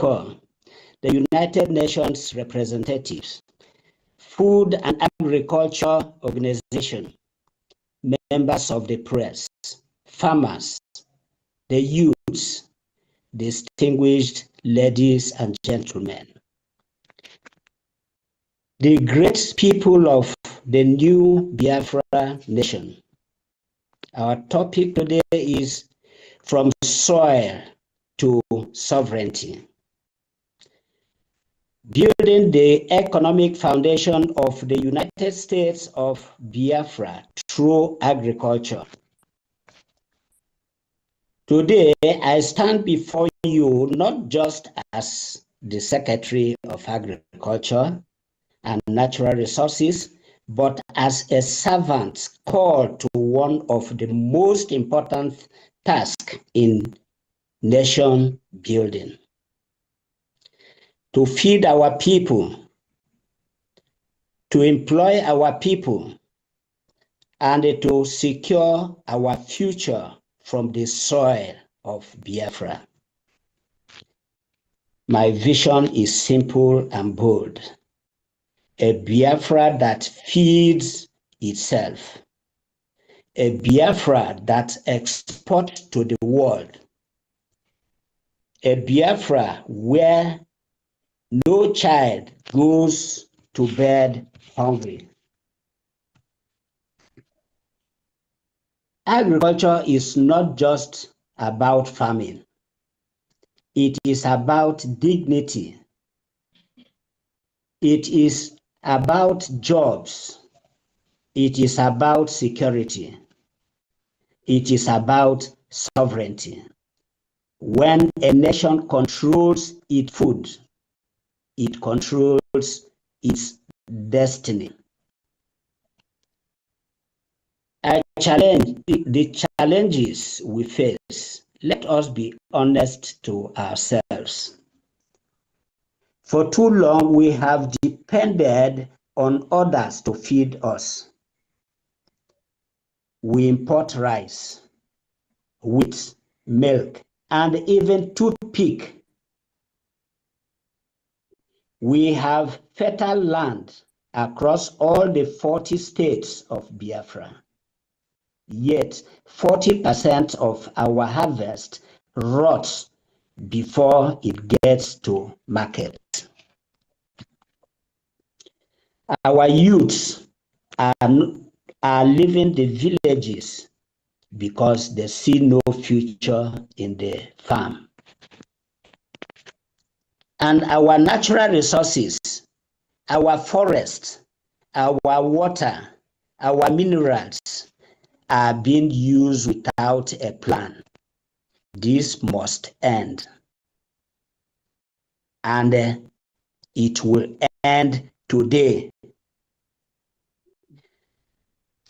recall, the United Nations representatives, Food and Agriculture Organization, members of the press, farmers, the youths, distinguished ladies and gentlemen, the great people of the new Biafra nation. Our topic today is From Soil to Sovereignty. Building the economic foundation of the United States of Biafra through agriculture. Today, I stand before you not just as the Secretary of Agriculture and Natural Resources, but as a servant called to one of the most important tasks in nation building. To feed our people, to employ our people, and to secure our future from the soil of Biafra. My vision is simple and bold. A Biafra that feeds itself. A Biafra that exports to the world. A Biafra where no child goes to bed hungry. Agriculture is not just about farming. It is about dignity. It is about jobs. It is about security. It is about sovereignty. When a nation controls its food, it controls its destiny. The challenges we face, let us be honest to ourselves. For too long, we have depended on others to feed us. We import rice, wheat, milk, and even toothpick. We have fertile land across all the 40 states of Biafra. Yet 40% of our harvest rots before it gets to market. Our youths are leaving the villages because they see no future in the farm. And our natural resources, our forests, our water, our minerals are being used without a plan. This must end. And it will end today.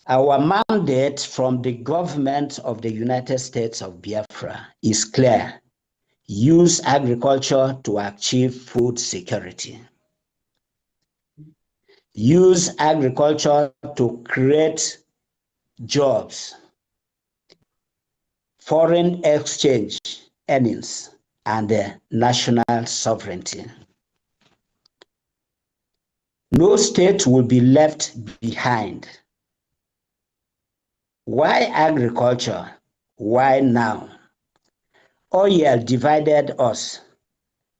Our mandate from the government of the United States of Biafra is clear. Use agriculture to achieve food security. Use agriculture to create jobs, foreign exchange earnings, and national sovereignty. No state will be left behind. Why agriculture? Why now? Oil divided us.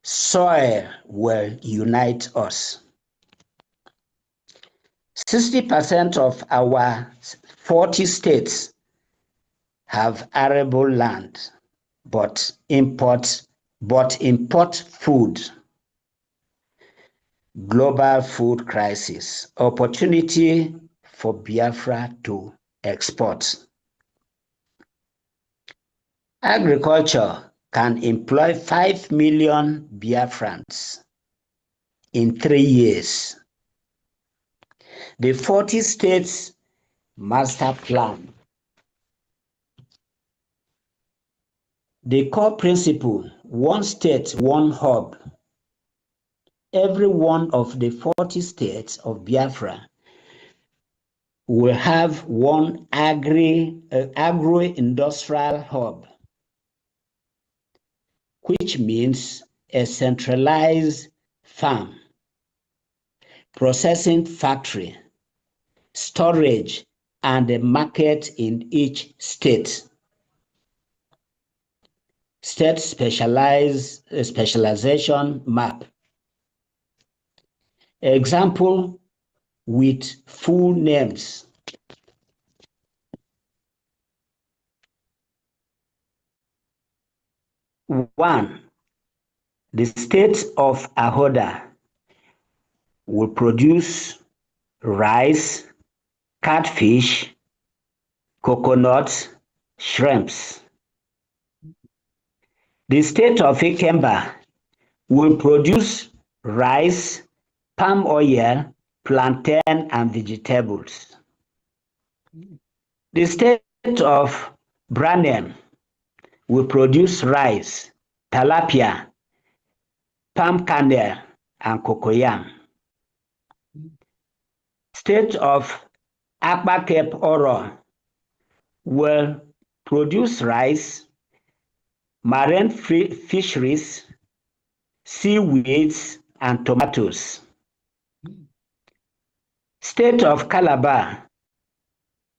Soil will unite us. 60% of our 40 states have arable land, but import food. Global food crisis. Opportunity for Biafra to export. Agriculture can employ 5 million Biafrans in 3 years. The 40 states master plan. The core principle, one state, one hub. Every one of the 40 states of Biafra will have one agro-industrial hub, which means a centralized farm, processing factory, storage, and a market in each state. State specialization map. Example with full names. One, the state of Ahoda will produce rice, catfish, coconuts, shrimps. The state of Ikemba will produce rice, palm oil, plantain, and vegetables. The state of Branem will produce rice, tilapia, palm kernel, and cocoyam. State of Akpa Cape Oro will produce rice, marine fisheries, seaweeds, and tomatoes. State of Calabar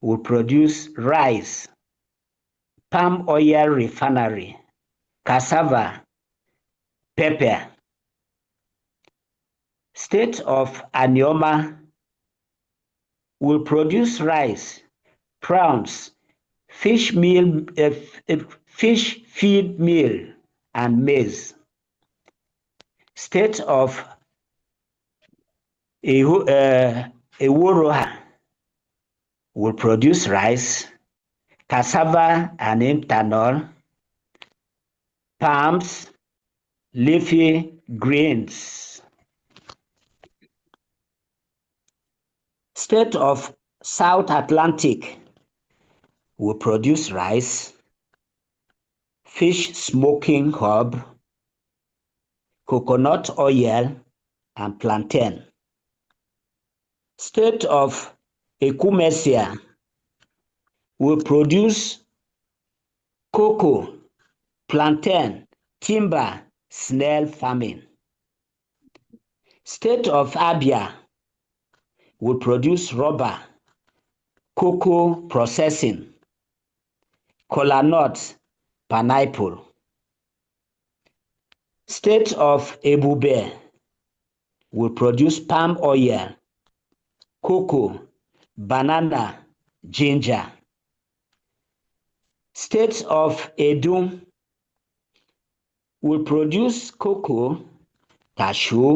will produce rice, palm oil refinery, cassava, pepper. State of Anioma will produce rice, prawns, fish feed meal, and maize. State of Eworoha will produce rice, cassava and ethanol, palms, leafy greens. State of South Atlantic will produce rice, fish smoking hub, coconut oil, and plantain. State of Ekumesia will produce cocoa, plantain, timber, snail farming. State of Abia will produce rubber, cocoa processing, kola nuts, pineapple. State of Ebube will produce palm oil, cocoa, banana, ginger. State of Edo will produce cocoa, cashew,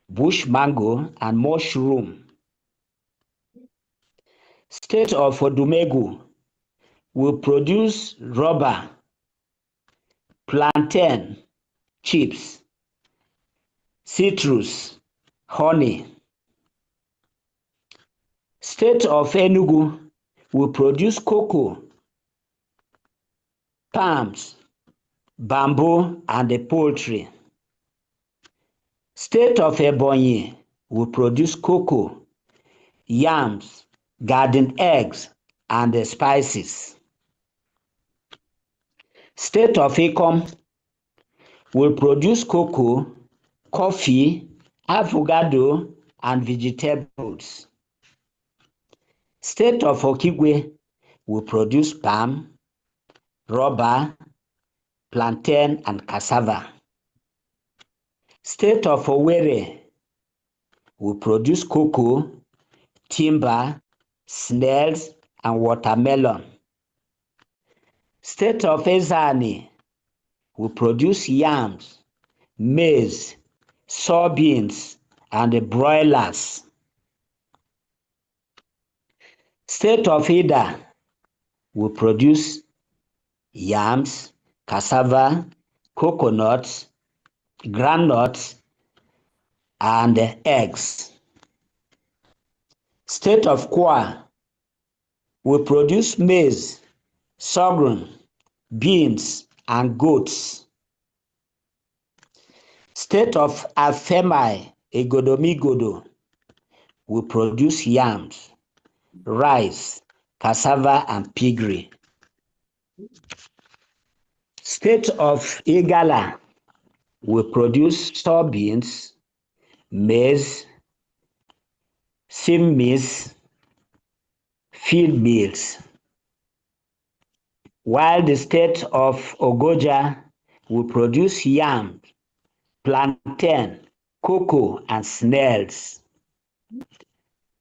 bush mango, and mushroom. State of Odumegu will produce rubber, plantain, chips, citrus, honey. State of Enugu will produce cocoa, palms, bamboo, and poultry. State of Ebonyi will produce cocoa, yams, garden eggs, and spices. State of Ikom will produce cocoa, coffee, avocado, and vegetables. State of Okigwe will produce palm, rubber, plantain, and cassava. State of Owerri will produce cocoa, timber, snails, and watermelon. State of Ezani will produce yams, maize, soybeans, and broilers. State of Ida will produce yams, cassava, coconuts, groundnuts, and eggs. State of Kwa will produce maize, sorghum, beans, and goats. State of Afemai Egodomigodo will produce yams, rice, cassava, and piggery. State of Igala will produce soybeans, maize, seed meals, feed meals, while the state of Ogoja will produce yam, plantain, cocoa, and snails.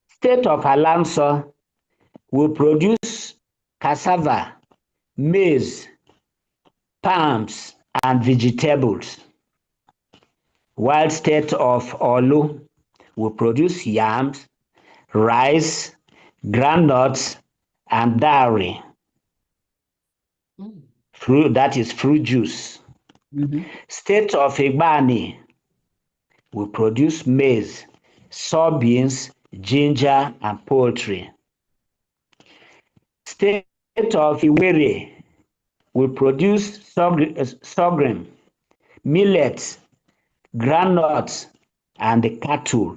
State of Alanso will produce cassava, maize, palms, and vegetables, while state of Olu will produce yams, rice, groundnuts, and dairy. Fruit, that is fruit juice. State of Igbani will produce maize, soybeans, ginger, and poultry. State of Iwere will produce sorghum, millets, groundnuts, and the cattle,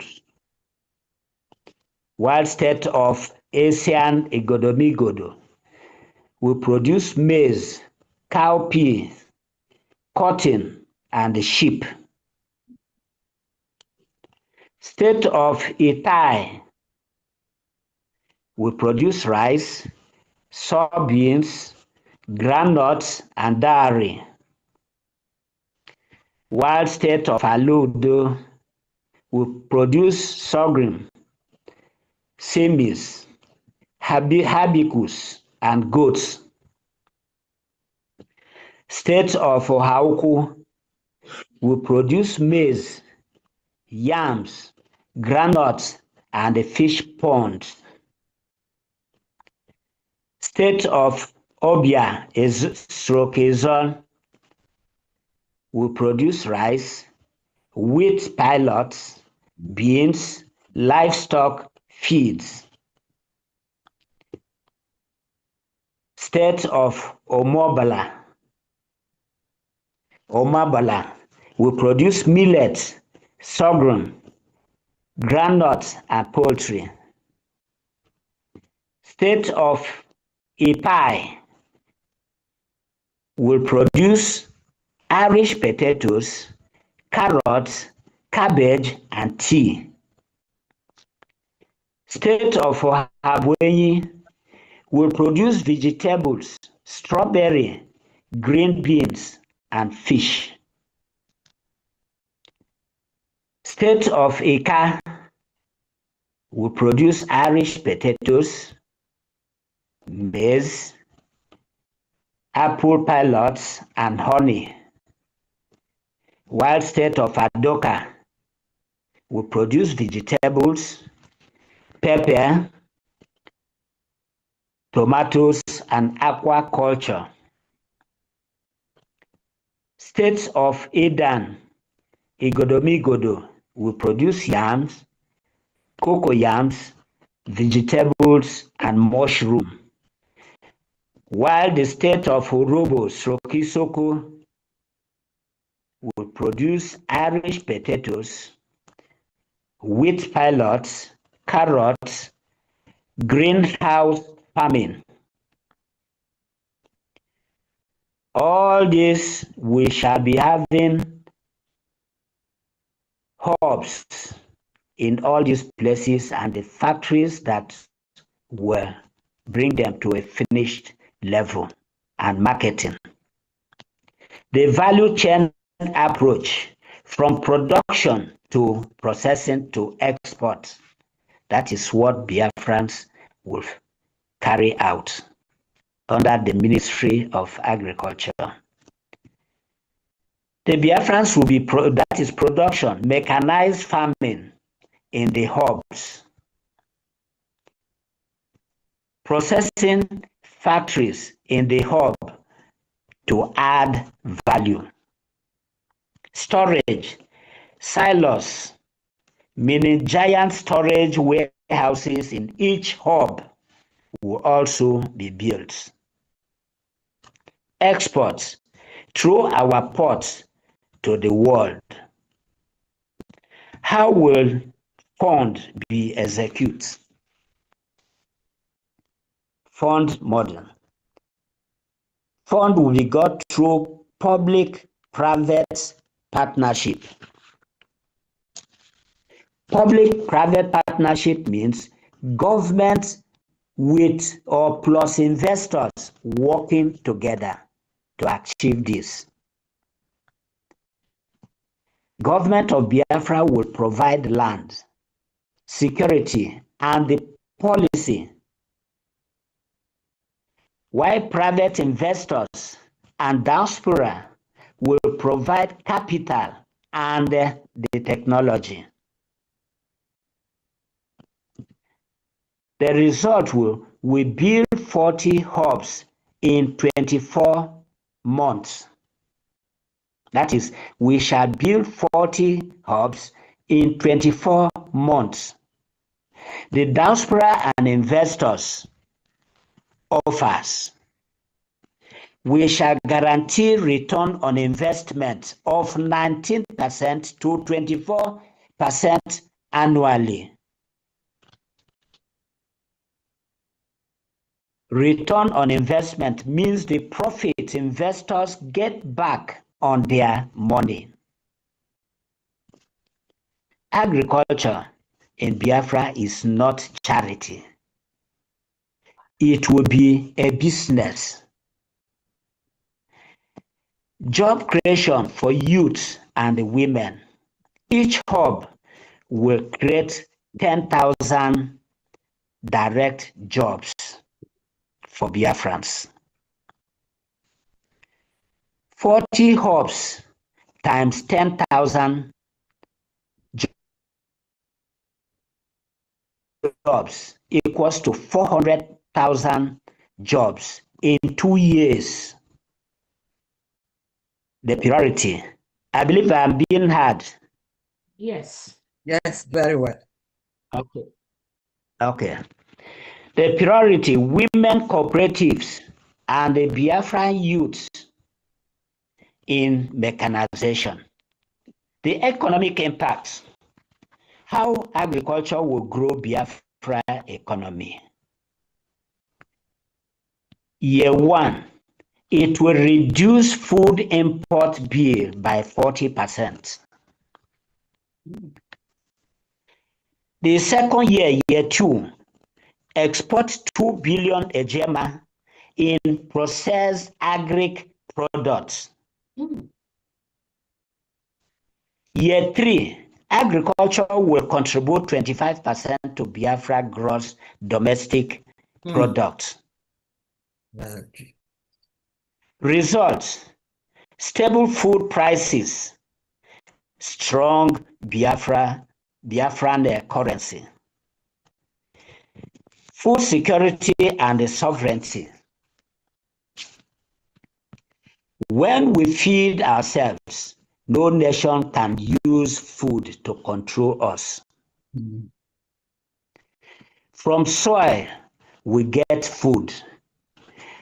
while state of Asian Igodomigodo will produce maize, cowpea, cotton, and sheep. State of Itai will produce rice, soybeans, groundnuts, and dairy, while state of Aludo will produce sorghum, semis, hibiscus, and goats. State of Ohaukwu will produce maize, yams, groundnuts, and a fish pond. State of Obia Srokezon will produce rice, wheat pilots, beans, livestock feeds. State of Omabala will produce millet, sorghum, groundnuts, and poultry. State of Ipai will produce Irish potatoes, carrots, cabbage, and tea. State of Ohabuenyi will produce vegetables, strawberry, green beans, and fish. State of Ika will produce Irish potatoes, maize, apple pilots, and honey, while state of Adoka will produce vegetables, pepper, tomatoes, and aquaculture. States of Edan, Igodomigodo will produce yams, cocoyams, vegetables, and mushroom, while the state of Urobo Srokisoko will produce Irish potatoes, wheat pilots, carrots, greenhouse farming. All this we shall be having hubs in all these places and the factories that will bring them to a finished level and marketing. The value chain approach from production to processing to export, that is what Biafrans will carry out under the Ministry of Agriculture. The Biafrans will be, that is production, mechanized farming in the hubs, processing factories in the hub to add value, storage, silos, meaning giant storage warehouses in each hub will also be built. Exports through our ports to the world. How will fund be executed? Fund model. Fund will be got through public, private, partnership. Public-private partnership means government with or plus investors working together to achieve this. Government of Biafra will provide land, security, and the policy, while private investors and diaspora will provide capital and the technology. The result will we build 40 hubs in 24 months. That is, we shall build 40 hubs in 24 months. The diaspora and investors offers. We shall guarantee return on investment of 19% to 24% annually. Return on investment means the profit investors get back on their money. Agriculture in Biafra is not charity. It will be a business. Job creation for youth and women. Each hub will create 10,000 direct jobs for Biafrans. 40 hubs times 10,000 jobs equals to 400,000 jobs in 2 years. The priority. I believe I'm being heard. Yes. Yes, very well. Okay. Okay. The priority, women cooperatives and the Biafran youths in mechanization. The economic impact. How agriculture will grow Biafra economy. Year 1, it will reduce food import bill by 40%. The second year, year 2, export 2 billion ejema in processed agric products. Year 3, agriculture will contribute 25% to Biafra gross domestic product. Results, stable food prices, strong Biafran currency, food security and sovereignty. When we feed ourselves, no nation can use food to control us. From soil, we get food.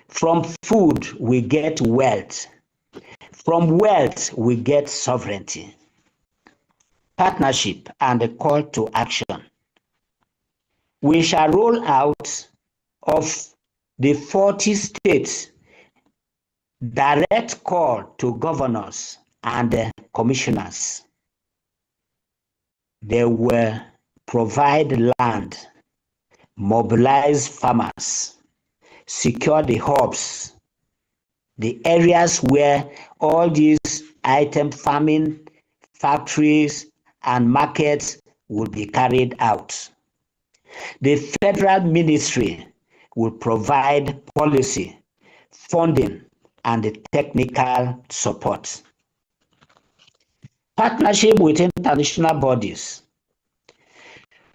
From food, we get wealth. From wealth, we get sovereignty. Partnership and a call to action. We shall roll out of the 40 states direct call to governors and commissioners. They will provide land, mobilize farmers, secure the hubs, the areas where all these item farming, factories, and markets will be carried out. The federal ministry will provide policy, funding, and technical support. Partnership with international bodies.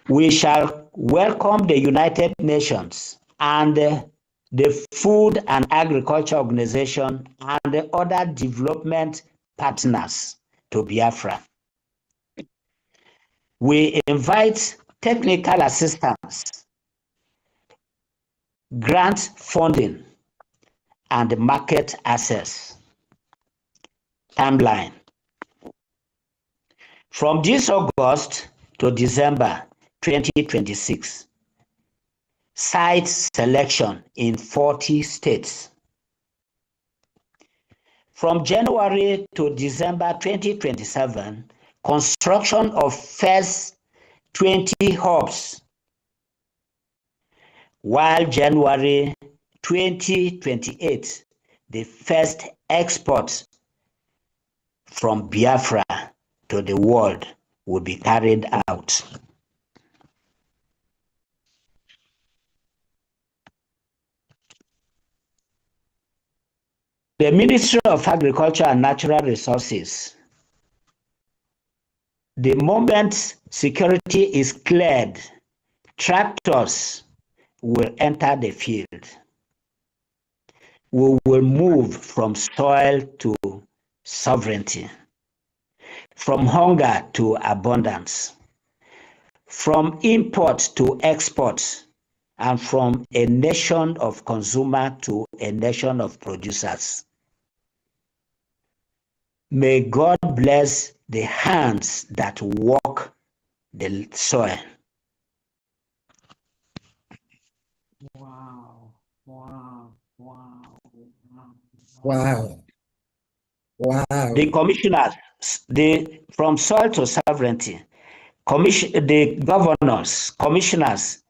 We shall welcome the United Nations and the Food and Agriculture Organization and the other development partners to Biafra. We invite technical assistance, grant funding, and market access. Timeline. From this August to December 2026, site selection in 40 states. From January to December 2027, construction of first 20 hubs, while January 2028, the first exports from Biafra to the world will be carried out. The Ministry of Agriculture and Natural Resources, the moment security is cleared, tractors will enter the field. We will move from soil to sovereignty, from hunger to abundance, from import to export, and from a nation of consumers to a nation of producers. May God bless the hands that work the soil. Wow. Wow. Wow. Wow. Wow. The commissioners, from soil to sovereignty, the governors, commissioners,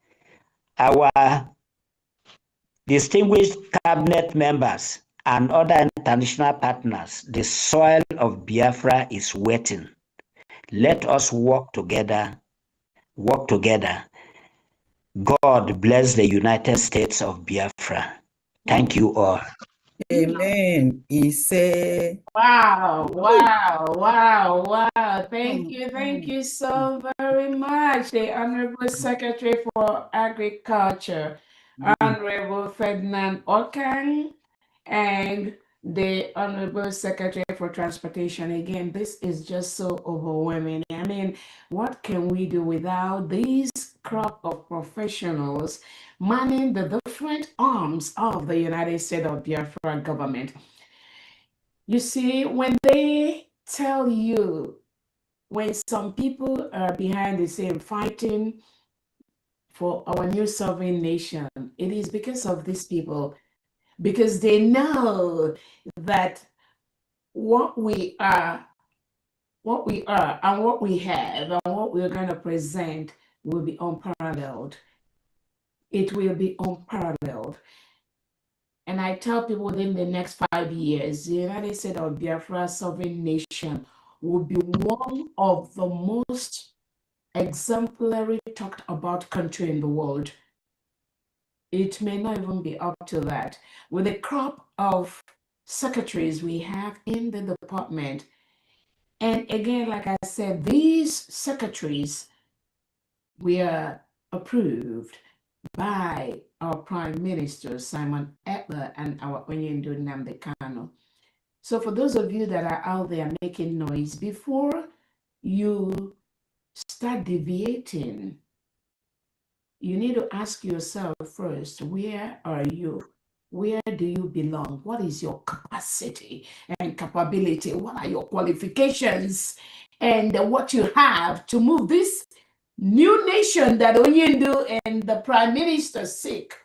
our distinguished cabinet members, and other international partners, the soil of Biafra is waiting. Let us work together. Work together. God bless the United States of Biafra. Thank you all. Amen. He said, Wow, wow, wow, wow. Thank you so very much, the Honorable Secretary for Agriculture, Honorable Ferdinand Okan, and the Honorable Secretary for Transportation. Again, this is just so overwhelming. I mean, what can we do without these crop of professionals manning the different arms of the United States of Biafra government? You see, when they tell you, when some people are behind the scene fighting for our new sovereign nation, it is because of these people, because they know that what we are, and what we have, and what we're going to present will be unparalleled. It will be unparalleled. And I tell people within the next 5 years, the United States of Biafra sovereign nation will be one of the most exemplary talked about country in the world. It may not even be up to that. With the crop of secretaries we have in the department, and again, like I said, these secretaries were approved by our Prime Minister, Simon Ekpa, and our Onyendu Nnamdi Kanu. So for those of you that are out there making noise, before you start deviating, you need to ask yourself first, where are you? Where do you belong? What is your capacity and capability? What are your qualifications and what you have to move this new nation that Onyendu and the Prime Minister seek,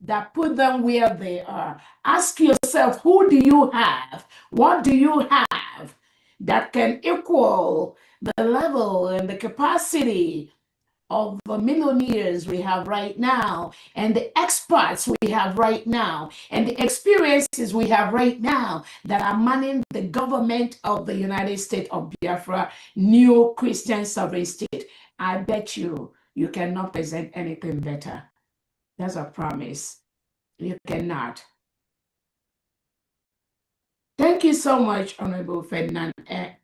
that put them where they are? Ask yourself, who do you have? What do you have that can equal the level and the capacity of the millionaires we have right now, and the experts we have right now, and the experiences we have right now that are manning the government of the United States of Biafra, new Christian sovereign state? I bet you cannot present anything better. That's a promise. You cannot. Thank you so much, Honorable Ferdinand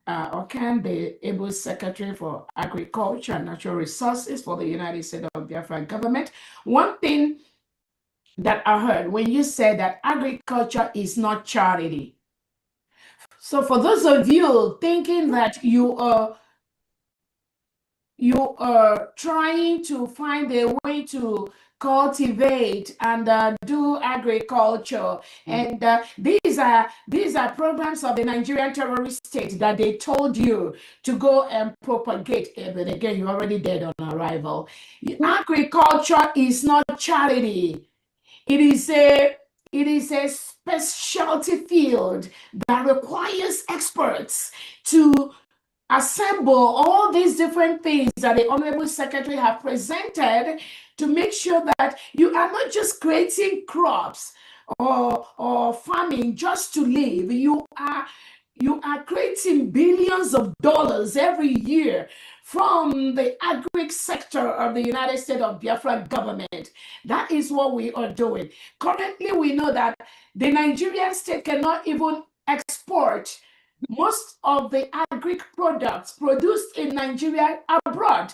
Okan, the able Secretary for Agriculture and Natural Resources for the United States of Biafra government. One thing that I heard when you said that agriculture is not charity. So for those of you thinking that you are trying to find a way to cultivate and do agriculture, and these are programs of the Nigerian terrorist state that they told you to go and propagate, but again, you're already dead on arrival. Agriculture is not charity. It is a it is a specialty field that requires experts to assemble all these different things that the Honorable Secretary have presented to make sure that you are not just creating crops or farming just to live. You are creating billions of dollars every year from the agri sector of the United States of Biafra government. That is what we are doing. Currently, we know that the Nigerian state cannot even export most of the agri products produced in Nigeria abroad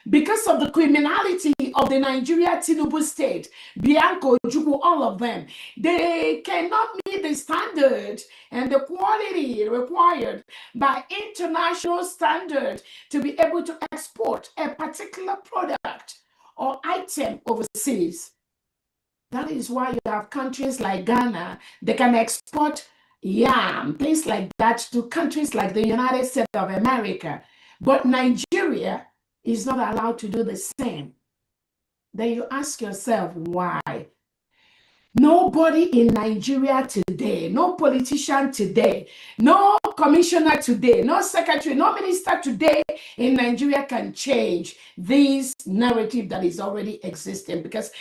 because of the criminality of the Nigeria Tinubu state, Bianco, Juku, all of them. They cannot meet the standard and the quality required by international standard to be able to export a particular product or item overseas. That is why you have countries like Ghana, they can export yam, things like that, to countries like the United States of America. But Nigeria is not allowed to do the same. Then you ask yourself, why? Nobody in Nigeria today, no politician today, no commissioner today, no secretary, no minister today in Nigeria can change this narrative that is already existing, because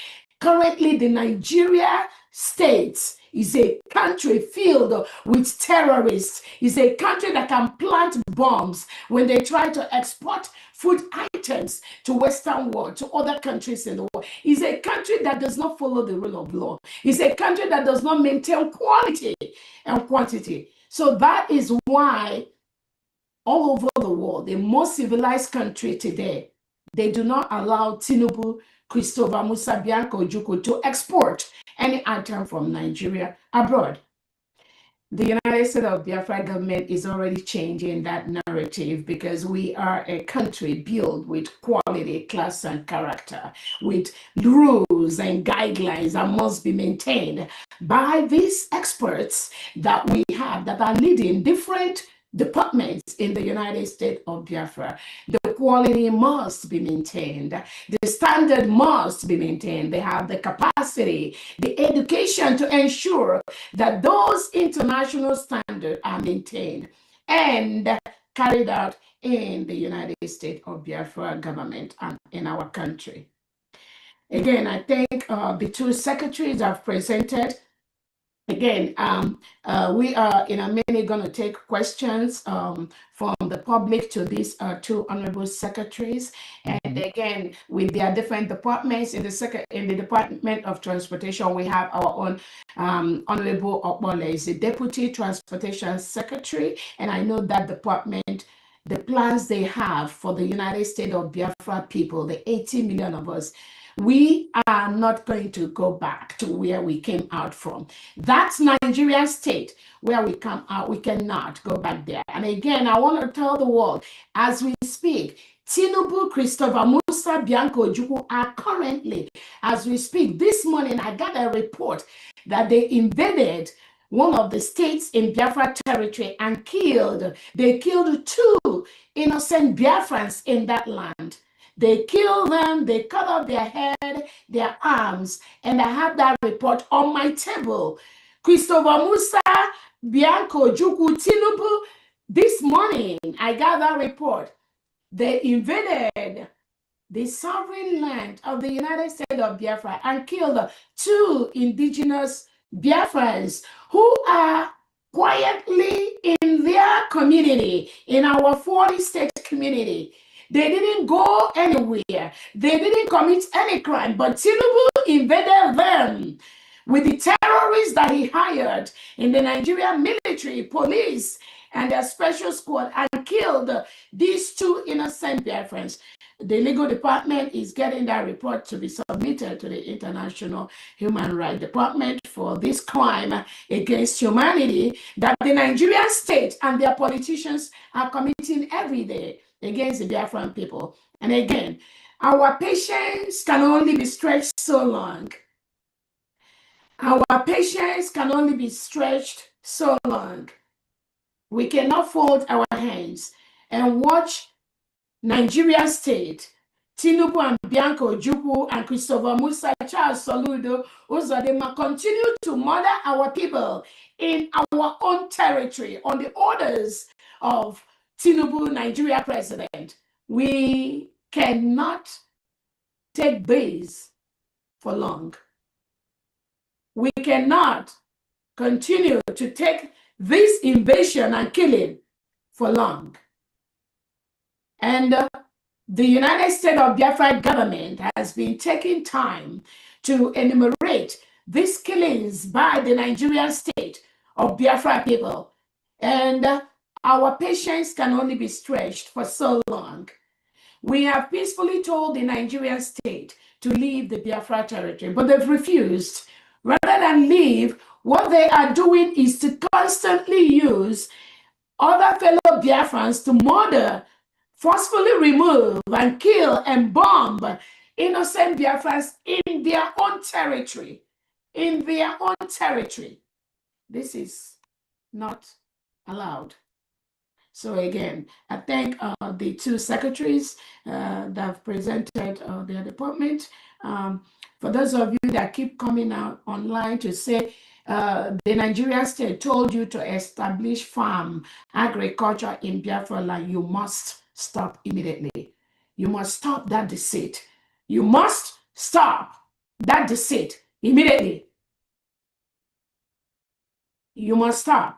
currently the Nigeria state is a country filled with terrorists, is a country that can plant bombs when they try to export food items to Western world, to other countries in the world. Is a country that does not follow the rule of law. Is a country that does not maintain quality and quantity. So that is why all over the world, the most civilized country today, they do not allow Tinubu, Christopher Musa Bianco Ojukwu to export any item from Nigeria abroad. The United States of Biafra government is already changing that narrative, because we are a country built with quality, class, and character, with rules and guidelines that must be maintained by these experts that we have that are leading different departments in the United States of Biafra. The quality must be maintained. The standard must be maintained. They have the capacity, the education to ensure that those international standards are maintained and carried out in the United States of Biafra government and in our country. Again, I think the two secretaries have presented. Again, we are in a minute going to take questions from the public to these two honorable secretaries. And again, with their different departments, in the Department of Transportation, we have our own Honorable Okpole is the Deputy Transportation Secretary. And I know that department, the plans they have for the United States of Biafra people, the 80 million of us, we are not going to go back to where we came out from. That's Nigeria state where we come out. We cannot go back there. And again, I want to tell the world, as we speak, Tinubu, Christopher Musa, Bianco Ojukwu are currently, as we speak, this morning, I got a report that they invaded one of the states in Biafra territory and they killed 2 innocent Biafrans in that land. They killed them, they cut off their head, their arms, and I have that report on my table. Christopher Musa, Bianco Ojukwu, Tinubu, this morning, I got that report. They invaded the sovereign land of the United States of Biafra and killed 2 indigenous Biafrans who are quietly in their community, in our 40-state community. They didn't go anywhere. They didn't commit any crime, but Tinubu invaded them with the terrorists that he hired in the Nigerian military, police, and their special squad, and killed these 2 innocent Biafrans. The legal department is getting that report to be submitted to the International Human Rights Department for this crime against humanity that the Nigerian state and their politicians are committing every day against the Biafran people. And again, our patience can only be stretched so long. Our patience can only be stretched so long. We cannot fold our hands and watch Nigeria state, Tinubu and Bianco Jupu and Christopher Musa, Charles Soludo, Uzodinma continue to murder our people in our own territory on the orders of Tinubu, Nigeria president. We cannot take base for long. We cannot continue to take this invasion and killing for long. And the United States of Biafra government has been taking time to enumerate these killings by the Nigerian state of Biafra people. And our patience can only be stretched for so long. We have peacefully told the Nigerian state to leave the Biafra territory, but they've refused. Rather than leave, what they are doing is to constantly use other fellow Biafrans to murder, forcefully remove and kill and bomb innocent Biafrans in their own territory. In their own territory. This is not allowed. So again, I thank the two secretaries that have presented their department. For those of you that keep coming out online to say the Nigerian state told you to establish farm agriculture in Biafra land, you must stop immediately. You must stop that deceit. You must stop that deceit immediately. You must stop.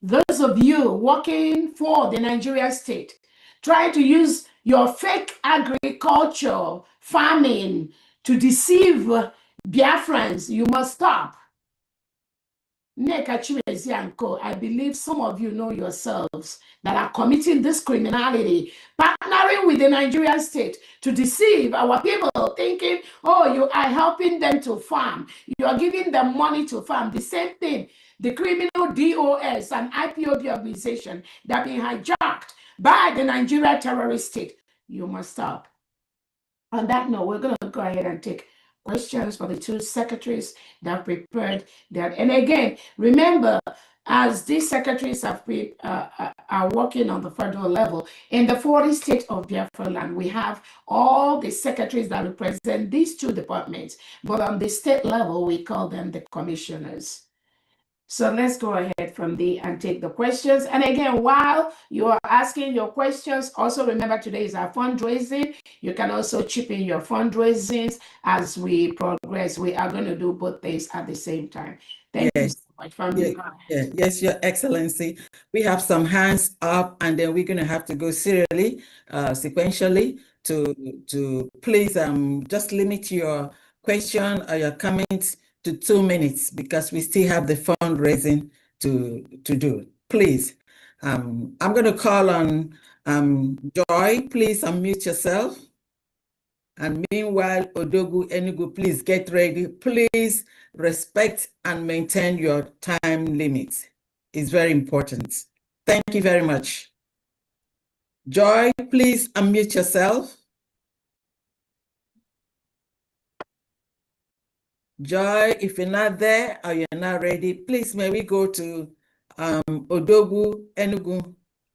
Those of you working for the Nigerian state, trying to use your fake agriculture, farming to deceive Biafrans, you must stop. I believe some of you know yourselves that are committing this criminality, partnering with the Nigerian state to deceive our people, thinking, oh, you are helping them to farm. You are giving them money to farm. The same thing, the criminal DOS and IPOB organization that have been hijacked by the Nigeria terrorist state. You must stop. On that note, we're going to go ahead and take questions for the two secretaries that prepared that. And again, remember, as these secretaries have are working on the federal level, in the 40 states of Biafra land, we have all the secretaries that represent these two departments. But on the state level, we call them the commissioners. So let's go ahead from there and take the questions. And again, while you are asking your questions, also remember today is our fundraising. You can also chip in your fundraisings as we progress. We are going to do both things at the same time. Thank you so much, family. Yes, Your Excellency. We have some hands up, and then we're going to have to go serially, sequentially, to please just limit your question or your comments to 2 minutes, because we still have the fundraising to do. Please, I'm going to call on Joy. Please unmute yourself. And meanwhile, Odogu, Enugu, please get ready. Please respect and maintain your time limits. It's very important. Thank you very much. Joy, please unmute yourself. Joy, if you're not there or you're not ready, please may we go to Odogu, Enugu,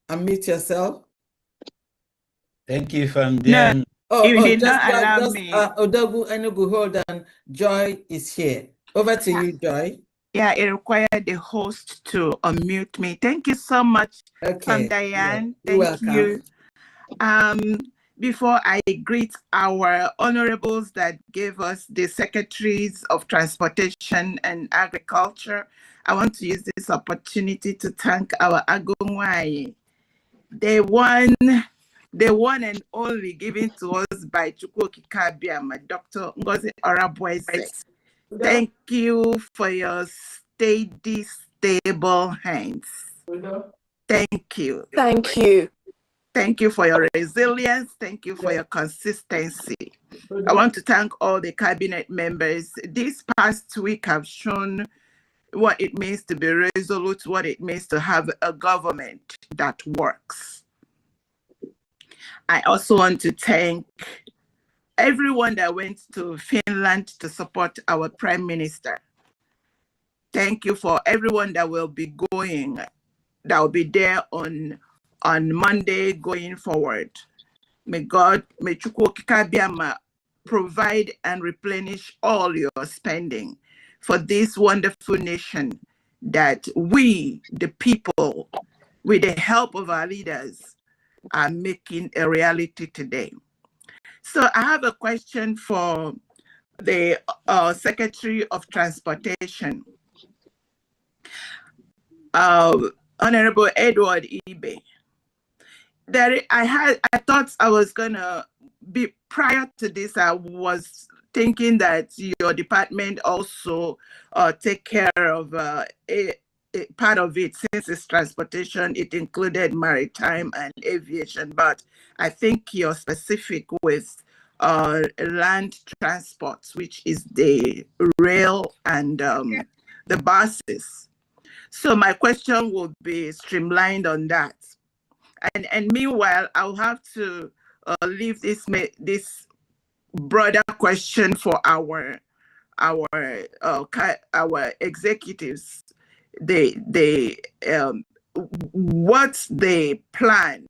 unmute yourself. Thank you, from there. No, Odogu, Enugu, hold on. Joy is here. Over to you, Joy. Yeah, it required the host to unmute me. Thank you so much, Diane. Yeah, thank you. Before I greet our honorables that gave us the Secretaries of Transportation and Agriculture, I want to use this opportunity to thank our Agongwai. The one and only given to us by Chukwuoki Kabiama, Dr. Ngozi Orabueze. Thank you for your steady, stable hands. Thank you. Thank you. Thank you for your resilience. Thank you for your consistency. I want to thank all the cabinet members. This past week have shown what it means to be resolute, what it means to have a government that works. I also want to thank everyone that went to Finland to support our Prime Minister. Thank you for everyone that will be going, that will be there on Monday going forward. May God, may Chukwu Okike Abiama provide and replenish all your spending for this wonderful nation that we, the people, with the help of our leaders, are making a reality today. So I have a question for the Secretary of Transportation, Honorable Edward Ibe. I thought I was gonna be, prior to this, I was thinking that your department also take care of a part of it. Since it's transportation, it included maritime and aviation, but I think you're specific with land transport, which is the rail and the buses. So my question will be streamlined on that. And meanwhile, I'll have to leave this broader question for our executives. What's the plan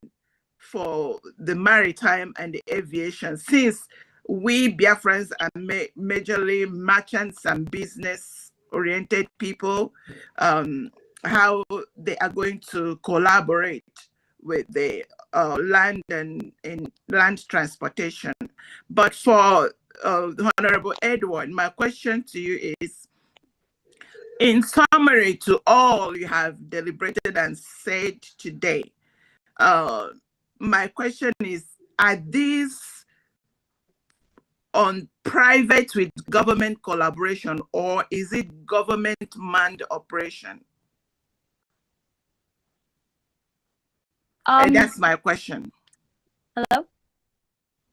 for the maritime and the aviation, since we Biafrans are majorly merchants and business-oriented people, how they are going to collaborate with the land and in land transportation. But for Honorable Edward, my question to you is, in summary to all you have deliberated and said today, my question is, are these on private with government collaboration, or is it government manned operation? And that's my question. Hello?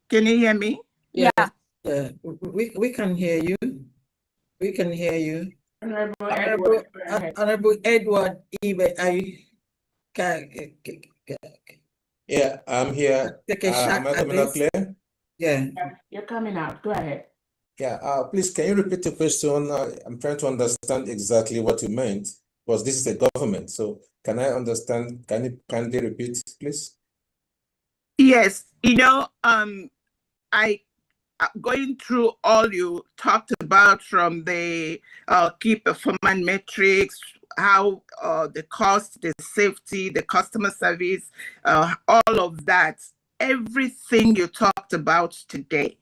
Can you hear me? Yeah. We can hear you. We can hear you. Honorable Edward Ibe, are you? Yeah, I'm here. Take a shot Am I at coming out this. clear? Yeah. You're coming out. Go ahead. Yeah, please, can you repeat the question? I'm trying to understand exactly what you meant, because this is a government. So can I understand? Can you kindly repeat, please? Yes, you know, going through all you talked about, from the key performance metrics, how the cost, the safety, the customer service, all of that, everything you talked about today.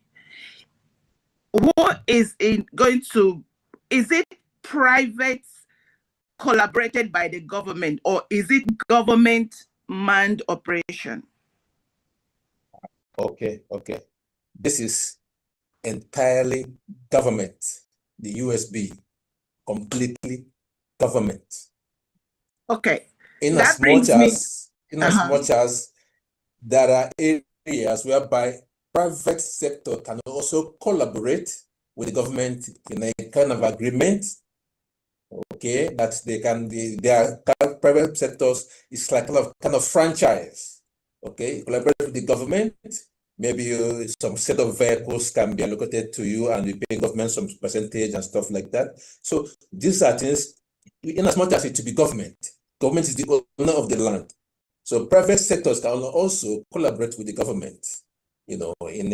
What is going to, is it private collaborated by the government, or is it government manned operation? Okay. This is entirely government, the USB, completely government. Okay. In That as much brings as there are areas whereby private sector can also collaborate with the government in a kind of agreement, okay, that they can be, their private sectors is like kind of franchise, okay, collaborate with the government. Maybe some set of vehicles can be allocated to you and you pay government some percentage and stuff like that. So these are things, in as much as it to be government is the owner of the land. So private sectors can also collaborate with the government, you know, in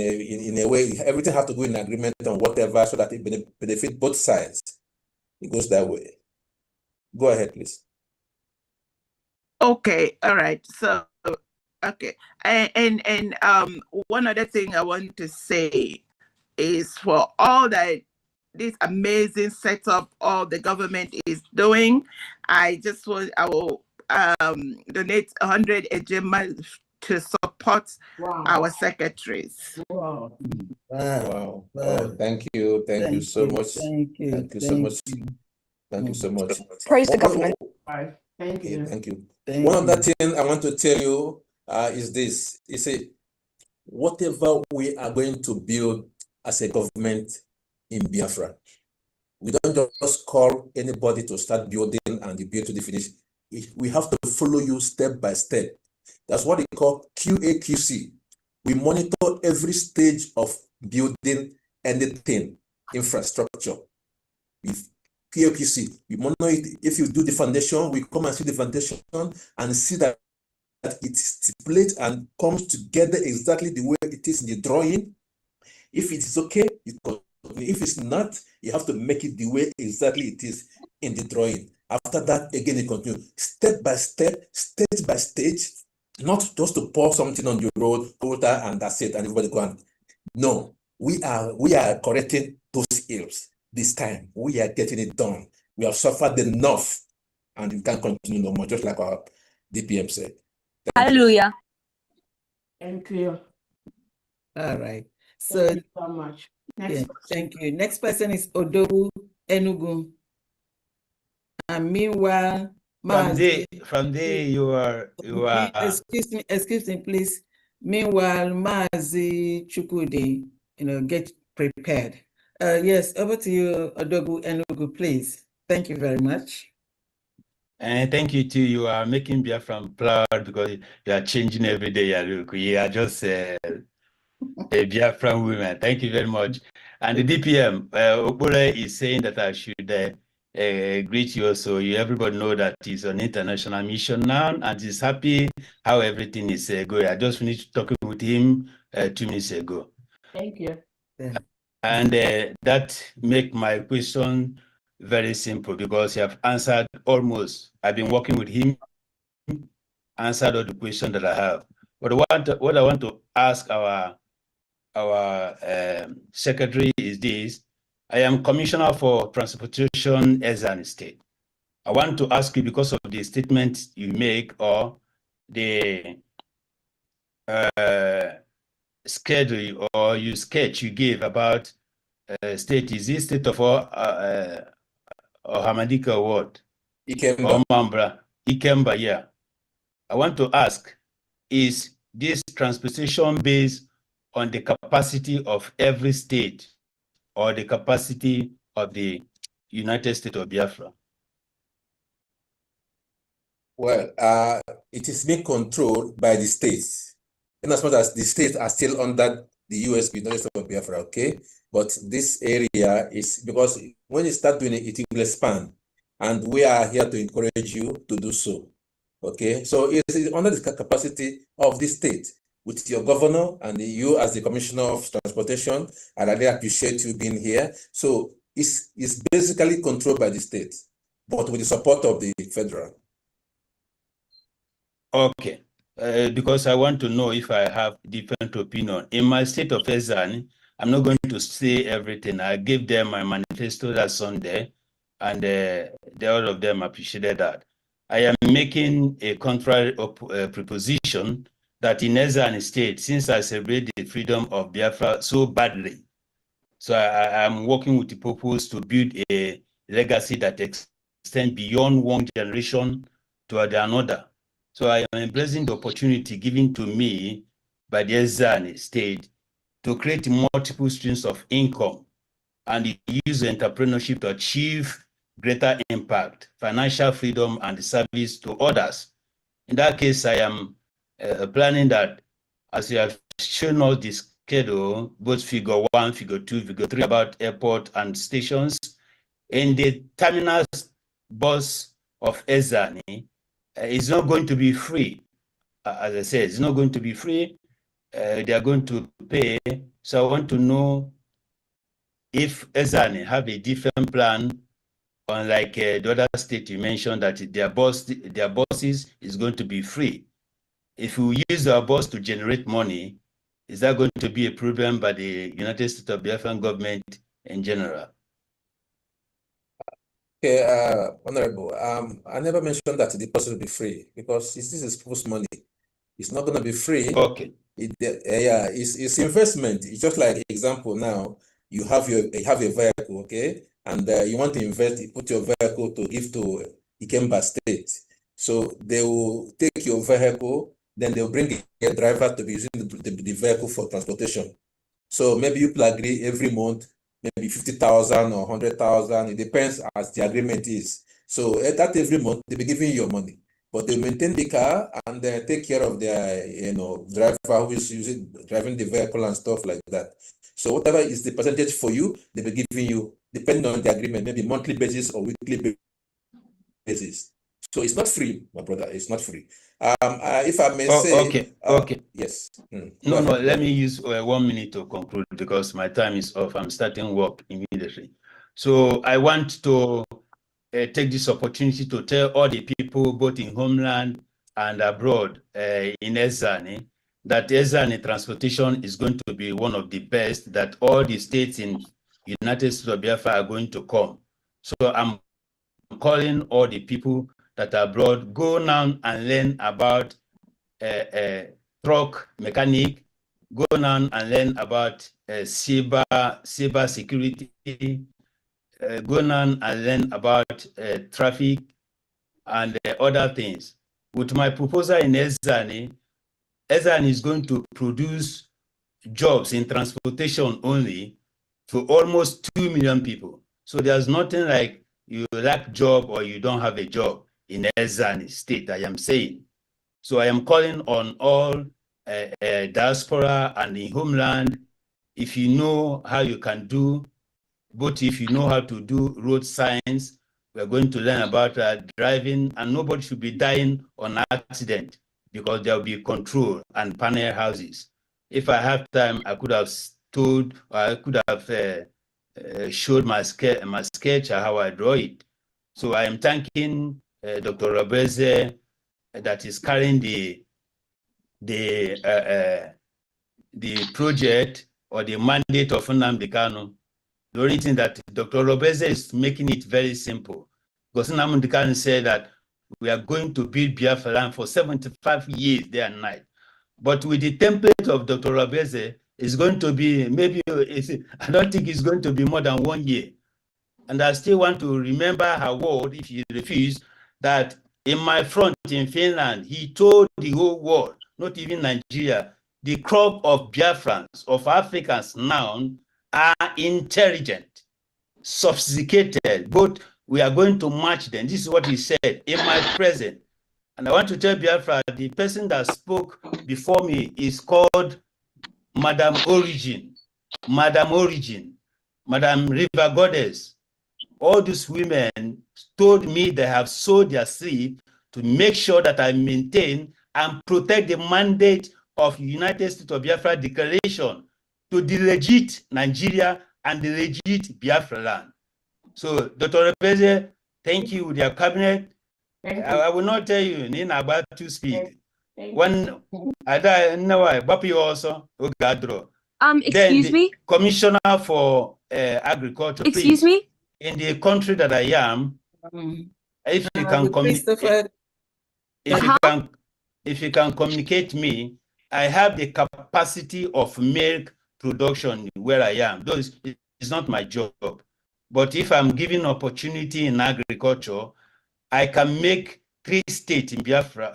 a way. Everything has to go in agreement on whatever, so that it benefit both sides. It goes that way. Go ahead, please. Okay, all right. So, okay, and one other thing I want to say is, for all that this amazing setup all the government is doing, I will donate 100 ejema to support our secretaries. Wow. Wow. Oh, thank you so much. Thank you so much. Thank you so much. Praise the government. Thank you. Thank you. One other thing I want to tell you is this. You see, whatever we are going to build as a government in Biafra, we don't just call anybody to start building and you build to the finish. We have to follow you step by step. That's what they call QAQC. We monitor every stage of building anything, infrastructure. With QAQC, we monitor it. If you do the foundation, we come and see the foundation and see that it stipulates and comes together exactly the way it is in the drawing. If it is okay, you continue. If it's not, you have to make it the way exactly it is in the drawing. After that, again, you continue step by step, stage by stage, not just to pour something on the road, quota, and that's it, and everybody go on. No, we are correcting those ills this time. We are getting it done. We have suffered enough, and we can't continue no more, just like our DPM said. Hallelujah. Thank you. All right. So Thank you so much. Next yeah, person. thank you. Next person is Odogu Enugu. And meanwhile, from there you are excuse me, please. Meanwhile, Mazi Chukwudi, get prepared. Yes, over to you, Odogu Enugu, please. Thank you very much. And thank you too. You are making Biafra proud because you are changing every day. You are just a Biafra woman. Thank you very much. And the DPM, Obore is saying that I should greet you also. Everybody know that he's on international mission now and he's happy how everything is going. I just finished talking with him 2 minutes ago. Thank you. Yeah. And that make my question very simple because you have answered almost. I've been working with him, answered all the questions that I have. But what I want to ask our secretary is this. I am Commissioner for Transportation Ezan State. I want to ask you because of the statement you make or the schedule or you sketch you gave about state. Is this state of or Hamadika or what? Ikemba. Or Mambra? Ikemba, yeah. I want to ask, is this transportation based on the capacity of every state or the capacity of the United States of Biafra? Well, it is being controlled by the states, in as much as the states are still under the US United States of Biafra, okay? But this area is, because when you start doing it, it will expand, and we are here to encourage you to do so, okay? So it is under the capacity of the state, with your governor and you as the Commissioner of Transportation. I really appreciate you being here. So it's basically controlled by the state, but with the support of the federal. Okay, because I want to know if I have different opinion. In my state of Ezan, I'm not going to say everything. I gave them my manifesto that Sunday, and all of them appreciated that. I am making a contrary proposition that in Ezan State, since I celebrate the freedom of Biafra so badly, so I am working with the purpose to build a legacy that extends beyond one generation to another. So I am embracing the opportunity given to me by the Ezan State to create multiple streams of income and use entrepreneurship to achieve greater impact, financial freedom, and service to others. In that case, I am planning that, as you have shown us the schedule, both figure 1, figure 2, figure 3, about airport and stations, in the terminal bus of Ezani, it's not going to be free. As I said, it's not going to be free. They are going to pay. So I want to know if Ezani have a different plan, unlike the other state you mentioned that their buses is going to be free. If we use our bus to generate money, is that going to be a problem by the United States of Biafran government in general? Okay, Honorable, I never mentioned that the bus will be free because this is people's money. It's not going to be free. Okay. It's investment. It's just like example now. You have a vehicle, okay, and you want to invest. You put your vehicle to give to Ikemba State. So they will take your vehicle, then they'll bring a driver to be using the vehicle for transportation. So maybe you agree every month, maybe 50,000 or 100,000. It depends as the agreement is. So that every month they'll be giving you your money, but they maintain the car and they take care of their driver who is driving the vehicle and stuff like that. So whatever is the percentage for you, they'll be giving you depending on the agreement, maybe monthly basis or weekly basis. So it's not free, my brother. It's not free. If I may Oh, say, okay. yes. No, let me use 1 minute to conclude because my time is off. I'm starting work immediately. So I want to take this opportunity to tell all the people, both in homeland and abroad, in Ezani, that Ezani transportation is going to be one of the best, that all the states in United States of Biafra are going to come. So I'm calling all the people that are abroad, go now and learn about truck mechanic, go now and learn about cyber security, go now and learn about traffic and other things. With my proposal in Ezani is going to produce jobs in transportation only to almost 2 million people. So there's nothing like you lack job or you don't have a job in Ezani state, I am saying. So I am calling on all diaspora and in homeland, if you know how you can do, both if you know how to do road signs, we're going to learn about driving, and nobody should be dying on accident because there will be control and panel houses. If I have time, I could have told, or I could have showed my sketch how I draw it. So I am thanking Dr. Robeze that is carrying the project or the mandate of Nnamdi Kanu. The only thing that Dr. Robeze is making it very simple, because Nnamdi Kanu said that we are going to build Biafra land for 75 years day and night. But with the template of Dr. Robeze, it's going to be maybe, I don't think it's going to be more than 1 year. And I still want to remember her word, if you refuse, that in my front in Finland, he told the whole world, not even Nigeria, the crop of Biafrans, of Africans now are intelligent, sophisticated, but we are going to match them. This is what he said in my presence. And I want to tell Biafra, the person that spoke before me is called Madam Origin, Madam River Goddess. All these women told me they have sowed their seed to make sure that I maintain and protect the mandate of United States of Biafra Declaration to the legit Nigeria and the legit Biafra land. So, Dr. Rebeze, thank you with your cabinet. I will not tell you in about 2 speed. When I know I Bapi also Excuse me? Commissioner for Agriculture. Excuse please, me? in the country that I am, if you can communicate, if you can communicate me, I have the capacity of milk production where I am. Though it's not my job, but if I'm given opportunity in agriculture, I can make 3 states in Biafra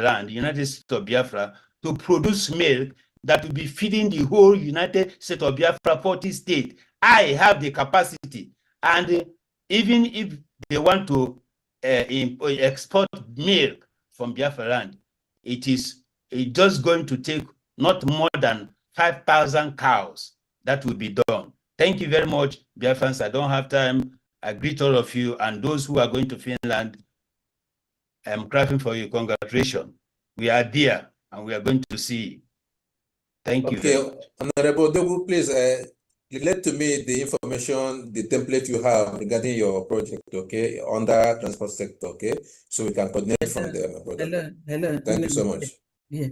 land, United States of Biafra, to produce milk that will be feeding the whole United States of Biafra 40 states. I have the capacity. And even if they want to export milk from Biafra land, it's just going to take not more than 5,000 cows. That will be done. Thank you very much, Biafrans. I don't have time. I greet all of you and those who are going to Finland. I'm clapping for you. Congratulations. We are there and we are going to see. Thank you. Okay, Honorable Dogu, please relate to me the information, the template you have regarding your project, okay, under transport sector, okay, so we can coordinate from there, my brother. Hello. Thank you so much. Yeah.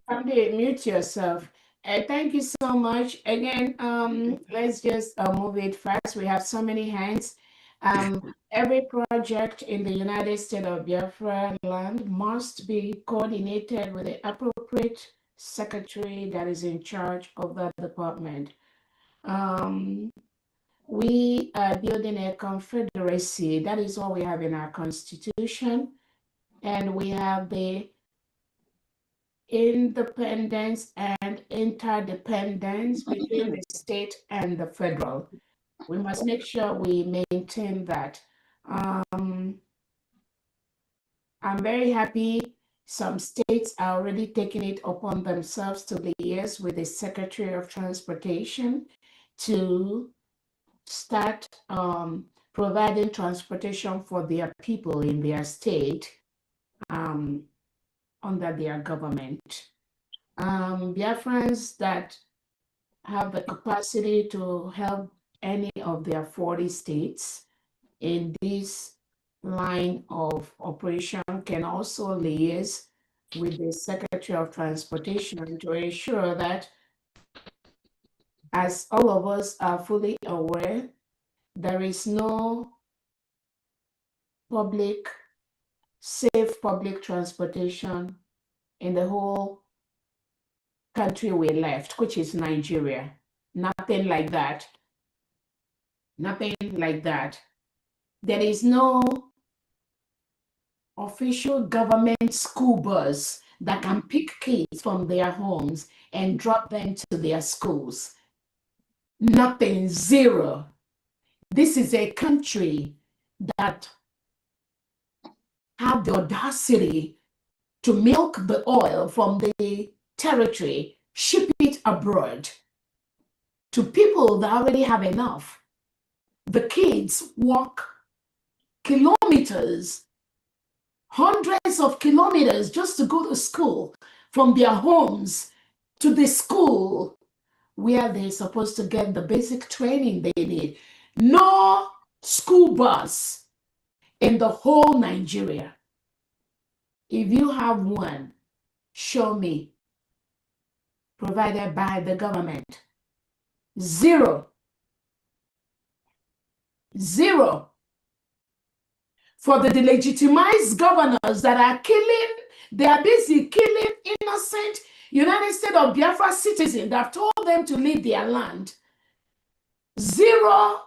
Sunday, mute yourself. Thank you so much. Again, let's just move it fast. We have so many hands. Every project in the United States of Biafra land must be coordinated with the appropriate secretary that is in charge of that department. We are building a confederacy. That is what we have in our constitution. And we have the independence and interdependence between the state and the federal. We must make sure we maintain that. I'm very happy some states are already taking it upon themselves to liaise with the Secretary of Transportation to start providing transportation for their people in their state under their government. Biafrans that have the capacity to help any of their 40 states in this line of operation can also liaise with the Secretary of Transportation to ensure that, as all of us are fully aware, there is no safe public transportation in the whole country we left, which is Nigeria. Nothing like that. Nothing like that. There is no official government school bus that can pick kids from their homes and drop them to their schools. Nothing, zero. This is a country that have the audacity to milk the oil from the territory, ship it abroad to people that already have enough. The kids walk kilometers, hundreds of kilometers just to go to school from their homes to the school where they're supposed to get the basic training they need. No school bus in the whole Nigeria. If you have one, show me. Provided by the government. Zero. Zero. For the delegitimized governors that are killing, they are busy killing innocent United States of Biafra citizens that have told them to leave their land. Zero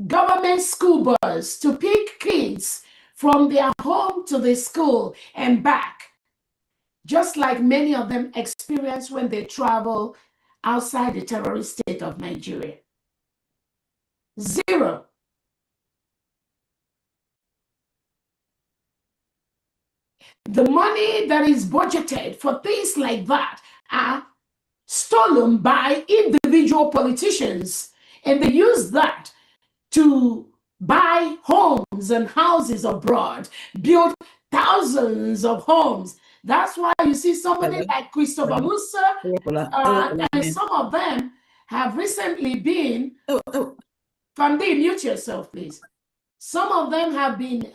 government school bus to pick kids from their home to the school and back, just like many of them experience when they travel outside the terrorist state of Nigeria. Zero. The money that is budgeted for things like that are stolen by individual politicians, and they use that to buy homes and houses abroad, build thousands of homes. That's why you see somebody like Christopher Musa, and some of them have recently been, Fandi, mute yourself, please. Some of them have been,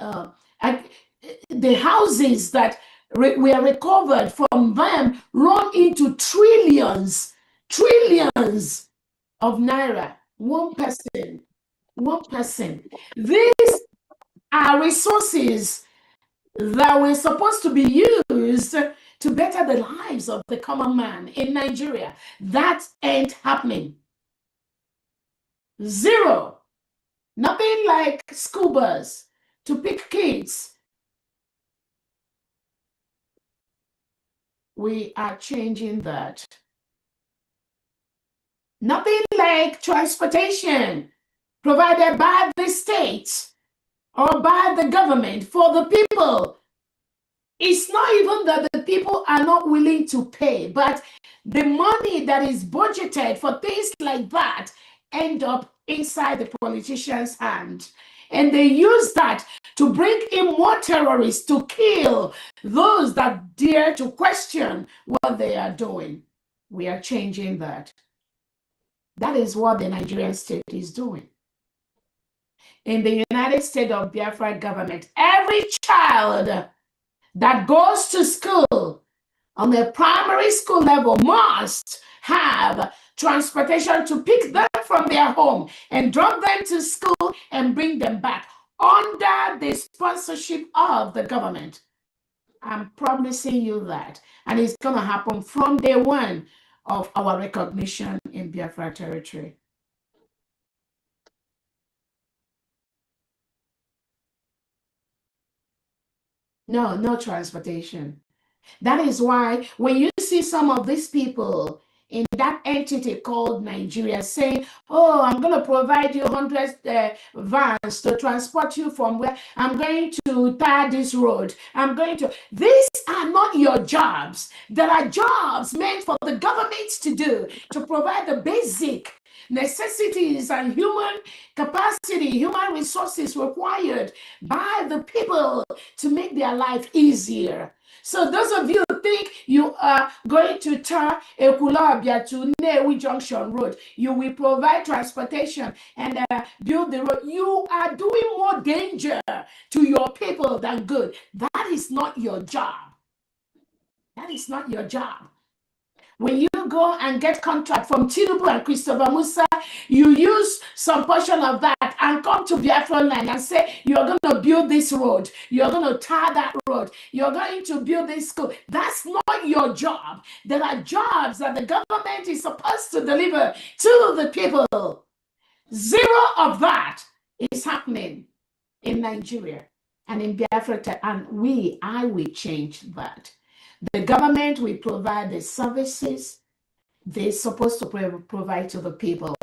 the houses that were recovered from them run into trillions of naira. One person. These are resources that were supposed to be used to better the lives of the common man in Nigeria. That ain't happening. Zero. Nothing like school bus to pick kids. We are changing that. Nothing like transportation provided by the state or by the government for the people. It's not even that the people are not willing to pay, but the money that is budgeted for things like that end up inside the politician's hand. And they use that to bring in more terrorists to kill those that dare to question what they are doing. We are changing that. That is what the Nigerian state is doing. In the United States of Biafra government, every child that goes to school on the primary school level must have transportation to pick them from their home and drop them to school and bring them back under the sponsorship of the government. I'm promising you that. And it's going to happen from day one of our recognition in Biafra territory. No transportation. That is why when you see some of these people in that entity called Nigeria saying, oh, I'm going to provide you 100 vans to transport you from where I'm going to tar this road. These are not your jobs. There are jobs meant for the government to do, to provide the basic necessities and human capacity, human resources required by the people to make their life easier. So those of you who think you are going to turn Ekulabia to Newi Junction Road, you will provide transportation and build the road. You are doing more danger to your people than good. That is not your job. That is not your job. When you go and get contract from Tinubu and Christopher Musa, you use some portion of that and come to Biafra land and say, you're going to build this road. You're going to tar that road. You're going to build this school. That's not your job. There are jobs that the government is supposed to deliver to the people. Zero of that is happening in Nigeria and in Biafra. And I will change that. The government will provide the services they're supposed to provide to the people.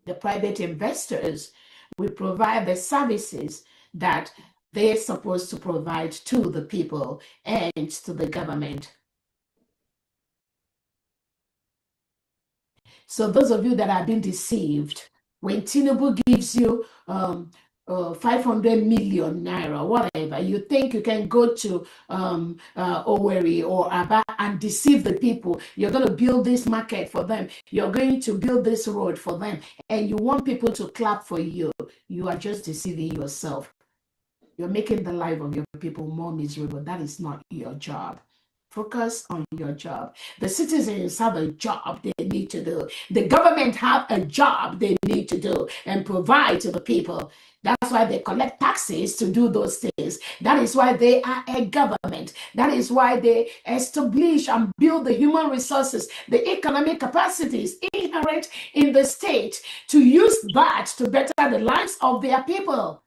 The private investors will provide the services that they're supposed to provide to the people and to the government. So those of you that have been deceived, when Tinubu gives you 500 million naira, whatever, you think you can go to Owerri or Aba and deceive the people. You're going to build this market for them. You're going to build this road for them. And you want people to clap for you. You are just deceiving yourself. You're making the life of your people more miserable. That is not your job. Focus on your job. The citizens have a job they need to do. The government have a job they need to do and provide to the people. That's why they collect taxes to do those things. That is why they are a government. That is why they establish and build the human resources, the economic capacities inherent in the state to use that to better the lives of their people.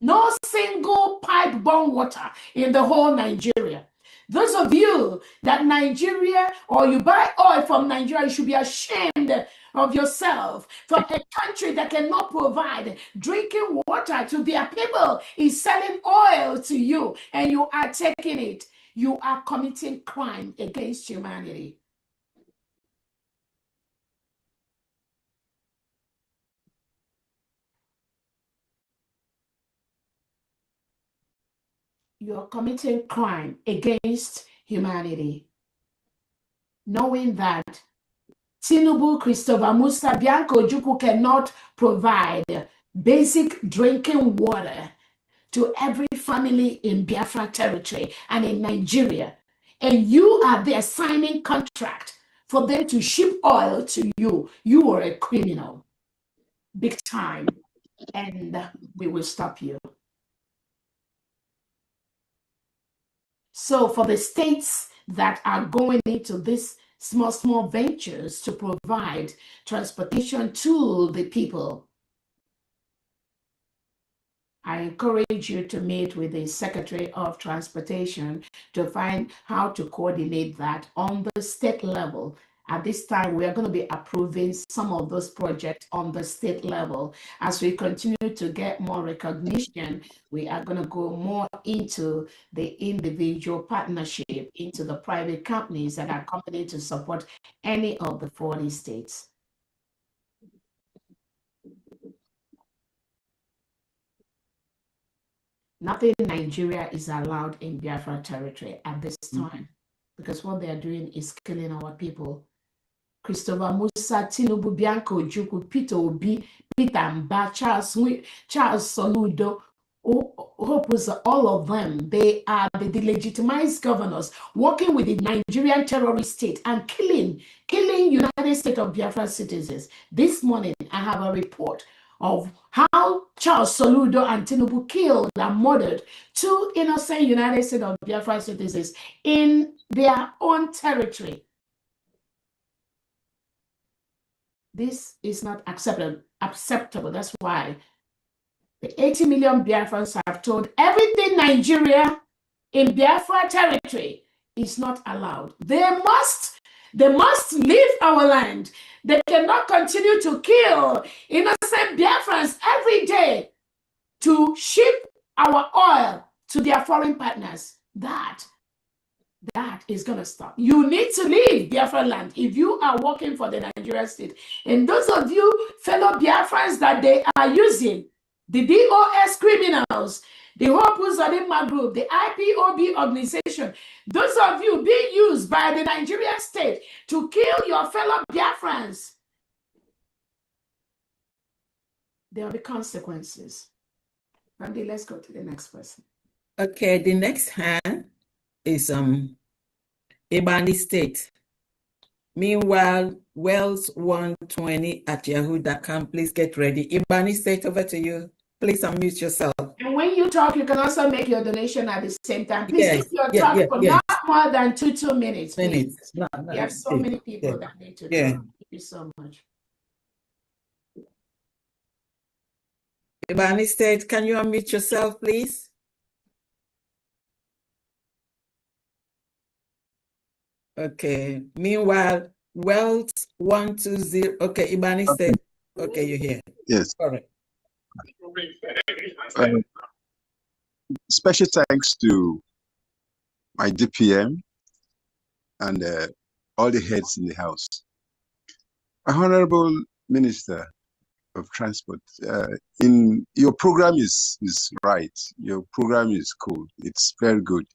No single pipe bomb water in the whole Nigeria. Those of you that Nigeria or you buy oil from Nigeria, you should be ashamed of yourself. From a country that cannot provide drinking water to their people is selling oil to you and you are taking it. You are committing crime against humanity. You are committing crime against humanity. Knowing that Tinubu, Christopher Musa, Bianco Ojukwu cannot provide basic drinking water to every family in Biafra territory and in Nigeria. And you are there signing contract for them to ship oil to you. You are a criminal. Big time. And we will stop you. So for the states that are going into this small ventures to provide transportation to the people, I encourage you to meet with the Secretary of Transportation to find how to coordinate that on the state level. At this time, we are going to be approving some of those projects on the state level. As we continue to get more recognition, we are going to go more into the individual partnership, into the private companies that are coming to support any of the 40 states. Nothing in Nigeria is allowed in Biafra territory at this time, because what they are doing is killing our people. Christopher Musa, Tinubu, Bianco Ojukwu, Peter Obi, Peter Mba, Charles Soludo, all of them, they are the delegitimized governors working with the Nigerian terrorist state and killing United States of Biafra citizens. This morning, I have a report of how Charles Soludo and Tinubu killed and murdered 2 innocent United States of Biafra citizens in their own territory. This is not acceptable. That's why the 80 million Biafrans have told everything Nigeria in Biafra territory is not allowed. They must leave our land. They cannot continue to kill innocent Biafrans every day to ship our oil to their foreign partners. That that is going to stop. You need to leave Biafra land if you are working for the Nigerian state. And those of you fellow Biafrans that they are using, the DOS criminals, the Hope Uzodinma group, the IPOB organization, those of you being used by the Nigerian state to kill your fellow Biafrans, there will be consequences. Randy, let's go to the next person. Okay, the next hand is Ibani State. Meanwhile, Wells120@yahoo.com. Please get ready. Ibani State, over to you. Please unmute yourself. And when you talk, you can also make your donation at the same time. Please keep your talk for not more than 2 minutes. Please. No, We have so many people that need to talk. Thank you so much. Ibani State, can you unmute yourself, please? Okay. Meanwhile, Wells120. Okay, Ibani State. Okay, you're here. Yes. All right. Special thanks to my DPM and all the heads in the house. Honorable Minister of Transport, in your program is right. Your program is cool. It's very good.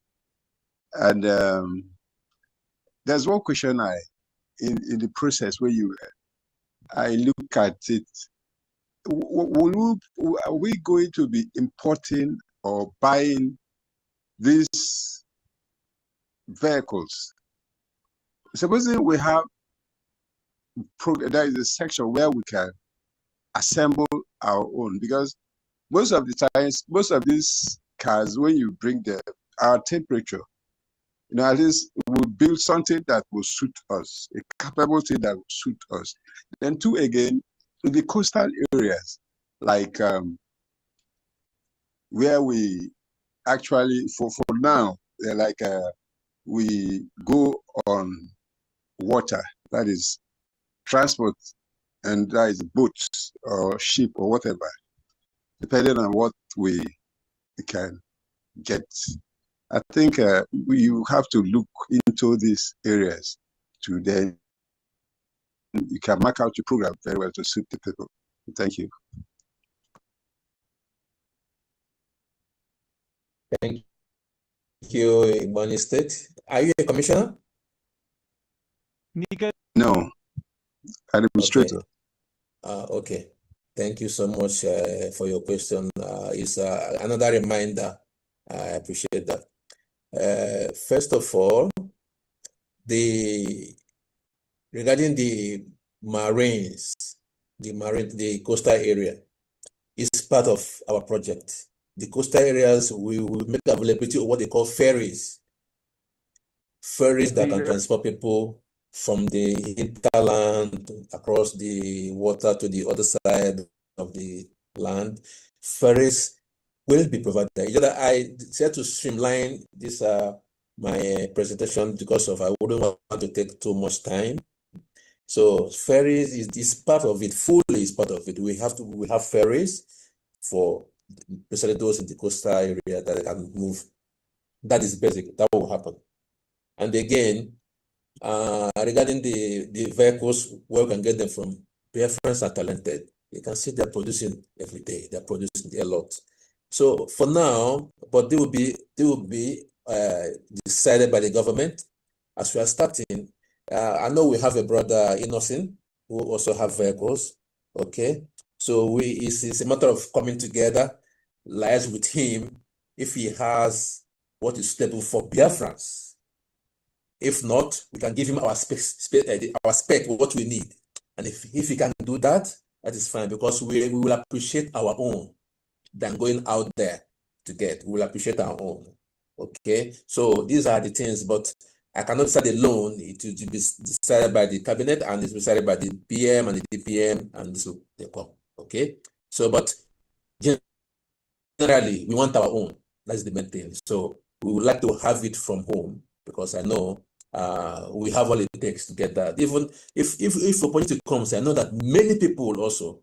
And there's one question in the process where I look at it. Are we going to be importing or buying these vehicles? Supposing we have, there is a section where we can assemble our own, because most of the times, most of these cars, when you bring our temperature, at least we'll build something that will suit us, a capable thing that will suit us. Then two, again, in the coastal areas, like where we actually, for now, like we go on water, that is transport, and that is boats or ship or whatever, depending on what we can get. I think you have to look into these areas to then you can mark out your program very well to suit the people. Thank you. Thank you, Ibani State. Are you a commissioner? No, administrator. Okay. Okay. Thank you so much for your question. It's another reminder. I appreciate that. First of all, regarding the coastal area is part of our project. The coastal areas, we will make availability of what they call ferries. Ferries that can transport people from the hinterland across the water to the other side of the land. Ferries will be provided. I said to streamline this my presentation because I wouldn't want to take too much time. So ferries is part of it. Fully is part of it. We have ferries for especially those in the coastal area that can move. That is basic. That will happen. And again, regarding the vehicles, where we can get them from, Biafrans are talented. You can see they're producing every day. They're producing a lot. So for now, but they will be decided by the government as we are starting. I know we have a brother Innocent who also have vehicles. Okay, so it's a matter of coming together, liaise with him if he has what is suitable for Biafrans. If not, we can give him our spec what we need, and if he can do that, that is fine, because we will appreciate our own than going out there to get. We will appreciate our own. Okay, so these are the things, but I cannot decide alone. It will be decided by the cabinet and it's decided by the PM and the DPM, and this will come. Okay, so but generally we want our own. That's the main thing. So we would like to have it from home, because I know we have all it takes to get that. Even if opportunity comes, I know that many people also.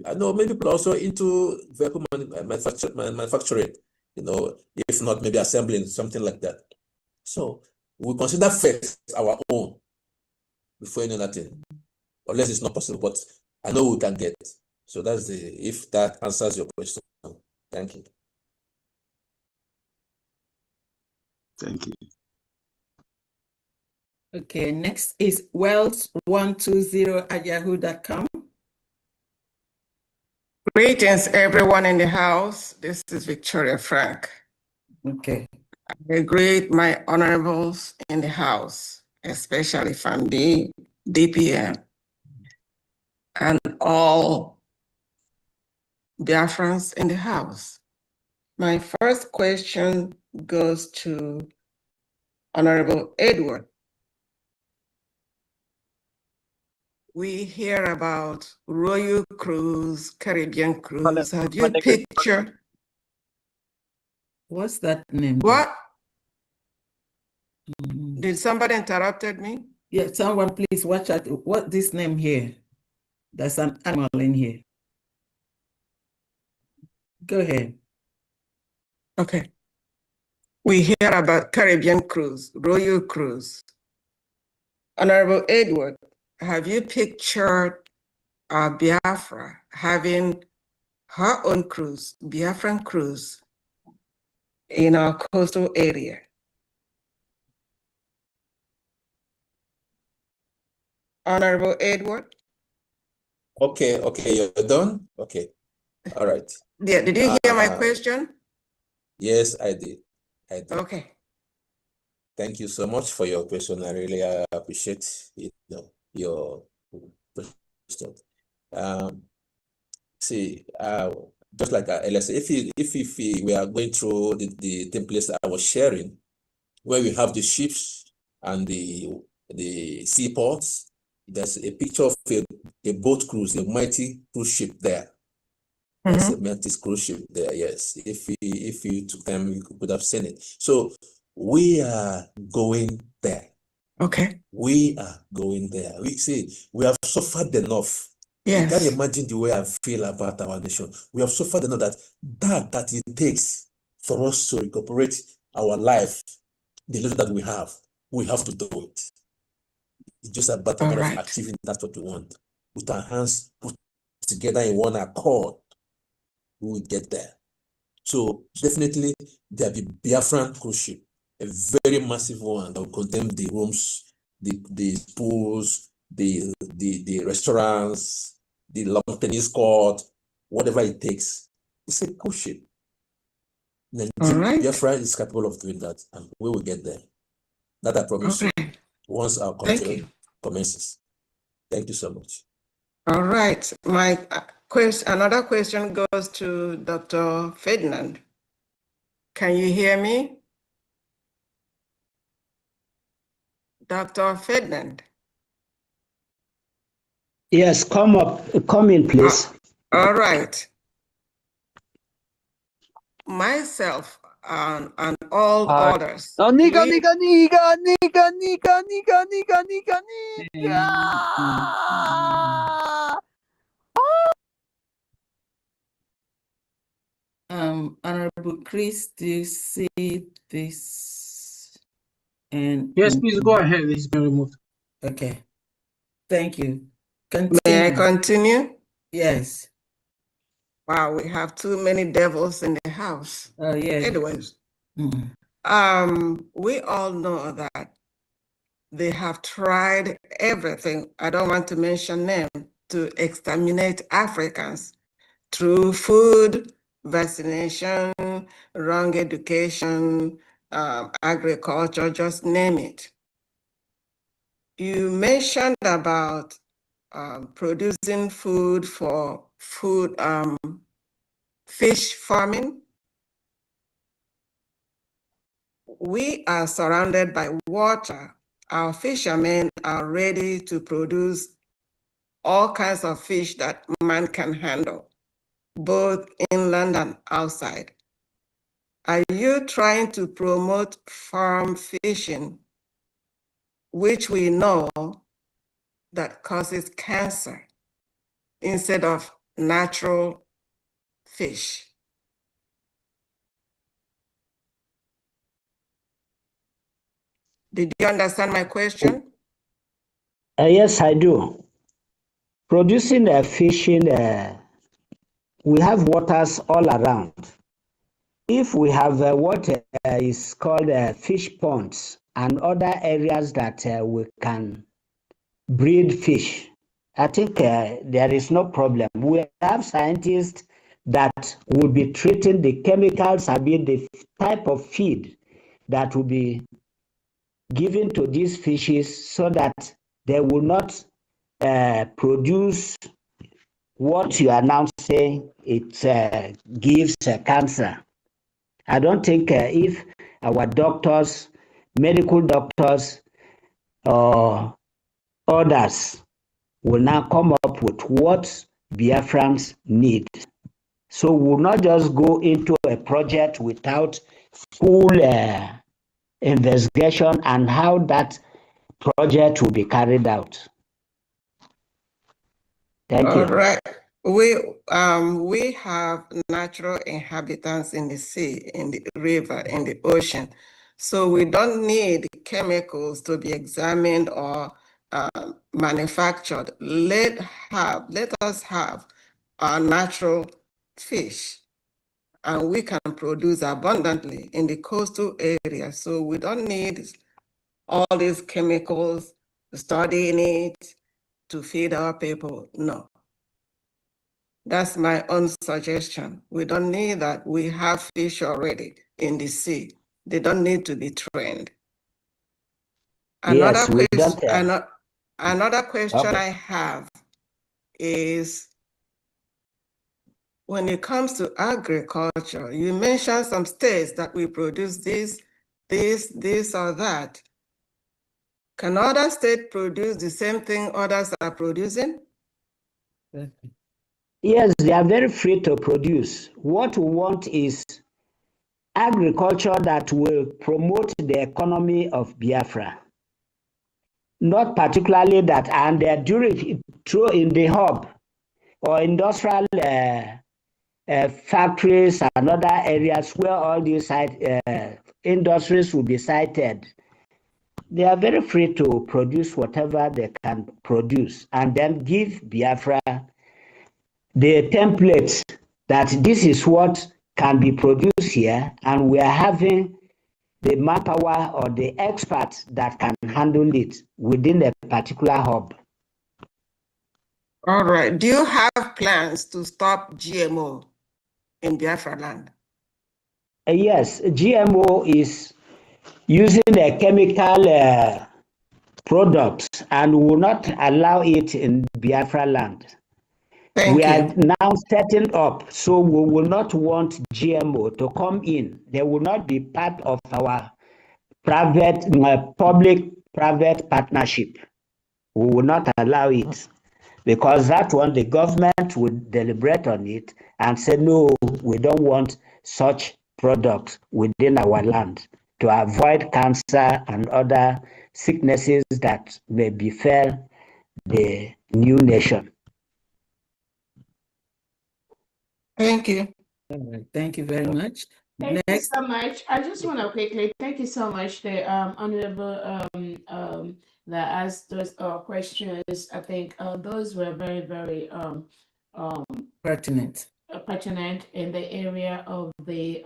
I know many people also into vehicle manufacturing. You know, if not maybe assembling, something like that. So we consider first our own before any other thing, unless it's not possible, but I know we can get. So that's if that answers your question. Thank you. Thank you. Okay, next is wells120@yahoo.com. Greetings, everyone in the house. This is Victoria Frank. Okay. I greet my honorables in the house, especially from the DPM and all Biafrans in the house. My first question goes to Honorable Edward. We hear about Royal Cruise, Caribbean Cruise. Have you pictured? What's that name? What? Did somebody interrupted me? Yeah, someone please watch out. What this name here? There's an animal in here. Go ahead. Okay. We hear about Caribbean Cruise, Royal Cruise. Honorable Edward, have you pictured Biafra having her own cruise, Biafran cruise, in our coastal area? Honorable Edward? Okay, you're done? Okay, all right. Yeah, did you hear my question? Yes, I did. Okay. Thank you so much for your question. I really appreciate your question. Just like LSA, if we are going through the templates I was sharing, where we have the ships and the seaports, there's a picture of a boat cruise, a mighty cruise ship there. There's a mighty cruise ship there. Yes, if you took time, you could have seen it. So we are going there. Okay. We are going there. We have suffered enough. Yes. You can't imagine the way I feel about our nation. We have suffered enough that it takes for us to recuperate our life, the little that we have to do it. It's just about a matter of achieving that's what we want. With our hands put together in one accord, we will get there. So definitely there'll be Biafran cruise ship, a very massive one that will contain the rooms, the pools, the restaurants, the long tennis court, whatever it takes. It's a cruise ship. Biafra is capable of doing that, and we will get there. That I promise you. Once our country commences. Thank you so much. All right. My another question goes to Dr. Ferdinand. Can you hear me? Dr. Ferdinand. Yes, come in, please. All right. Myself and all others. Honorable Chris, do you see this? And yes, please go ahead. It's been removed. Okay. Thank you. Continue. May I continue? Yes. Wow, we have too many devils in the house. Yes. Anyways, we all know that they have tried everything. I don't want to mention them, to exterminate Africans through food, vaccination, wrong education, agriculture, just name it. You mentioned about producing food for fish farming. We are surrounded by water. Our fishermen are ready to produce all kinds of fish that man can handle, both inland and outside. Are you trying to promote farm fishing, which we know that causes cancer, instead of natural fish? Did you understand my question? Yes, I do. Producing fishing, we have waters all around. If we have what is called fish ponds and other areas that we can breed fish, I think there is no problem. We have scientists that will be treating the chemicals, the type of feed that will be given to these fishes so that they will not produce what you are now saying it gives cancer. I don't think if our doctors, medical doctors, or others will now come up with what Biafrans need. So we'll not just go into a project without full investigation and how that project will be carried out. Thank you. All right. We have natural inhabitants in the sea, in the river, in the ocean. So we don't need chemicals to be examined or manufactured. Let us have our natural fish, and we can produce abundantly in the coastal area. So we don't need all these chemicals, studying it to feed our people. No. That's my own suggestion. We don't need that. We have fish already in the sea. They don't need to be trained. Another question I have is, when it comes to agriculture, you mentioned some states that we produce this, or that. Can other states produce the same thing others are producing? Yes, they are very free to produce. What we want is agriculture that will promote the economy of Biafra. Not particularly that, and they are through in the hub or industrial factories and other areas where all these industries will be sited. They are very free to produce whatever they can produce and then give Biafra the templates that this is what can be produced here, and we are having the manpower or the experts that can handle it within a particular hub. All right. Do you have plans to stop GMO in Biafra land? Yes, GMO is using a chemical products and will not allow it in Biafra land. We are now setting up, so we will not want GMO to come in. They will not be part of our public-private partnership. We will not allow it because that one, the government would deliberate on it and say, no, we don't want such products within our land to avoid cancer and other sicknesses that may befall the new nation. Thank you. All right. Thank you very much. Thank you so much. I just want to quickly thank you so much, the honorable that asked those questions. I think those were very, very pertinent in the area of the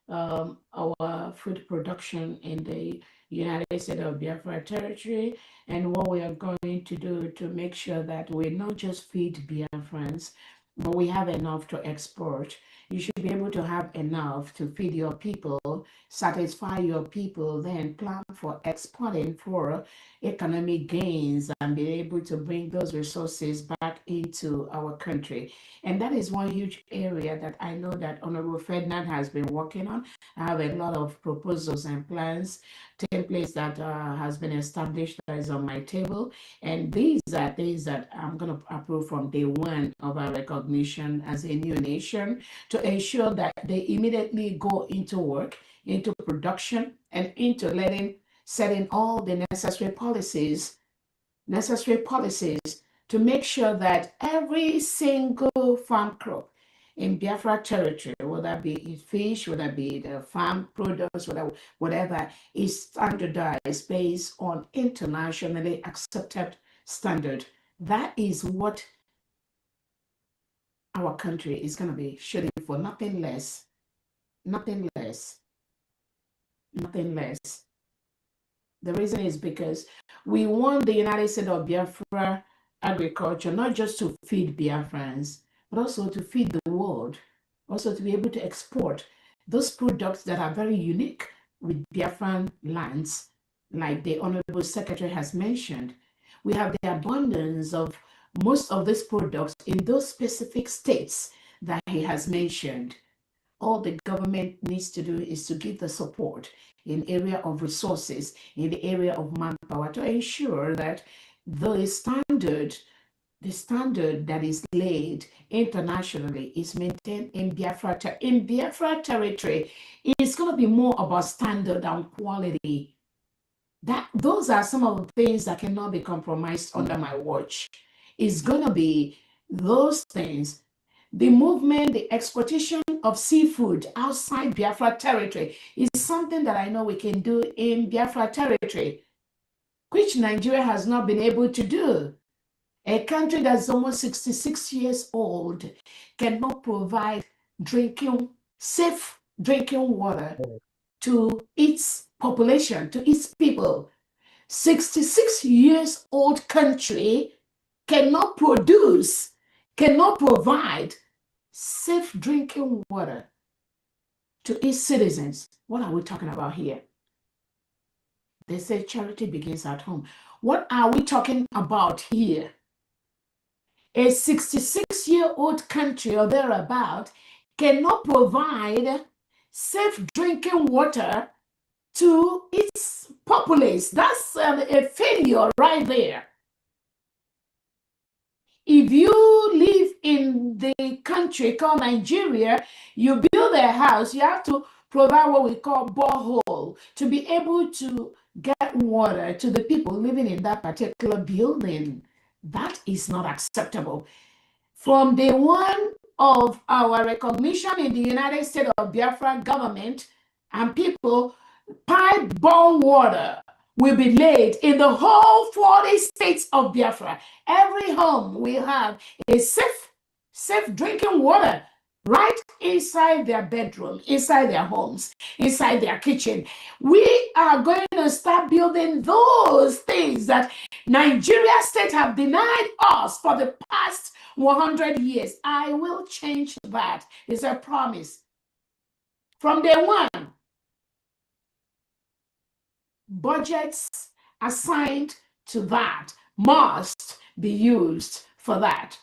our food production in the United States of Biafra territory, and what we are going to do to make sure that we not just feed Biafrans, but we have enough to export. You should be able to have enough to feed your people, satisfy your people, then plan for exporting for economic gains and be able to bring those resources back into our country. And that is one huge area that I know that Honorable Ferdinand has been working on. I have a lot of proposals and plans, templates that has been established that is on my table. And these are things that I'm going to approve from day one of our recognition as a new nation to ensure that they immediately go into work, into production, and into setting all the necessary policies to make sure that every single farm crop, in Biafra territory, whether that be fish, whether that be the farm products, whatever, is standardized based on internationally accepted standard. That is what our country is going to be shooting for, nothing less, nothing less, nothing less. The reason is because we want the United States of Biafra agriculture, not just to feed Biafrans, but also to feed the world, also to be able to export those products that are very unique with Biafran lands, like the Honorable Secretary has mentioned. We have the abundance of most of these products in those specific states that he has mentioned. All the government needs to do is to give the support in area of resources, in the area of manpower, to ensure that the standard that is laid internationally is maintained in Biafra. In Biafra territory, it's going to be more about standard and quality. Those are some of the things that cannot be compromised under my watch. It's going to be those things. The movement, the exportation of seafood outside Biafra territory is something that I know we can do in Biafra territory, which Nigeria has not been able to do. A country that's almost 66 years old cannot provide safe drinking water to its population, to its people. 66 years old country cannot provide safe drinking water to its citizens. What are we talking about here? They say charity begins at home. What are we talking about here? A 66-year-old country or thereabout cannot provide safe drinking water to its populace. That's a failure right there. If you live in the country called Nigeria, you build a house, you have to provide what we call borehole to be able to get water to the people living in that particular building. That is not acceptable. From day one of our recognition in the United States of Biafra government and people, pipe-borne water will be laid in the whole 40 states of Biafra. Every home will have a safe drinking water right inside their bedroom, inside their homes, inside their kitchen. We are going to start building those things that Nigeria state have denied us for the past 100 years. I will change that. It's a promise. From day one, budgets assigned to that must be used for that.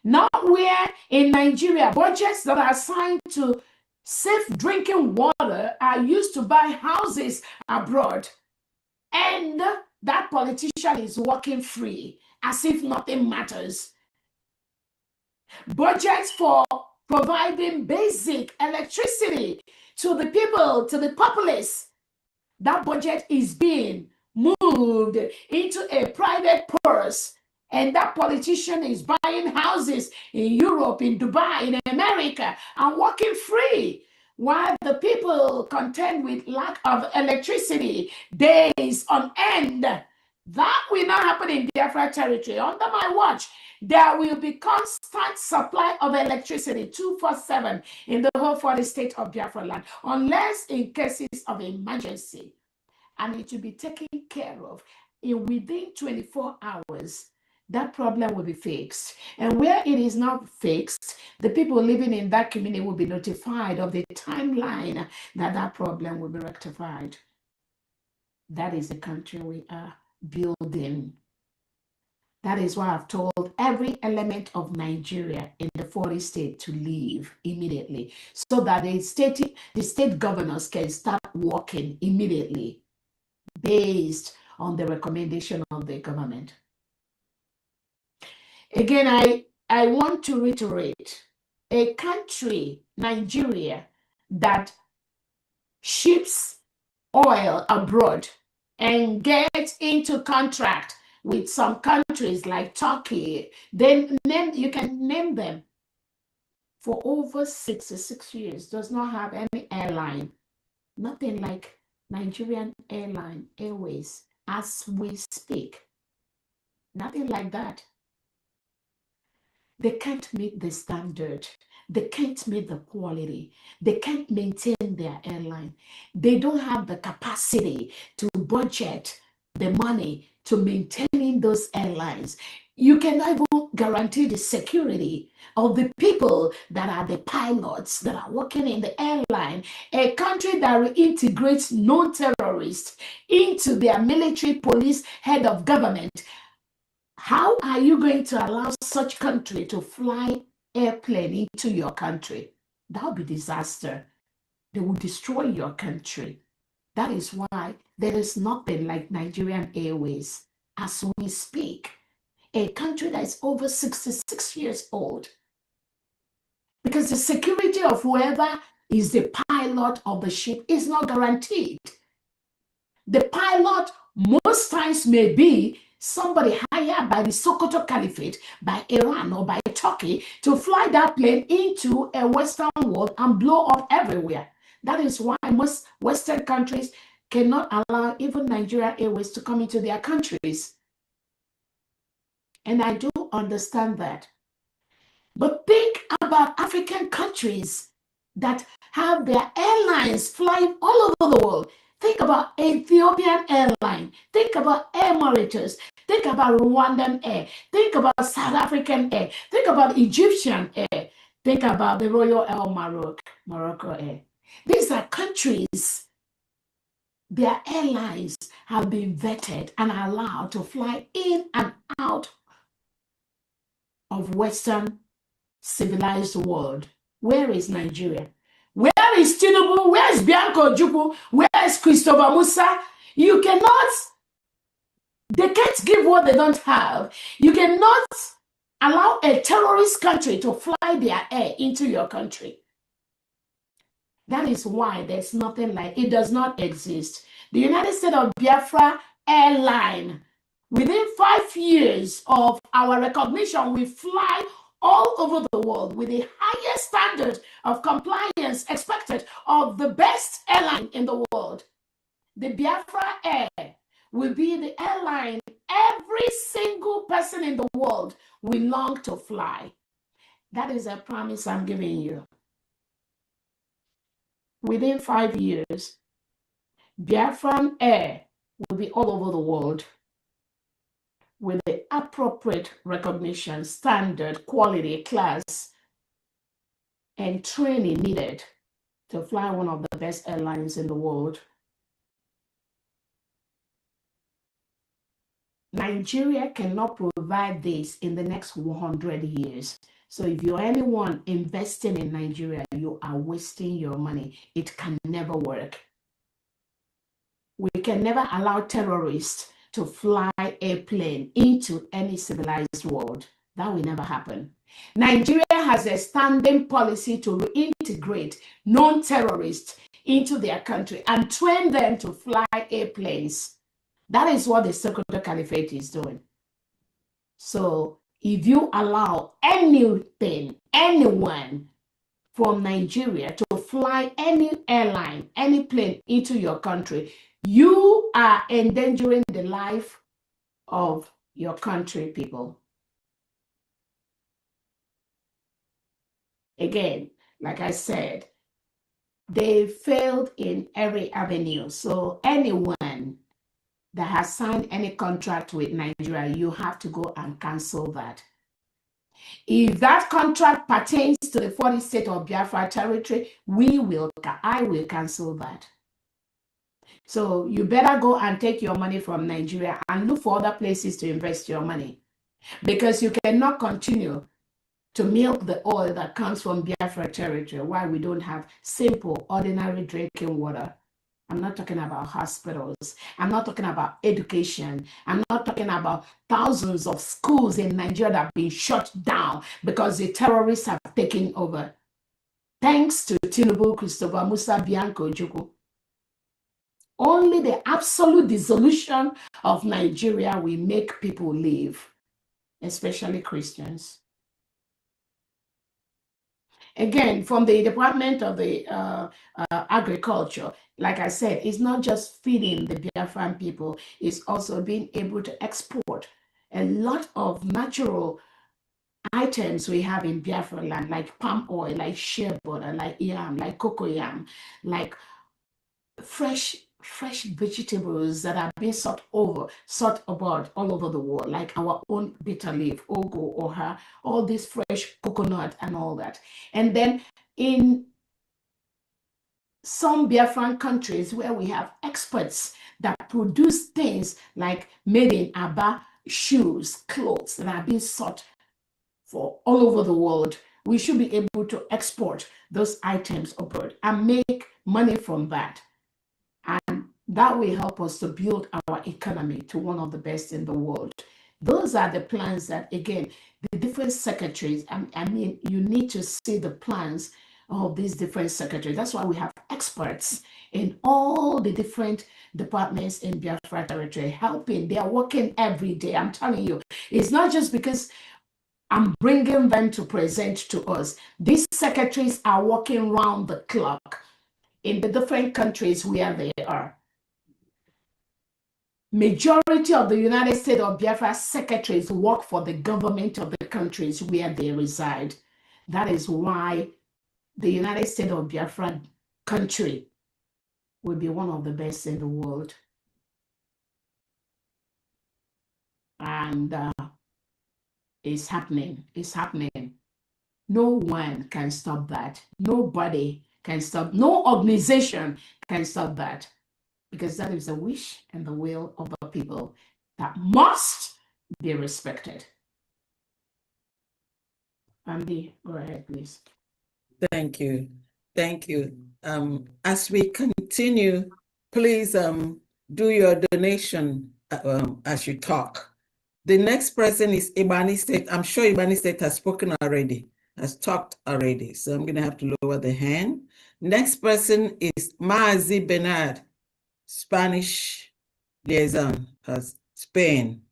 Not where in Nigeria, budgets that are assigned to safe drinking water are used to buy houses abroad. And that politician is walking free as if nothing matters. Budgets for providing basic electricity to the people, to the populace, that budget is being moved into a private purse, and that politician is buying houses in Europe, in Dubai, in America, and walking free, while the people contend with lack of electricity days on end. That will not happen in Biafra territory. Under my watch, there will be constant supply of electricity 24/7 in the whole 40 state of Biafra land, unless in cases of emergency. And it will be taken care of within 24 hours. That problem will be fixed. And where it is not fixed, the people living in that community will be notified of the timeline that that problem will be rectified. That is the country we are building. That is why I've told every element of Nigeria in the 40 states to leave immediately, so that the state governors can start working immediately based on the recommendation of the government. Again, I want to reiterate, a country, Nigeria, that ships oil abroad and gets into contract with some countries like Turkey, then you can name them. for over 66 years does not have any airline, nothing like Nigerian Airways as we speak. Nothing like that. They can't meet the standard. They can't meet the quality. They can't maintain their airline. They don't have the capacity to budget the money to maintaining those airlines. You cannot even guarantee the security of the people that are the pilots that are working in the airline. A country that integrates non-terrorists into their military, police, head of government. How are you going to allow such country to fly airplane into your country? That would be disaster. They will destroy your country. That is why there is nothing like Nigerian Airways as we speak. A country that is over 66 years old. Because the security of whoever is the pilot of the ship is not guaranteed. The pilot most times may be somebody hired by the Sokoto Caliphate, by Iran or by Turkey to fly that plane into a Western world and blow up everywhere. That is why most Western countries cannot allow even Nigeria Airways to come into their countries. And I do understand that. But think about African countries that have their airlines flying all over the world. Think about Ethiopian Airline. Think about Air Mauritius. Think about Rwandan Air. Think about South African Air. Think about Egyptian Air. Think about the Royal Air Morocco Air. These are countries, their airlines have been vetted and allowed to fly in and out of Western civilized world. Where is Nigeria? Where is Tinubu? Where is Bianco Ojukwu? Where is Christopher Musa? You cannot, they can't give what they don't have. You cannot allow a terrorist country to fly their air into your country. That is why there's nothing like, it does not exist. The United States of Biafra Airline, within 5 years of our recognition, we fly all over the world with the highest standard of compliance expected of the best airline in the world. The Biafra Air will be the airline every single person in the world will long to fly. That is a promise I'm giving you. Within 5 years, Biafran Air will be all over the world with the appropriate recognition, standard, quality, class, and training needed to fly one of the best airlines in the world. Nigeria cannot provide this in the next 100 years. So if you're anyone investing in Nigeria, you are wasting your money. It can never work. We can never allow terrorists to fly a plane into any civilized world. That will never happen. Nigeria has a standing policy to reintegrate non-terrorists into their country and train them to fly airplanes. That is what the Sokoto Caliphate is doing. So if you allow anything, anyone from Nigeria to fly any airline, any plane into your country, you are endangering the life of your country, people. Again, like I said, they failed in every avenue. So anyone that has signed any contract with Nigeria, you have to go and cancel that. If that contract pertains to the 40th state of Biafra territory, I will cancel that. So you better go and take your money from Nigeria and look for other places to invest your money, because you cannot continue to milk the oil that comes from Biafra territory while we don't have simple, ordinary drinking water. I'm not talking about hospitals. I'm not talking about education. I'm not talking about thousands of schools in Nigeria that have been shut down because the terrorists have taken over. Thanks to Tinubu, Christopher Musa, Bianco Ojukwu. Only the absolute dissolution of Nigeria will make people live, especially Christians. again, from the Department of the Agriculture, like I said, it's not just feeding the Biafran people, it's also being able to export a lot of natural items we have in Biafra land, like palm oil, like shea butter, like yam, like cocoa yam, like fresh vegetables that are being sought about all over the world, like our own bitter leaf, ogo, oha, all this fresh coconut and all that. And then in some Biafran countries where we have experts that produce things like made in Aba shoes, clothes that are being sought for all over the world, we should be able to export those items abroad and make money from that. And that will help us to build our economy to one of the best in the world. Those are the plans that, again, the different secretaries, I mean, you need to see the plans of these different secretaries. That's why we have experts in all the different departments in Biafra territory helping. They are working every day. I'm telling you, it's not just because I'm bringing them to present to us. These secretaries are working round the clock in the different countries where they are. Majority of the United States of Biafra secretaries work for the government of the countries where they reside. That is why the United States of Biafra country will be one of the best in the world. And it's happening. It's happening. No one can stop that. Nobody can stop. No organization can stop that, because that is the wish and the will of the people that must be respected. Andy, go ahead, please. Thank you. Thank you. As we continue, please do your donation as you talk. The next person is Ibani State. I'm sure Ibani State has spoken already, has talked already. So I'm going to have to lower the hand. Next person is Maazi Bernard, Spanish liaison, Spain.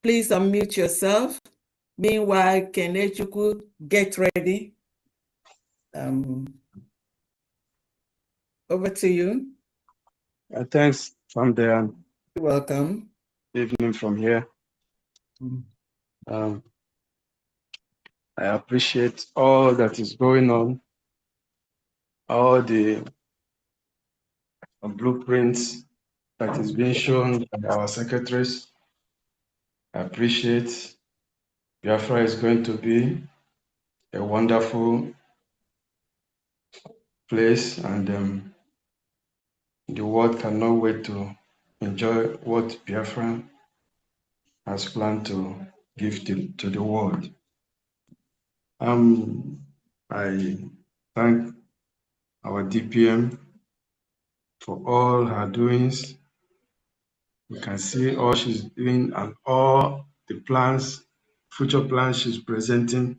Please unmute yourself. Meanwhile, Kenechukwu, get ready. Over to you. Thanks from there. You're welcome. Evening from here. I appreciate all that is going on, all the blueprints that is being shown by our secretaries. I appreciate Biafra is going to be a wonderful place, and the world cannot wait to enjoy what Biafra has planned to give to the world. I thank our DPM for all her doings. We can see all she's doing and all the plans, future plans she's presenting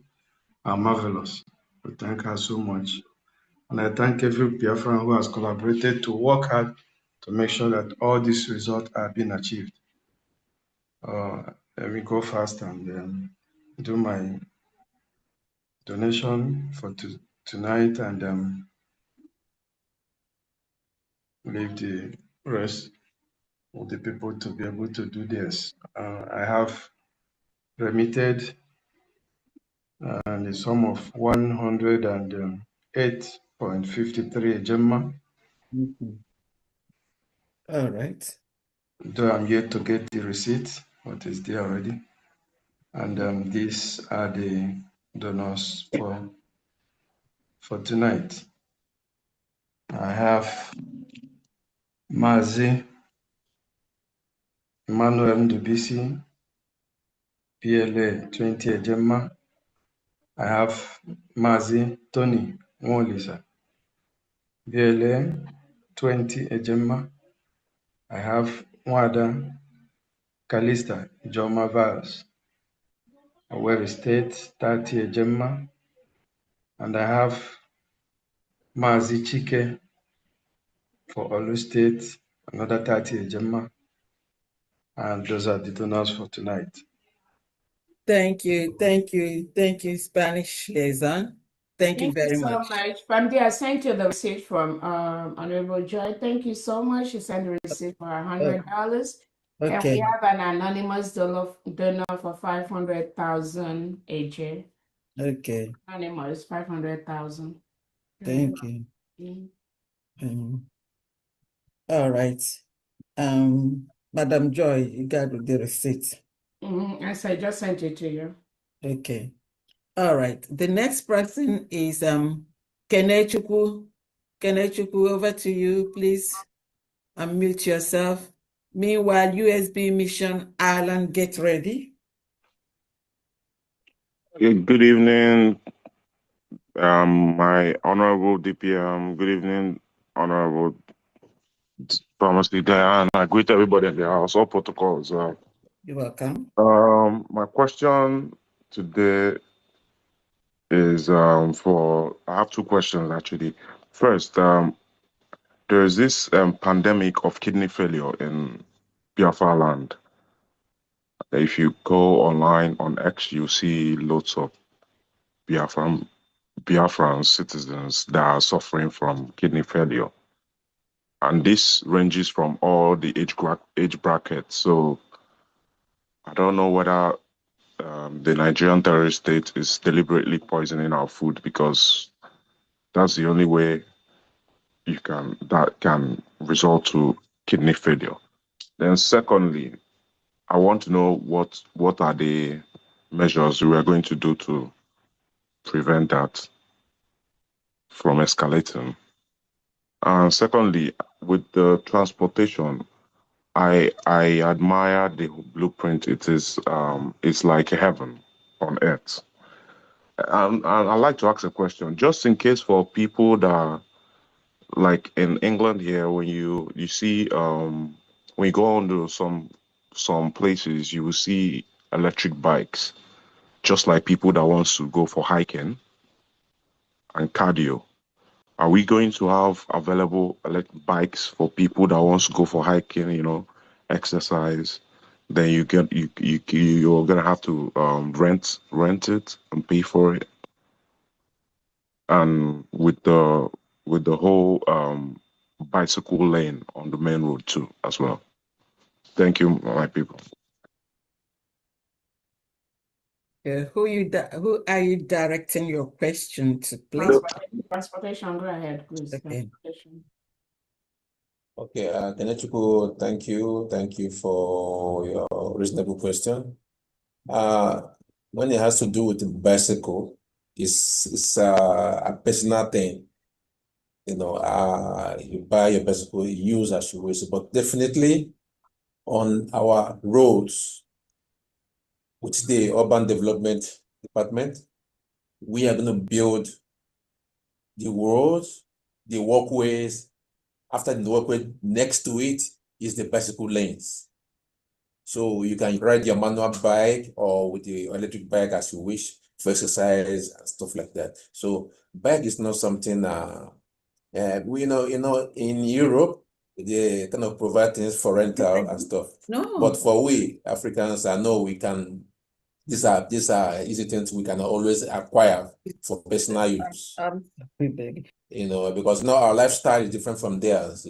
are marvelous. We thank her so much. And I thank every Biafran who has collaborated to work hard to make sure that all these results are being achieved. Let me go fast and do my donation for tonight, and leave the rest of the people to be able to do this. I have remitted the sum of 108.53 Gemma. All right. Though I'm yet to get the receipt, but it's there already. And these are the donors for tonight. I have Mazi Emmanuel Ndubisi, PLA 20 Ejemma. I have Mazi Tony Mwolisa, PLA 20 Ejemma. I have Mwada Kalista Joma Vals, Owerri State 30 Ejemma. And I have Mazi Chike for Olu State, another 30 Ejemma. And those are the donors for tonight. Thank you, thank you, thank you, Spanish liaison. Thank you very so much. Famdi, I sent you the receipt from Honorable Joy. Thank you so much. She sent the receipt for $100. And we Okay. have an anonymous donor for 500,000 AJ. Okay. Anonymous 500,000. Thank you. Mm-hmm. All right. Madam Joy, you got the receipt. Yes, I just sent it to you. Okay. All right. The next person is Kenechukwu. Kenechukwu, over to you, please. Unmute yourself. Meanwhile, USB Mission Ireland, get ready. Good evening, my honorable DPM. Good evening, honorable Pharmacy Diane. I greet everybody in the house, all protocols. You're welcome. My question today is I have two questions actually. First, there's this pandemic of kidney failure in Biafra land. If you go online on X, you see lots of Biafran citizens that are suffering from kidney failure. And this ranges from all the age brackets. So I don't know whether the Nigerian terrorist state is deliberately poisoning our food, because that's the only way that can result to kidney failure. Then secondly, I want to know what are the measures we are going to do to prevent that from escalating. And secondly, with the transportation, I admire the blueprint. It is it's like heaven on earth. And I'd like to ask a question, just in case, for people that, like in England here, when you see when you go on to some places, you will see electric bikes, just like people that wants to go for hiking and cardio. Are we going to have available electric bikes for people that wants to go for hiking, exercise? Then you're gonna have to rent it and pay for it. And with the whole bicycle lane on the main road too as well. Thank you, my people. Who are you directing your question to, please? Transportation, go ahead, please. Okay. Okay, Kenechukwu, thank you. Thank you for your reasonable question. When it has to do with the bicycle, it's a personal thing. You buy your bicycle, you use as you wish, but definitely on our roads, which the Urban Development Department, we are going to build the roads, the walkways. After the walkway, next to it is the bicycle lanes. So you can ride your manual bike or with the electric bike as you wish for exercise and stuff like that. So bike is not something we in Europe they kind of provide things for rental and stuff. No. But for we Africans, I know we can. These are easy things we can always acquire for personal use. Because now our lifestyle is different from theirs.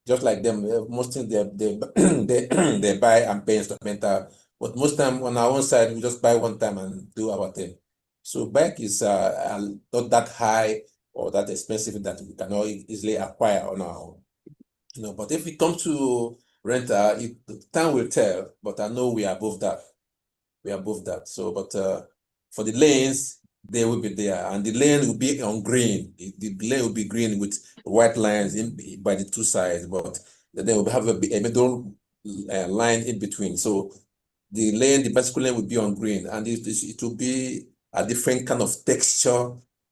Just like them, most things they buy and pay instrumental, but most time on our own side we just buy one time and do our thing. So bike is not that high or that expensive that we cannot easily acquire on our own. But if it comes to rental, time will tell. But I know we are above that. We are above that. So, but for the lanes, they will be there, and the lane will be on green. The lane will be green with white lines by the two sides, but then we'll have a middle line in between. So the bicycle lane will be on green, and it will be a different kind of texture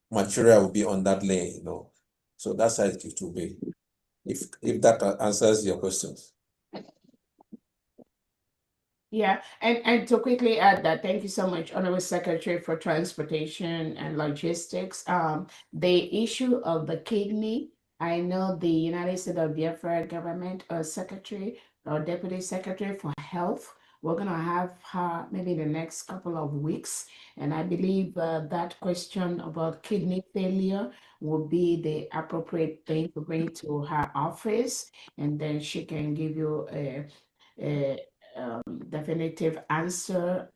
material will be on that lane. So that's how it will be. If that answers your questions. Yeah, and to quickly add that, thank you so much, Honorable Secretary for Transportation and Logistics. The issue of the kidney, I know the United States of Biafra government Secretary or Deputy Secretary for Health We're going to have her maybe the next couple of weeks. And I believe that question about kidney failure will be the appropriate thing to bring to her office. And then she can give you a definitive answer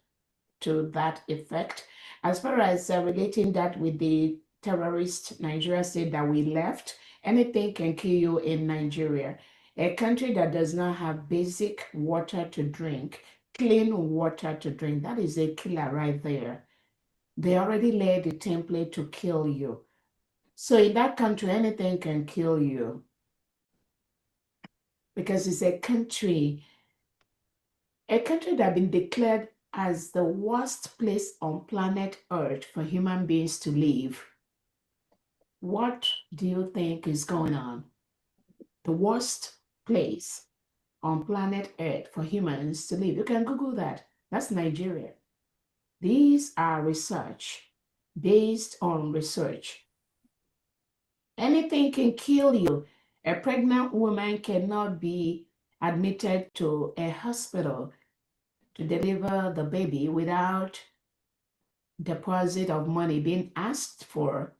to that effect. As far as relating that with the terrorist Nigeria state that we left, anything can kill you in Nigeria. A country that does not have basic water to drink, clean water to drink, that is a killer right there. They already laid the template to kill you. So in that country, anything can kill you because it's a country that has been declared as the worst place on planet Earth for human beings to live. What do you think is going on? The worst place on planet Earth for humans to live. You can Google that. That's Nigeria. These are research, based on research. Anything can kill you. A pregnant woman cannot be admitted to a hospital to deliver the baby without deposit of money being asked for.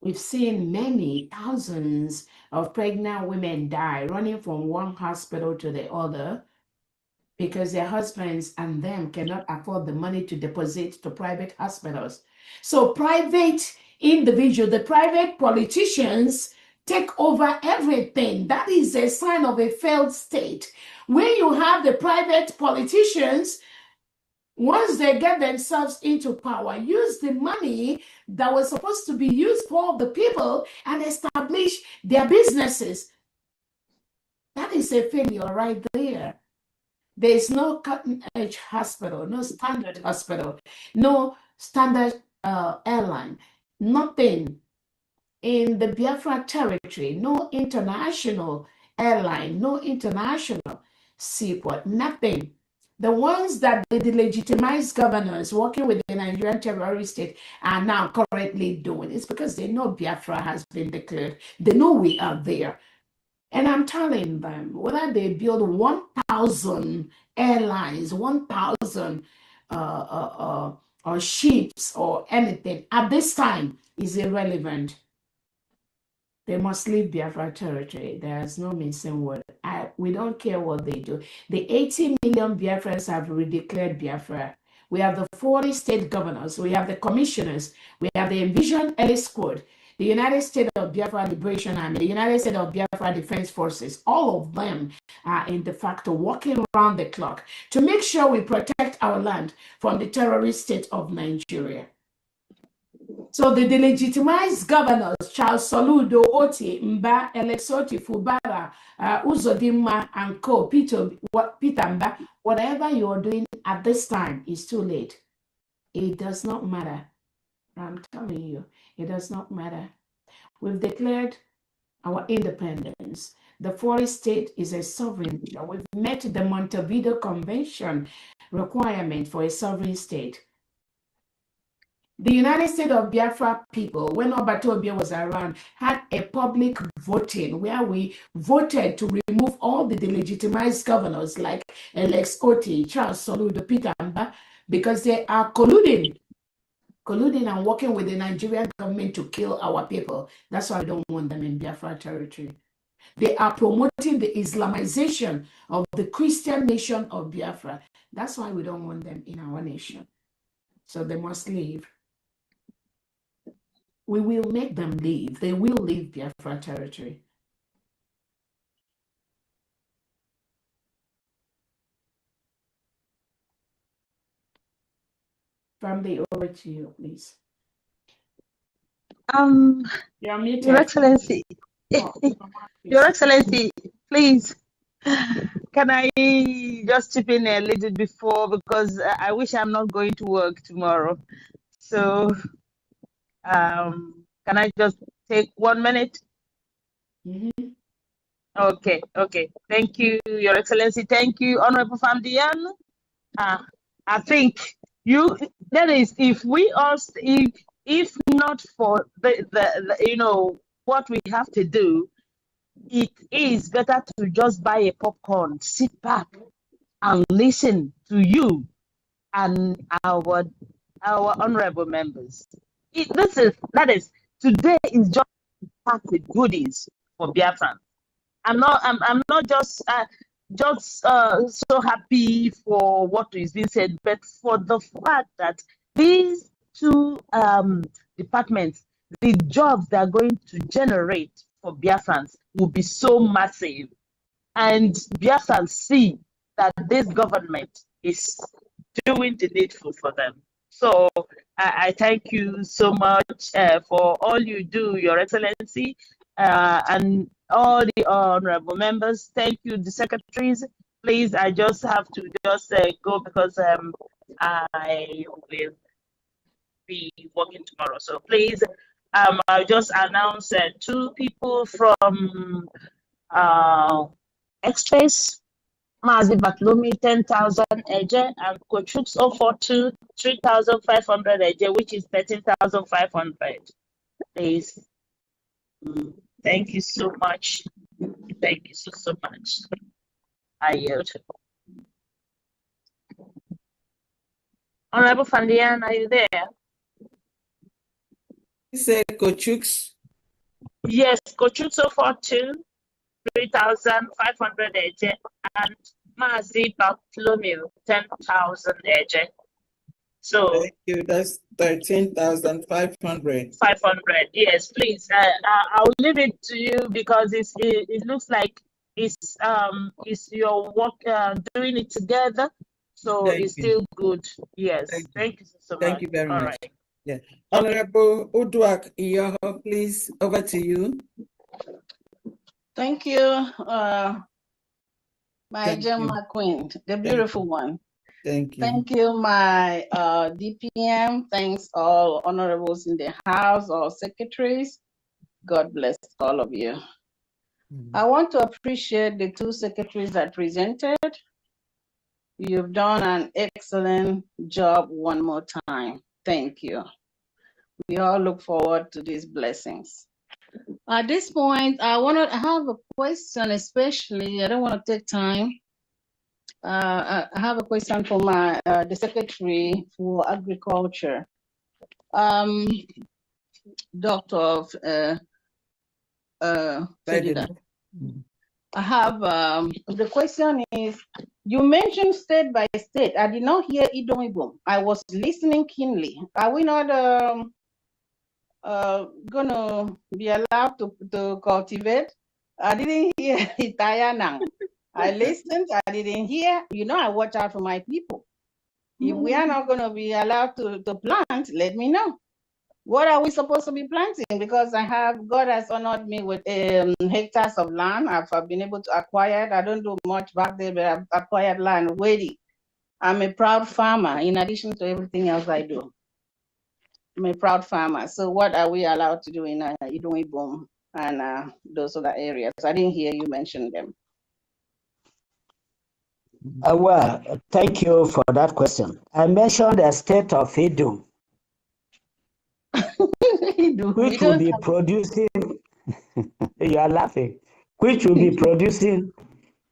We've seen many thousands of pregnant women die running from one hospital to the other because their husbands and them cannot afford the money to deposit to private hospitals. So private individuals, the private politicians take over everything. That is a sign of a failed state. When you have the private politicians, once they get themselves into power, use the money that was supposed to be used for the people and establish their businesses. That is a failure right there. There is no cutting-edge hospital, no standard hospital, no standard airline, nothing in the Biafra territory, no international airline, no international seaport, nothing. The ones that the delegitimized governors working with the Nigerian terrorist state are now currently doing is because they know Biafra has been declared. They know we are there. And I'm telling them, whether they build 1,000 airlines, 1,000 or ships or anything, at this time is irrelevant. They must leave Biafra territory. There is no missing word. We don't care what they do. The 80 million Biafrans have redeclared Biafra. We have the 40 state governors. We have the commissioners. We have the Envision Elite Squad, the United States of Biafra Liberation Army, the United States of Biafra Defense Forces. All of them are in de facto working around the clock to make sure we protect our land from the terrorist state of Nigeria. So the delegitimized governors, Charles Soludo, Oti, Mba, Alexoti, Fubara, Uzodimma, and Co., Peter Mba, whatever you are doing at this time is too late. It does not matter. I'm telling you, it does not matter. We've declared our independence. The 40th state is a sovereign nation. We've met the Montevideo Convention requirement for a sovereign state. The United States of Biafra people, when Obatobia was around, had a public voting where we voted to remove all the delegitimized governors like Alex Oti, Charles Soludo, Peter Mba, because they are colluding and working with the Nigerian government to kill our people. That's why I don't want them in Biafra territory. They are promoting the Islamization of the Christian nation of Biafra. That's why we don't want them in our nation. So they must leave. We will make them leave. They will leave Biafra territory. Family, over to you, please. You're muted. Your Excellency, Your Excellency, please, can I just chip in a little before, because I wish I'm not going to work tomorrow. So, can I just take 1 minute? Mm-hmm. Okay. Thank you, Your Excellency. Thank you, Honorable Famdian. I think that is, if not for the what we have to do, it is better to just buy a popcorn, sit back and listen to you and our honorable members. That is today is just packed with goodies for Biafran. I'm not just so happy for what is being said, but for the fact that these two departments, the jobs they are going to generate for Biafrans will be so massive, and Biafrans see that this government is doing the needful for them. So I thank you so much for all you do, Your Excellency, and all the honorable members. Thank you, the secretaries. Please, I just have to go because I will be working tomorrow. So please, I'll just announce 2 people from X-Trace. Mazi Batlomi 10,000 Eje and Kochuk's 042 3,500 Eje, which is 13,500. Please. Thank you so much. Thank you so much. I yield. Honorable Fandian, are you there? You said Kochuk's? Yes, Kochuk's 042 3,500 Eje and Mazi Bartholomew 10,000 Eje. So thank you. That's 13,500. 500. Yes, please. I'll leave it to you because it looks like it's your work doing it together. So Thank it's you. still good. Yes. Thank you so much. Thank you very All much. right. Yeah. Honorable Uduak Iyoho, please, over to you. Thank you, my Gemma Queen, the beautiful one. Thank you. Thank you, my DPM. Thanks, all honorables in the House, all secretaries. God bless all of you. I want to appreciate the 2 secretaries that presented. You've done an excellent job one more time. Thank you. We all look forward to these blessings. At this point, I have a question, especially, I don't want to take time. I have a question for the Secretary for Agriculture. Dr. Ferdinand. I have, the question is, you mentioned state by state. I did not hear Idomibum. I was listening keenly. Are we not going to be allowed to cultivate? I didn't hear Itayanang. I listened, I didn't hear. I watch out for my people. If we are not going to be allowed to plant, let me know. What are we supposed to be planting? Because God has honored me with hectares of land. I've been able to acquire it. I don't do much back there, but I've acquired land already. I'm a proud farmer in addition to everything else I do. I'm a proud farmer. So what are we allowed to do in Idumibum and those other areas? I didn't hear you mention them. Well, thank you for that question. I mentioned the state of Idum, which will be producing, you are laughing, which will be producing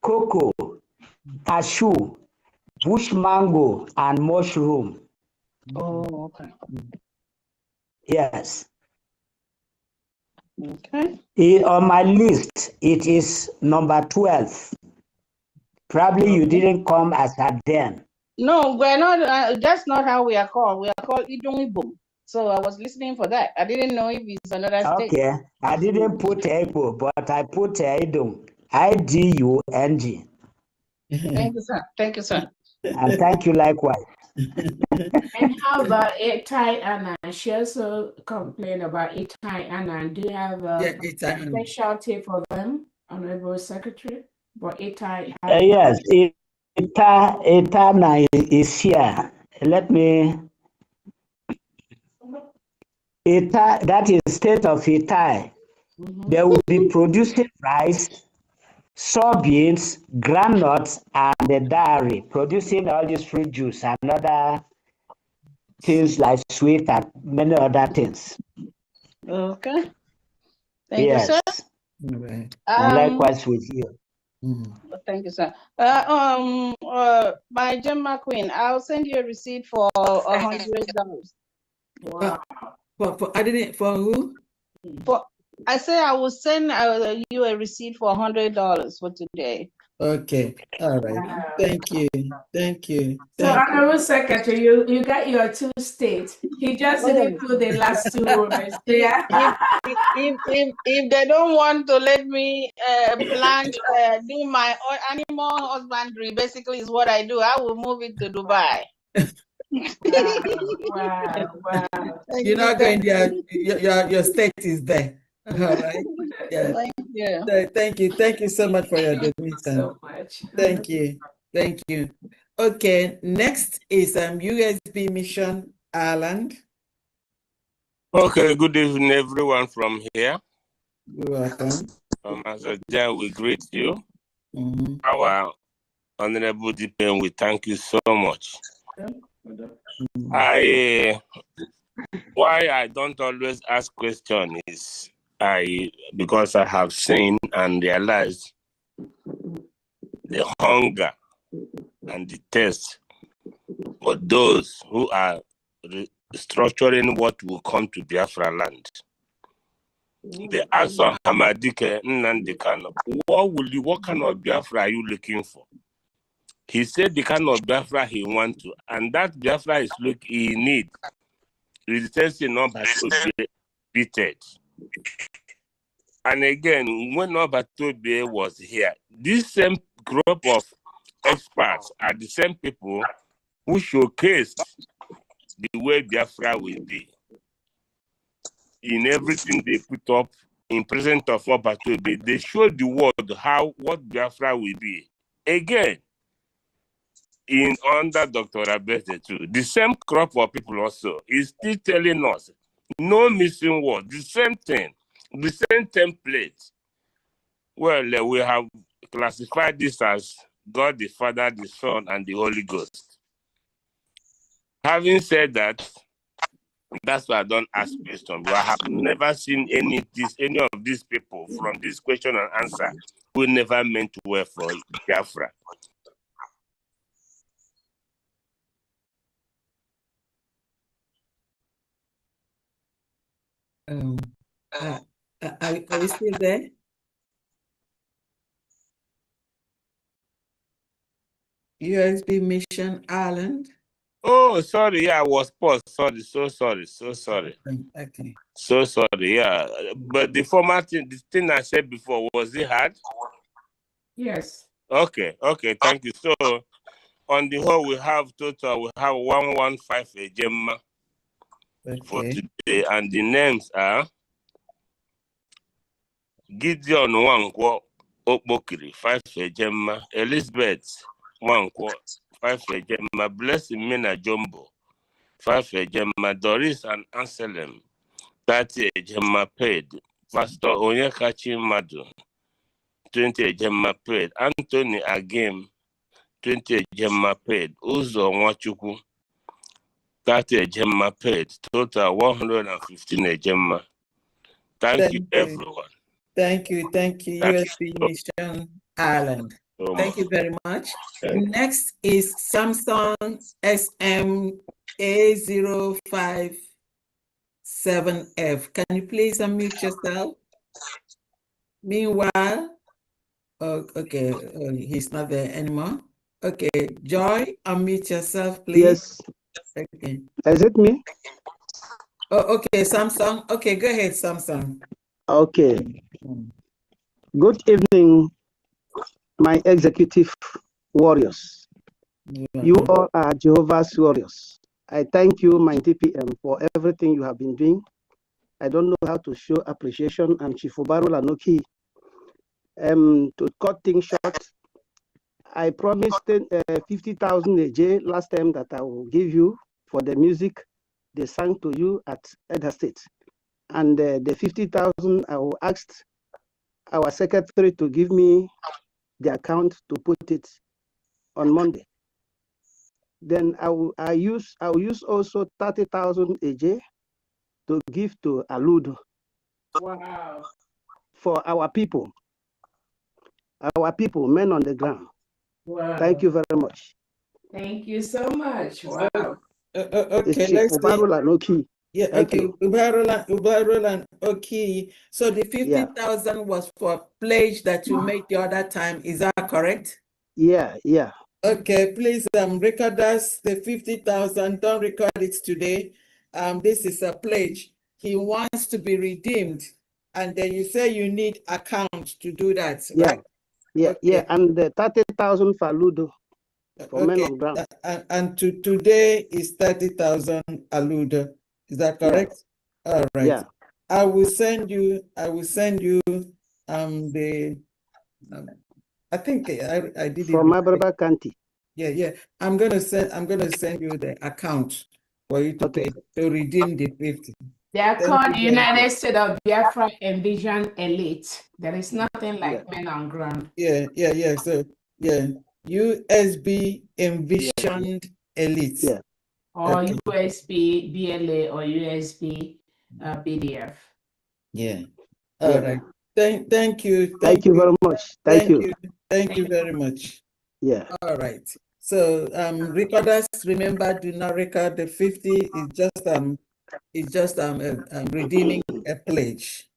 cocoa, cashew, bush mango, and mushroom. Oh, okay. Yes. Okay. On my list, it is number 12. Probably you didn't come as at then. No, we're not. That's not how we are called. We are called Idumibum. So I was listening for that. I didn't know if it's another state. Okay, I didn't put Igbo, but I put Idum. I-D-U-N-G. Thank you, sir. Thank you, sir. And thank you likewise. And how about Itai Anna? She also complained about Itai Anna. Do you have a specialty for them, Honorable Secretary? For Itai Anna? Yes, Itana is here. Let me. That is state of Itai. They will be producing rice, soybeans, groundnuts, and the dairy, producing all this fruit juice and other things like sweet and many other things. Okay. Thank yes. you, sir. And likewise with you. Thank you, sir. My Gemma Queen, I'll send you a receipt for $100. Wow. For who? I say I will send you a receipt for $100 for today. Okay. All right. Wow. Thank you. Thank you. So, Honorable Secretary, you got your 2 states. He just didn't put the last 2 words there. If they don't want to let me do my own animal husbandry, basically is what I do. I will move it to Dubai. Wow. You're not going there. Your state is there. All right. Yeah. Thank you. Thank you so much for your donation. So much. Thank you. Okay. Next is USB Mission Ireland. Okay. Good evening, everyone from here. You're welcome. As a Jan, we greet you. Our Honorable DPM, we thank you so much. Why I don't always ask questions is because I have seen and realized the hunger and the thirst for those who are structuring what will come to Biafra land. They asked Hamadike Nnamdi Kanu, what kind of Biafra are you looking for? He said the kind of Biafra he wants to, and that Biafra he need resistance number to be beaten. And again, when Obatobe was here, this same group of experts are the same people who showcased the way Biafra will be. In everything they put up in presence of Obatobe, they showed the world what Biafra will be. Again, under Dr. Abete too, the same crop of people also is still telling us no missing word, the same thing, the same template. Well, we have classified this as God the Father, the Son, and the Holy Ghost. Having said that, that's why I don't ask questions. I have never seen any of these people from this question and answer who never meant well for Biafra. Are you still there? USB Mission Ireland. Oh, sorry. Yeah, I was paused. Sorry. So sorry. Okay. So sorry. Yeah, but the formatting, the thing I said before, was it hard? Yes. Okay. Thank you. So, on the whole, we have 115 Gemma for today, and the names are Gideon Wankwo Okbokiri 5 Gemma, Elizabeth Wankwo 5 Gemma, Blessing Mina Jumbo 5 Gemma, Doris and Anselm 30 Gemma paid, Pastor Onyekachi Madu 20 Gemma paid, Anthony Agim 20 Gemma paid, Uzo Nwachukwu 30 Gemma paid, total 115 Gemma. Thank you, everyone. Thank you, USB Mission Ireland. Thank you very much. Next is Samsung SMA057F. Can you please unmute yourself? Meanwhile, okay, he's not there anymore. Okay, Joy, unmute yourself, please. Yes. Okay. Is it me? Oh, okay, Samsung. Okay, go ahead, Samsung. Okay. Good evening, my executive warriors. You all are Jehovah's warriors. I thank you, my DPM, for everything you have been doing. I don't know how to show appreciation. I'm Chifubaru Lanoki. To cut things short, I promised 50,000 a day last time that I will give you for the music they sang to you at Edha State. And the 50,000, I will ask our secretary to give me the account to put it on Monday. Then I will use also 30,000 a day to give to Alud. Wow. For our people. our people, men on the ground. Wow. Thank you very much. Thank you so much. Wow. Okay, let's see. Yeah, Thank okay. you. Ubarolan, okay. So the 50,000 was for pledge that you made the other time. Is that correct? Yeah. Okay, please record us the 50,000. Don't record it today. This is a pledge. He wants to be redeemed. And then you say you need account to do that, right? Yeah. And the 30,000 for Ludo. For men on ground. And today is 30,000 aluda. Is that correct? Yeah. All right. Yeah. I will send you the I think I did from it. my brother Kanti. Yeah. I'm gonna send you the account for you to pay to redeem the 50. They are called the United States of Biafra Envision Elite. There is nothing like men on ground. Yeah. So USB Envisioned Elite. Yeah. Or USB BLA or USB PDF. Yeah. All right. Thank you. Thank you very much. Thank you. Thank you very much. Yeah. All right. So recorders, remember, do not record the 50. It's just redeeming a pledge.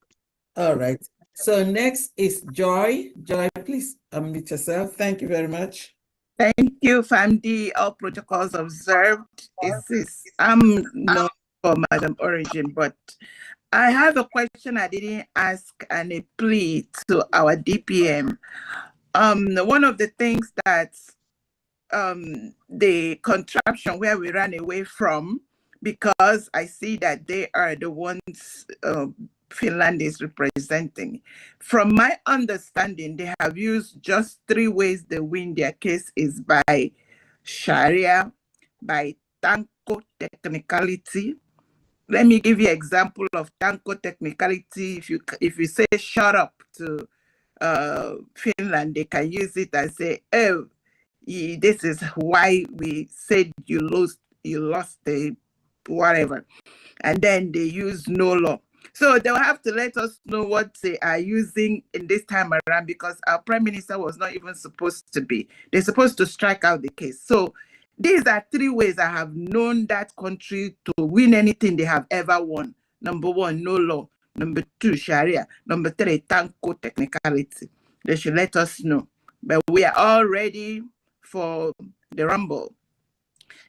All right. So next is Joy. Joy, please unmute yourself. Thank you very much. Thank you, FAMD. All protocols observed. I'm not for Madam Origin, but I have a question I didn't ask and a plea to our DPM. One of the things that the contraption where we ran away from, because I see that they are the ones Finland is representing. From my understanding, they have used just 3 ways they win their case is by Sharia, by Tanko technicality. Let me give you an example of Tanko technicality. If you say shut up to Finland, they can use it and say, oh, this is why we said you lost the whatever. And then they use no law. So they'll have to let us know what they are using in this time around, because our prime minister was not even supposed to be. They're supposed to strike out the case. So these are 3 ways I have known that country to win anything they have ever won. Number 1, no law. Number 2, Sharia. Number 3, Tanko technicality. They should let us know. But we are all ready for the rumble.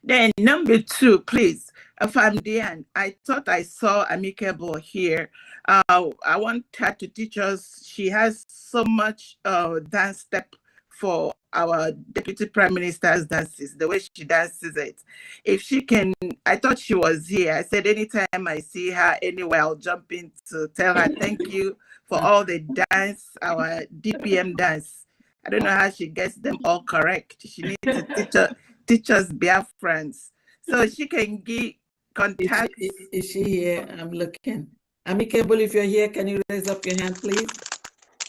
Then number 2, please, Famdian, I thought I saw Amicable here. I want her to teach us. She has so much dance step for our Deputy Prime Minister's dances, the way she dances it. If she can, I thought she was here. I said anytime I see her anywhere, I'll jump in to tell her thank you for all the dance, our DPM dance. I don't know how she gets them all correct. She needs to teach us Biafrans. So she can give contact. Is she here? I'm looking. Amicable, if you're here, can you raise up your hand, please?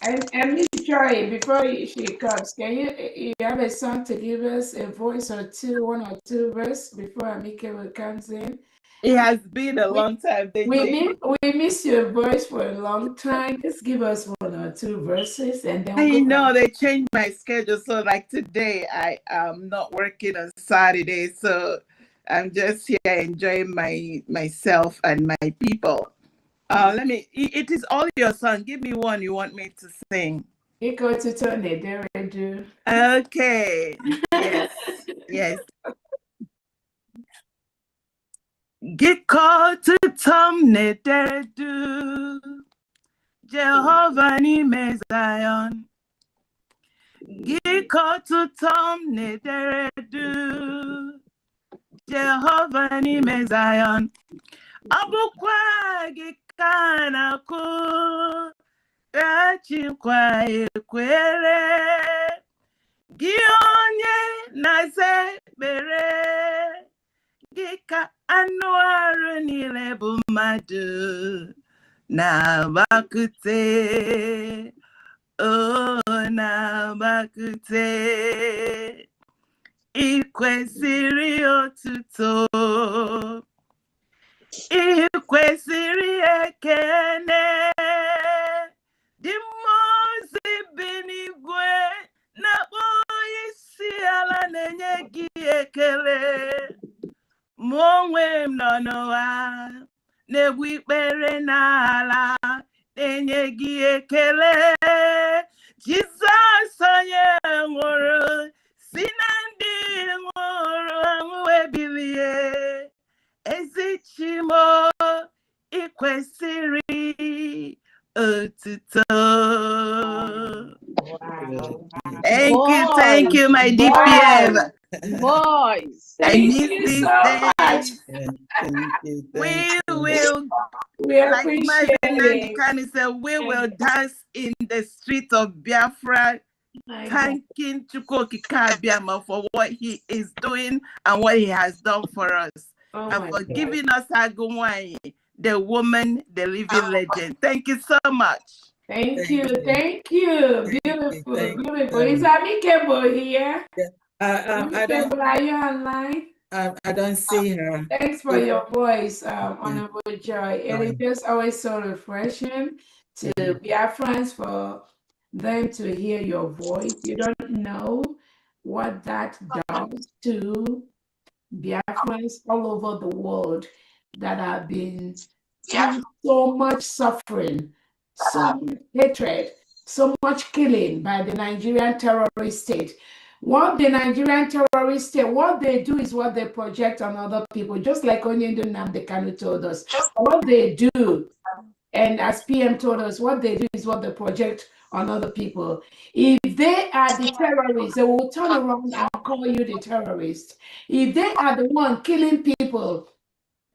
And Miss Joy, before she comes, can you have a song to give us a voice or 2, 1 or 2 verse before Amicable comes in? It has been a long time. We miss your voice for a long time. Just give us 1 or 2 verses and then I know they changed my schedule. So like today, I am not working on Saturday. So I'm just here enjoying myself and my people. It is all your song. Give me one you want me to sing. Echo to Tony, there I do. Okay. Yes. Giko to Tom Nederedu, Jehovah n'ime Zion. Giko to Tom Nederedu, Jehovah n'ime Zion. Abukwa gikana ku, Rachikwa ekwere, Gionye naze bere. Gika anuaru nile bụ mmadụ na-agbakute, na-agbakute. I kwesịrị otuto, I kwesịrị ekene, dị mmụọ ozi bi n'igwe ekele mụ onwe m nọ n'ụwa na-egbu ikpere n'ala na-enye gị ekele Jizọs onye nwụrụ si na ndị nwụrụ ọnwụ ebilie ezi Chimo ị kwesịrị otuto. Thank you, my DPM. Boys. I miss these days. We will, like my Nandikani said, we will dance in the streets of Biafra, thanking Chukwuoki Kabiama for what he is doing and what he has done for us, and for giving us Agumwai, the woman, the living legend. Thank you so much. Thank you. Beautiful, beautiful. Is Amikebo here? Amikebo, are you online? I don't see her. Thanks for your voice, Honorable Joy. It is just always so refreshing to Biafrans for them to hear your voice. You don't know what that does to Biafrans all over the world that have been through so much suffering, so much hatred, so much killing by the Nigerian terrorist state. What the Nigerian terrorist state, what they do is what they project on other people, just like Onyendu Nnamdi Kanu told us. What they do, and as PM told us, what they do is what they project on other people. If they are the terrorists, they will turn around and call you the terrorist. If they are the one killing people,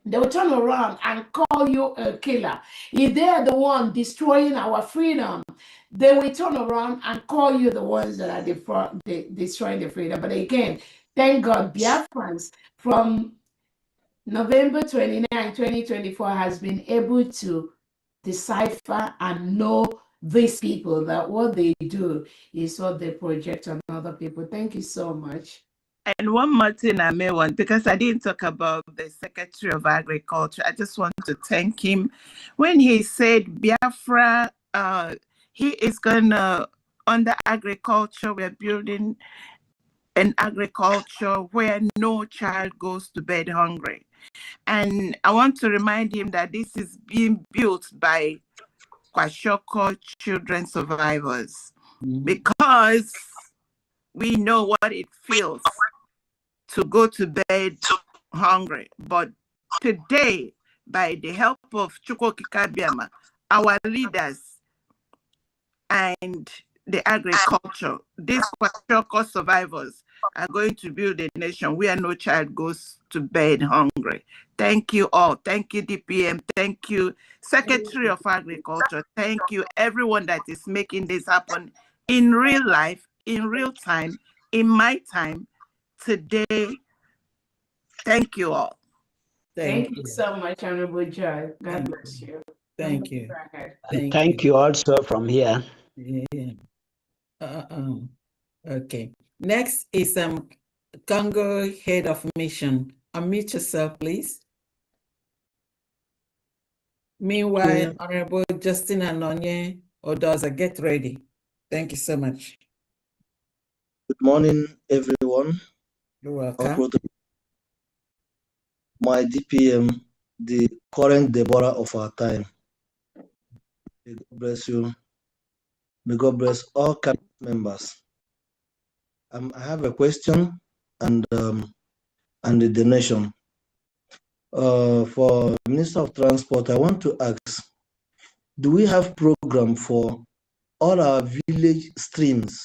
they will turn around and call you a killer. If they are the one destroying our freedom, they will turn around and call you the ones that are destroying the freedom. But again, thank God, Biafrans from November 29, 2024 has been able to decipher and know these people, that what they do is what they project on other people. Thank you so much. And one more thing I may want, because I didn't talk about the Secretary of Agriculture, I just want to thank him. When he said Biafra, he is gonna, under agriculture, we're building an agriculture where no child goes to bed hungry. And I want to remind him that this is being built by Kwashoko children survivors, because we know what it feels to go to bed hungry. But today, by the help of Chukwuoki Kabiama, our leaders and the agriculture, these Kwashoko survivors are going to build a nation where no child goes to bed hungry. Thank you all. Thank you, DPM. Thank you, Secretary of Agriculture. Thank you, everyone that is making this happen in real life, in real time, in my time, today. Thank you all. Thank you so much, Honorable Joy. God bless you. Thank you. Thank you also from here. Yeah. Okay. Next is Congo Head of Mission. Unmute yourself, please. Meanwhile, Honorable Justin Anonye Odoza, get ready. Thank you so much. Good morning, everyone. You're welcome. My DPM, the current Deborah of our time. May God bless you. May God bless all cabinet members. I have a question and the donation. For Minister of Transport, I want to ask, do we have program for all our village streams?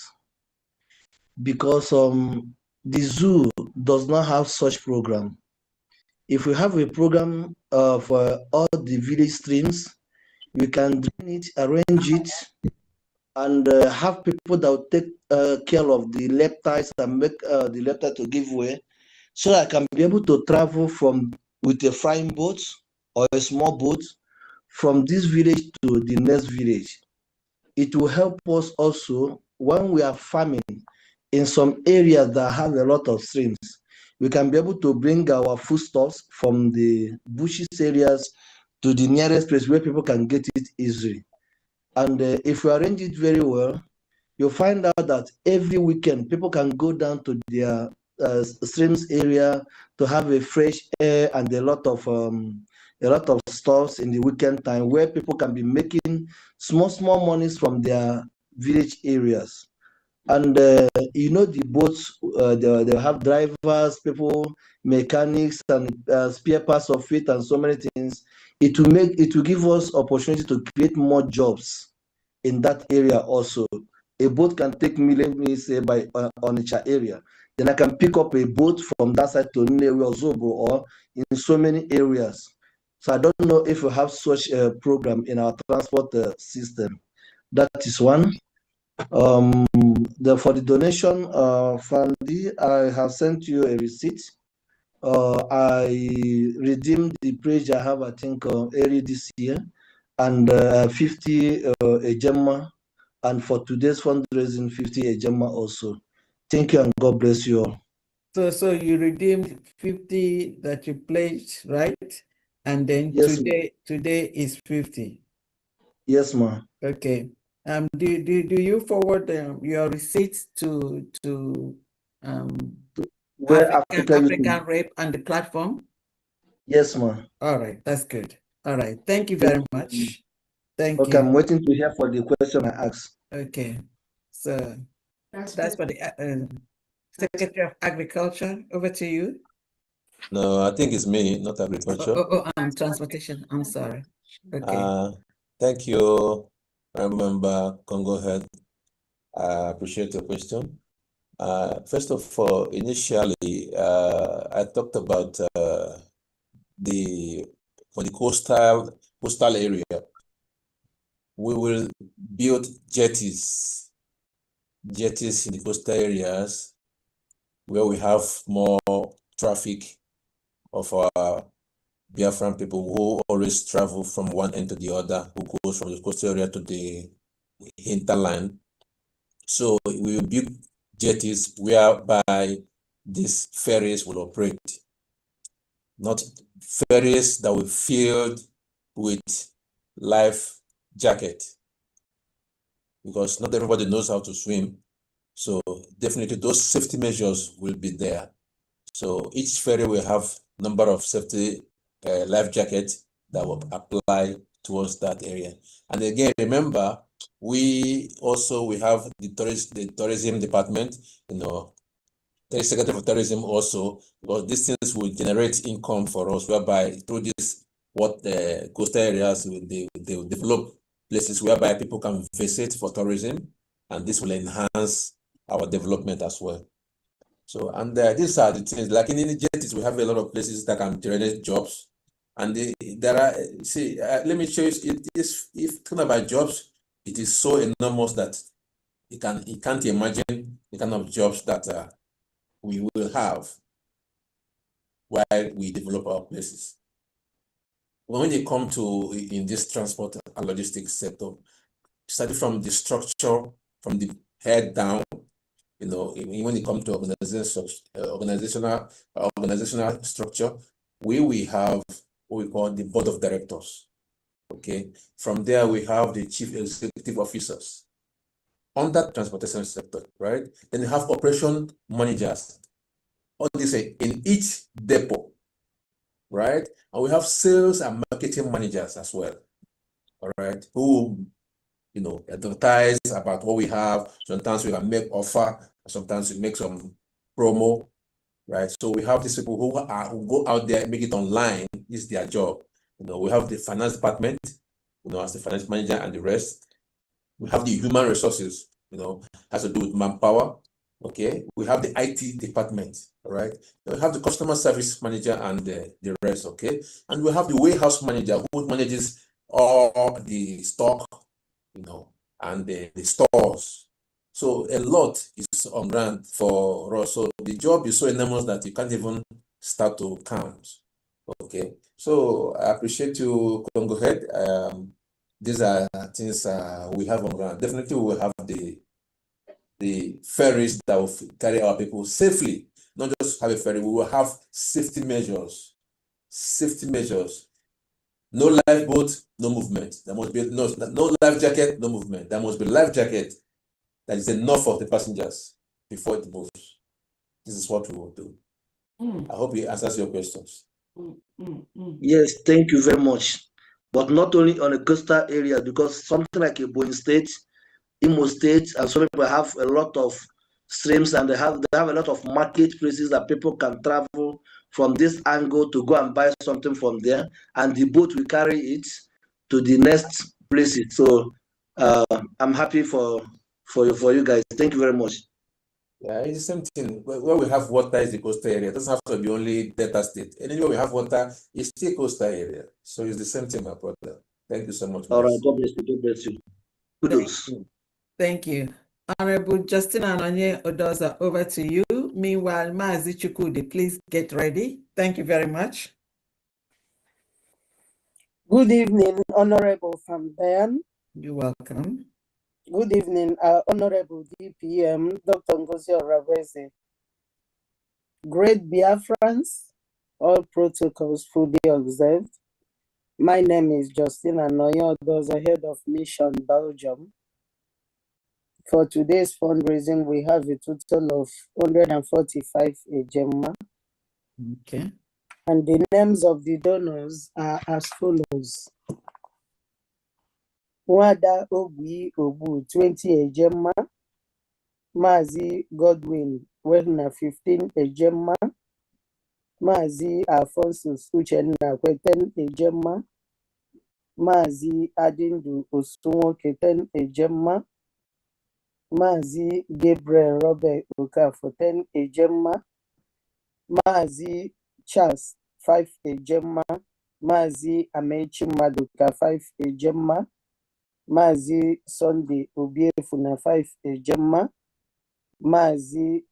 Because the zoo does not have such program. If we have a program for all the village streams, we can do it, arrange it, and have people that will take care of the leptites and make the leptite to give way, so I can be able to travel with a flying boat or a small boat from this village to the next village. It will help us also when we are farming in some areas that have a lot of streams. We can be able to bring our foodstuffs from the bushes areas to the nearest place where people can get it easily. And if we arrange it very well, you'll find out that every weekend people can go down to their streams area to have a fresh air and a lot of stuffs in the weekend time where people can be making small monies from their village areas. And the boats, they have drivers, people, mechanics, and spare parts of it, and so many things. It will give us opportunity to create more jobs in that area also. A boat can take me, let me say, by Onitsha area. Then I can pick up a boat from that side to Nnewi or Zobo or in so many areas. So I don't know if we have such a program in our transport system. That is one. For the donation, Fandi, I have sent you a receipt. I redeemed the pledge I have, I think, early this year, and 50 a Gemma, and for today's fundraising, 50 a Gemma also. Thank you and God bless you all. So you redeemed 50 that you pledged, right? And then yes, today is 50. Yes, ma'am. Okay. Do you forward your receipts to African Rep and the platform? Yes, ma'am. All right, that's good. All right, thank you very much. Thank okay, you. I'm waiting to hear for the question I asked. Okay, so that's for the Secretary of Agriculture. Over to you. No, I think it's me, not agriculture. Transportation. I'm sorry. Okay. Thank you, Member Congo Head. I appreciate your question. First of all, initially, I talked about for the coastal area, we will build jetties in the coastal areas where we have more traffic of our Biafran people who always travel from one end to the other, who goes from the coastal area to the hinterland. So we will build jetties whereby these ferries will operate, not ferries that will be filled with life jacket, because not everybody knows how to swim. So definitely those safety measures will be there. So each ferry will have number of safety life jackets that will apply towards that area. And again, remember, we have the tourism department, the Secretary of Tourism also, because these things will generate income for us, whereby through this, what the coastal areas they will develop places whereby people can visit for tourism, and this will enhance our development as well. So, and these are the things, like in the jetties, we have a lot of places that can generate jobs. And there are, let me show you, if talking about jobs, it is so enormous that you can't imagine the kind of jobs that we will have while we develop our places. When you come to in this transport and logistics sector, starting from the structure, from the head down, when it comes to organizational structure, we will have what we call the board of directors. Okay, from there we have the chief executive officers on that transportation sector, right? Then you have operation managers, all this in each depot, right? And we have sales and marketing managers as well, all right, who advertise about what we have. Sometimes we can make offer, sometimes we make some promo, right? So we have these people who go out there and make it online. This is their job. We have the finance department, as the finance manager and the rest. We have the human resources, has to do with manpower. Okay, we have the IT department, all right? We have the customer service manager and the rest, okay? And we have the warehouse manager who manages all the stock, and the stores. So a lot is on ground for us. So the job is so enormous that you can't even start to count. Okay, so I appreciate you, Congo Head. These are things we have on ground. Definitely we will have the ferries that will carry our people safely. Not just have a ferry, we will have safety measures. Safety measures. No lifeboat, no movement. There must be no life jacket, no movement. There must be life jacket that is enough for the passengers before it moves. this is what we will do. I hope it answers your questions. Yes, thank you very much. But not only on a coastal area, because something like Ebonyi State, Imo State, and some people have a lot of streams, and they have a lot of marketplaces that people can travel from this angle to go and buy something from there, and the boat will carry it to the next places. So I'm happy for you guys. Thank you very much. Yeah, it's the same thing. Where we have water is the coastal area. It doesn't have to be only Delta State. Anywhere we have water, it's still coastal area. So it's the same thing, my brother. Thank you so much. All right, God bless you. God bless you. Kudos. Thank you. Honorable Justin Anonye Odoza, over to you. Meanwhile, Maazi Chukwudi, please get ready. Thank you very much. Good evening, Honorable Van Ben. You're welcome. Good evening, Honorable DPM, Dr. Ngozi Oraveze. Great Biafrans, all protocols fully observed. My name is Justin Anoye Odoza, Head of Mission Belgium. For today's fundraising, we have a total of 145 ejema. Okay. And the names of the donors are as follows. Wada Ogui Obu, 20 ejema. Mazi Godwin Wegner, 15 ejema. Mazi Alphonsus Uchenna, 10 ejema. Mazi Adindu Osunwoke, 10 ejema. Mazi Gabriel Robert Okafor, 10 ejema. Mazi Charles, 5 ejema. Mazi Amechi Maduka, 5 ejema. Mazi Sunday Obiefuna, 5 ejema. Mazi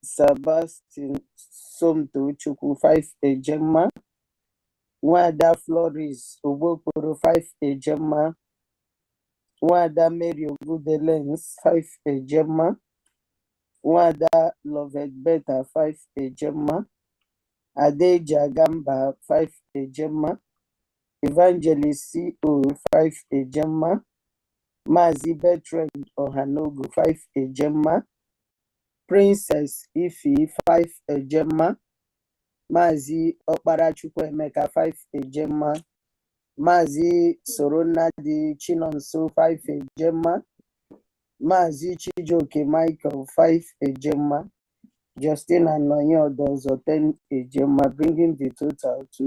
Sebastian Somto Chukwu, 5 ejema. Wada Flores Obokoro, 5 ejema. Wada Mary Ogudelens, 5 ejema. Wada Loved Beta, 5 ejema. Adeja Gamba, 5 ejema. Evangelist CO, 5 ejema. Mazi Bertrand Ohanogu, 5 ejema. Princess Ifi, 5 ejema. Mazi Okpara Chukwuemeka, 5 ejema. Mazi Sorona di Chinonso, 5 ejema. Mazi Chijoke Michael, 5 ejema. Justin Anoye Odozo, 10 ejema, bringing the total to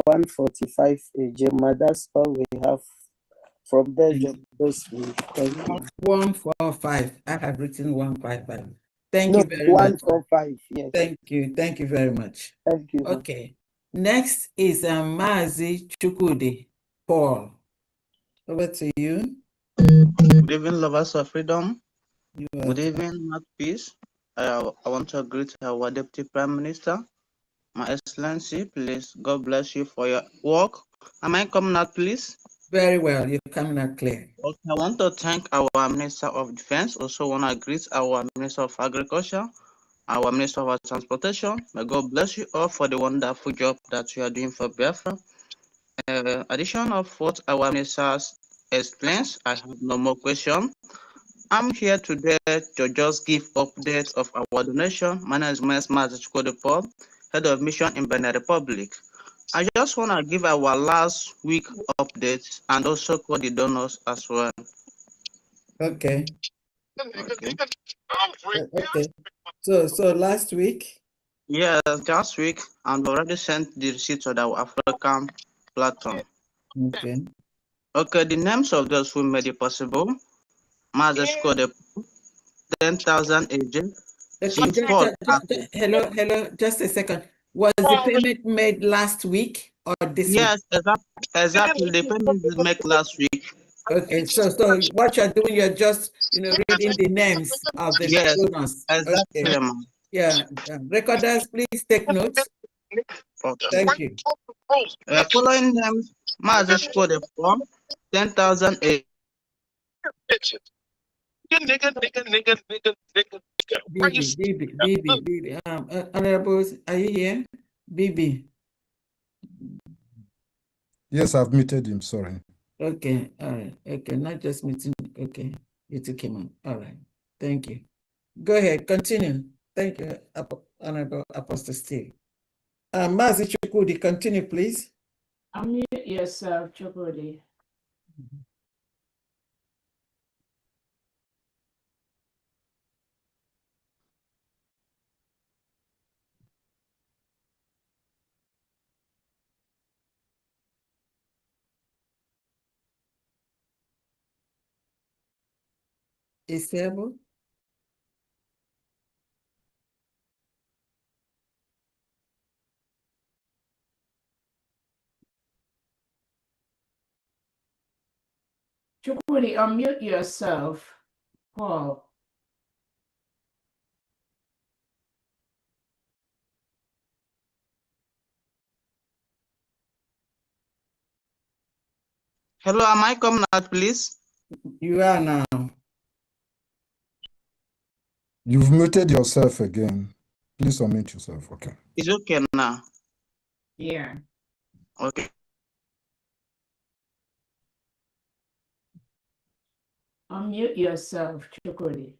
145 ejema. That's all we have from Belgium this week. Thank you. 145. I have written 155. Thank No, you very much. 145, yes. Thank you. Thank you very much. Thank you. Okay. Next is Maazi Chukwudi Paul. Over to you. Good evening, lovers of freedom. Good evening, not peace. I want to greet our Deputy Prime Minister, My Excellency. Please, God bless you for your work. Am I coming out, please? Very well. You're coming out clear. Okay, I want to thank our Minister of Defense. Also, want to greet our Minister of Agriculture, our Minister of Transportation. May God bless you all for the wonderful job that you are doing for Biafra. Addition of what our minister explains, I have no more question. I'm here today to just give updates of our donation. My name is Maazi Chukwudi Paul, Head of Mission in Benin Republic. I just want to give our last week updates and also call the donors as well. Okay. Okay. Okay. So last week? Yes, last week, and already sent the receipt to our African platform. Okay. Okay, the names of those who made it possible. Maazi Chukwudi, 10,000 agents. Hello, just a second. Was the payment made last week or this week? Yes, exactly. The payment was made last week. Okay, so what you're doing, you're just reading the names of the donors. Exactly. Okay. Yeah, recorders, please take notes. Okay. Thank you. Following names, Maazi Chukwudi form 10,000 agents. Bibi. Honorables, are you here? Bibi. Yes, I've muted him, sorry. Okay, all right. Okay, not just meeting. Okay, it came on. All right. Thank you. Go ahead, continue. Thank you, Honorable Apostle Steve. Mazi Chukwudi, continue, please. Unmute yourself, Chukwudi. Is able? Chukwudi, unmute yourself. Paul. Hello, am I coming out, please? You are now. You've muted yourself again. Please unmute yourself, okay? It's okay now. Yeah. Okay. Unmute yourself, Chukwudi.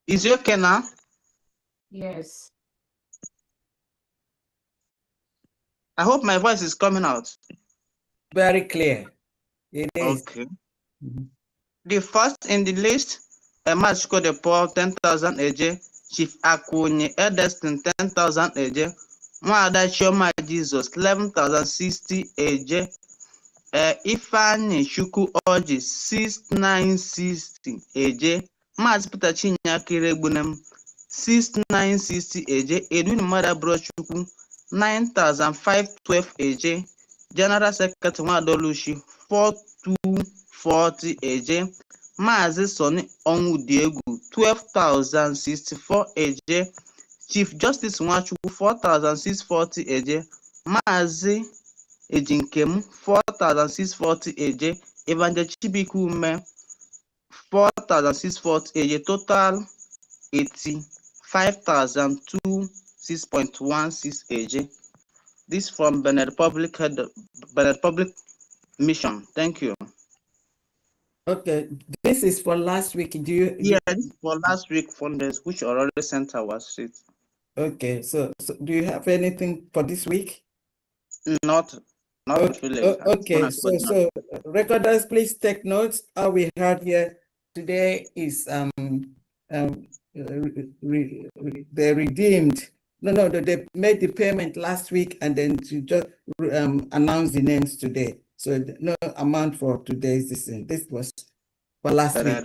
Is it okay now? Yes. I hope my voice is coming out. Very clear. It is. Okay. The first in the list, a match scored a Paul 10,000 AJ, Chief Akunyi Edestin 10,000 AJ, Mwada Chioma Jesus 11,060 AJ, Ifeanyi Chukwu Orji 6,960 AJ, Maazị Peter Chinyakere Egbunem 6,960 AJ, Edwin Mmadụ Chukwu 9,512 AJ, General Secretary Nwadoluchi 4,240 AJ, Maazị Sonny Onwudiegwu 12,064 AJ, Chief Justice Nwachukwu 4,640 AJ, Maazị Ejinkem 4,640 AJ, Evangel Chibikume 4,640 AJ, total 85,026.16 AJ. This from Benin Republic Mission. Thank you. Okay, this is for last week. Do you? Yes, for last week funders, which already sent our sheet. Okay, so do you have anything for this week? Not really. Okay, so recorders, please take notes. All we had here today is they redeemed. No, they made the payment last week and then to just announce the names today. So no amount for today is the same. This was for last week.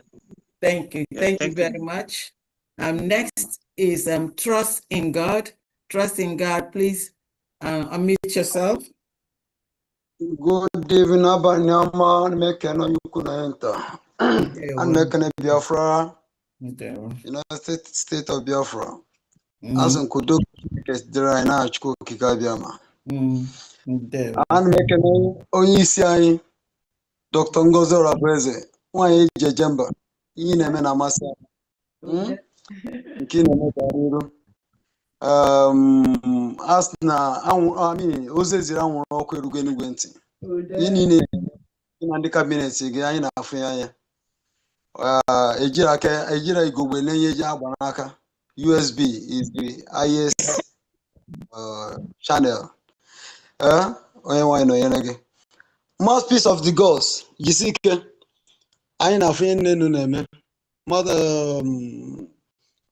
Thank you. Yeah, thank you very much. Next is trust in God. Trust in God, please unmute yourself. Good evening, Abanyama, Mekano Yukunenta, and Mekane Biafra, United State of Biafra. As in Kudu, there are now Kikabiama. And Mekane Oyisiai, Dr. Ngozo Rabeze, one Jemba, Yinemena Masa, Kina Asna, I mean, Ozezira won't walk with Gwenty. In the cabinet, again, affair. Ejira Igubene Yabanaka. USB is the highest channel. Mouthpiece of the gods. Jisike. I ain't a friend, no, Mother,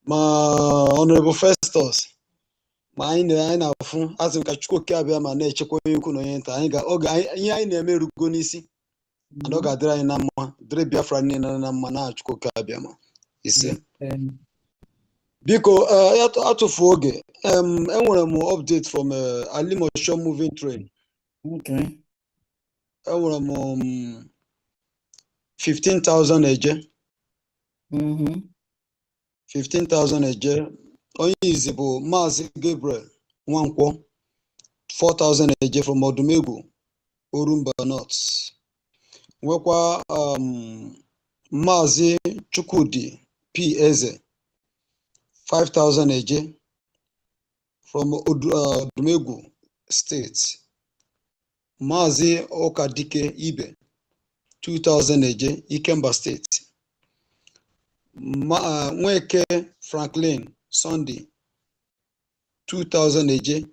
my honorable Festus. Mind I know from as in Kachuko Kabia, my nature, Kunoyenta, I got Oga, I never Gunisi. And Oga Dry Nama, Dre Biafra Nina Manach Kokabiama. You see? Because out of Foge, I want more update from Alimo Show moving train. Okay. I want 15,000 a year. 15,000 a year. Onyizibo Mazi Gabriel Nwankwo 4,000 a year from Odumegu Orumba North. Nwekwa Mazi Chukwudi P. Eze 5,000 a year from Odumegu State. Mazi Okadike Ibe 2,000 a year Ikemba State. Nweke Franklin Sunday 2000 AJ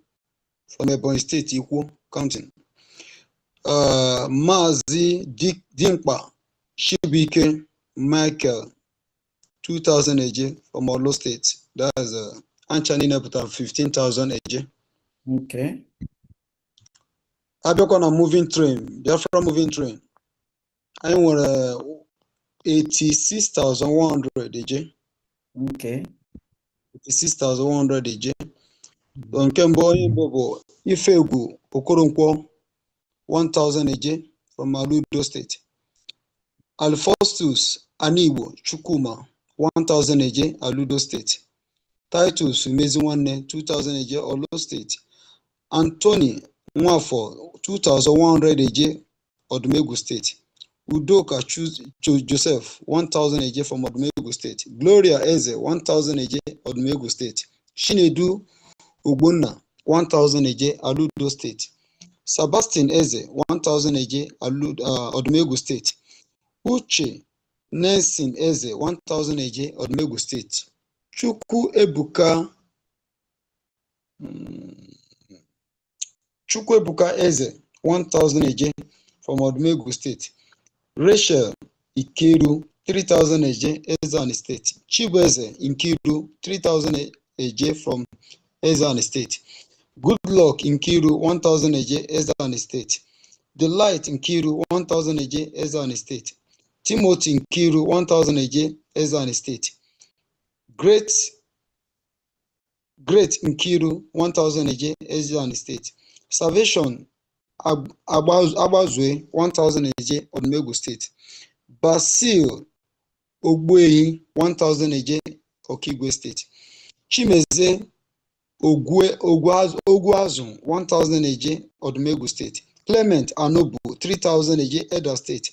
from Ebonyi State, Ikwo County. Mazi Dimpa Shibike Michael 2000 AJ from Olo State. That is Anchani Nebuta 15,000 AJ. Okay. Abiokona moving train, Biafra moving train. I want 86,100 AJ. Okay. 86,100 AJ. Nke mbụ onye Igbo bụ Ifegwu Okoronkwo 1,000 AJ from Aludo State. Alphonsus Anigbo Chukwuma 1,000 AJ Aludo State. Titus Umeziwanne 2,000 AJ Olo State. Anthony Nwafọ 2,100 AJ Odumegu State. Udoka Joseph 1,000 AJ from Odumegu State. Gloria Eze 1,000 AJ Odumegu State. Shinedu Ogbonna 1,000 AJ Aludo State. Sebastian Eze 1,000 AJ Odumegu State. Uche Nelson Eze 1,000 AJ Odumegu State. Chukwu Ebuka Eze 1,000 AJ from Odumegu State. Rachel Ikiru 3,000 AJ Ezani State. Chibueze Nkiru 3,000 AJ from Ezani State. Good Luck Nkiru 1,000 AJ Ezani State. Delight Nkiru 1,000 AJ Ezani State. Timothy Nkiru 1,000 AJ Ezani State. Great Nkiru 1,000 AJ Ezani State. Salvation Abazwe 1,000 AJ Odumegu State. Basil Ogbuehi 1,000 AJ Okigwe State. Chimeze Ogwazu 1,000 AJ Odumegu State. Clement Anobu 3,000 AJ Edo State.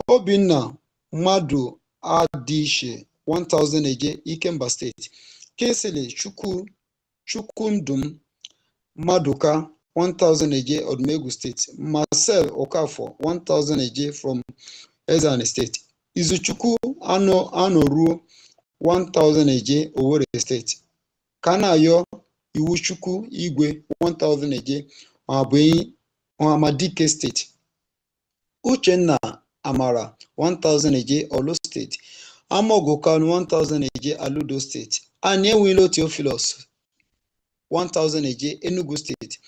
Obinna Madu Adishe 1,000 AJ Ikemba State. Kesele Chukundum Maduka 1,000 AJ Odumegu State. Marcel Okafo 1,000 AJ from Ezani State. Izuchukwu Anoruo 1,000 AJ Owerri State. Kanayo Iwuchukwu Igwe 1,000 AJ Amadike State. Uchenna Amara 1,000 AJ Olo State. Amogokan 1,000 AJ Aludo State. Anyewilo Theophilus 1,000 AJ Enugu State.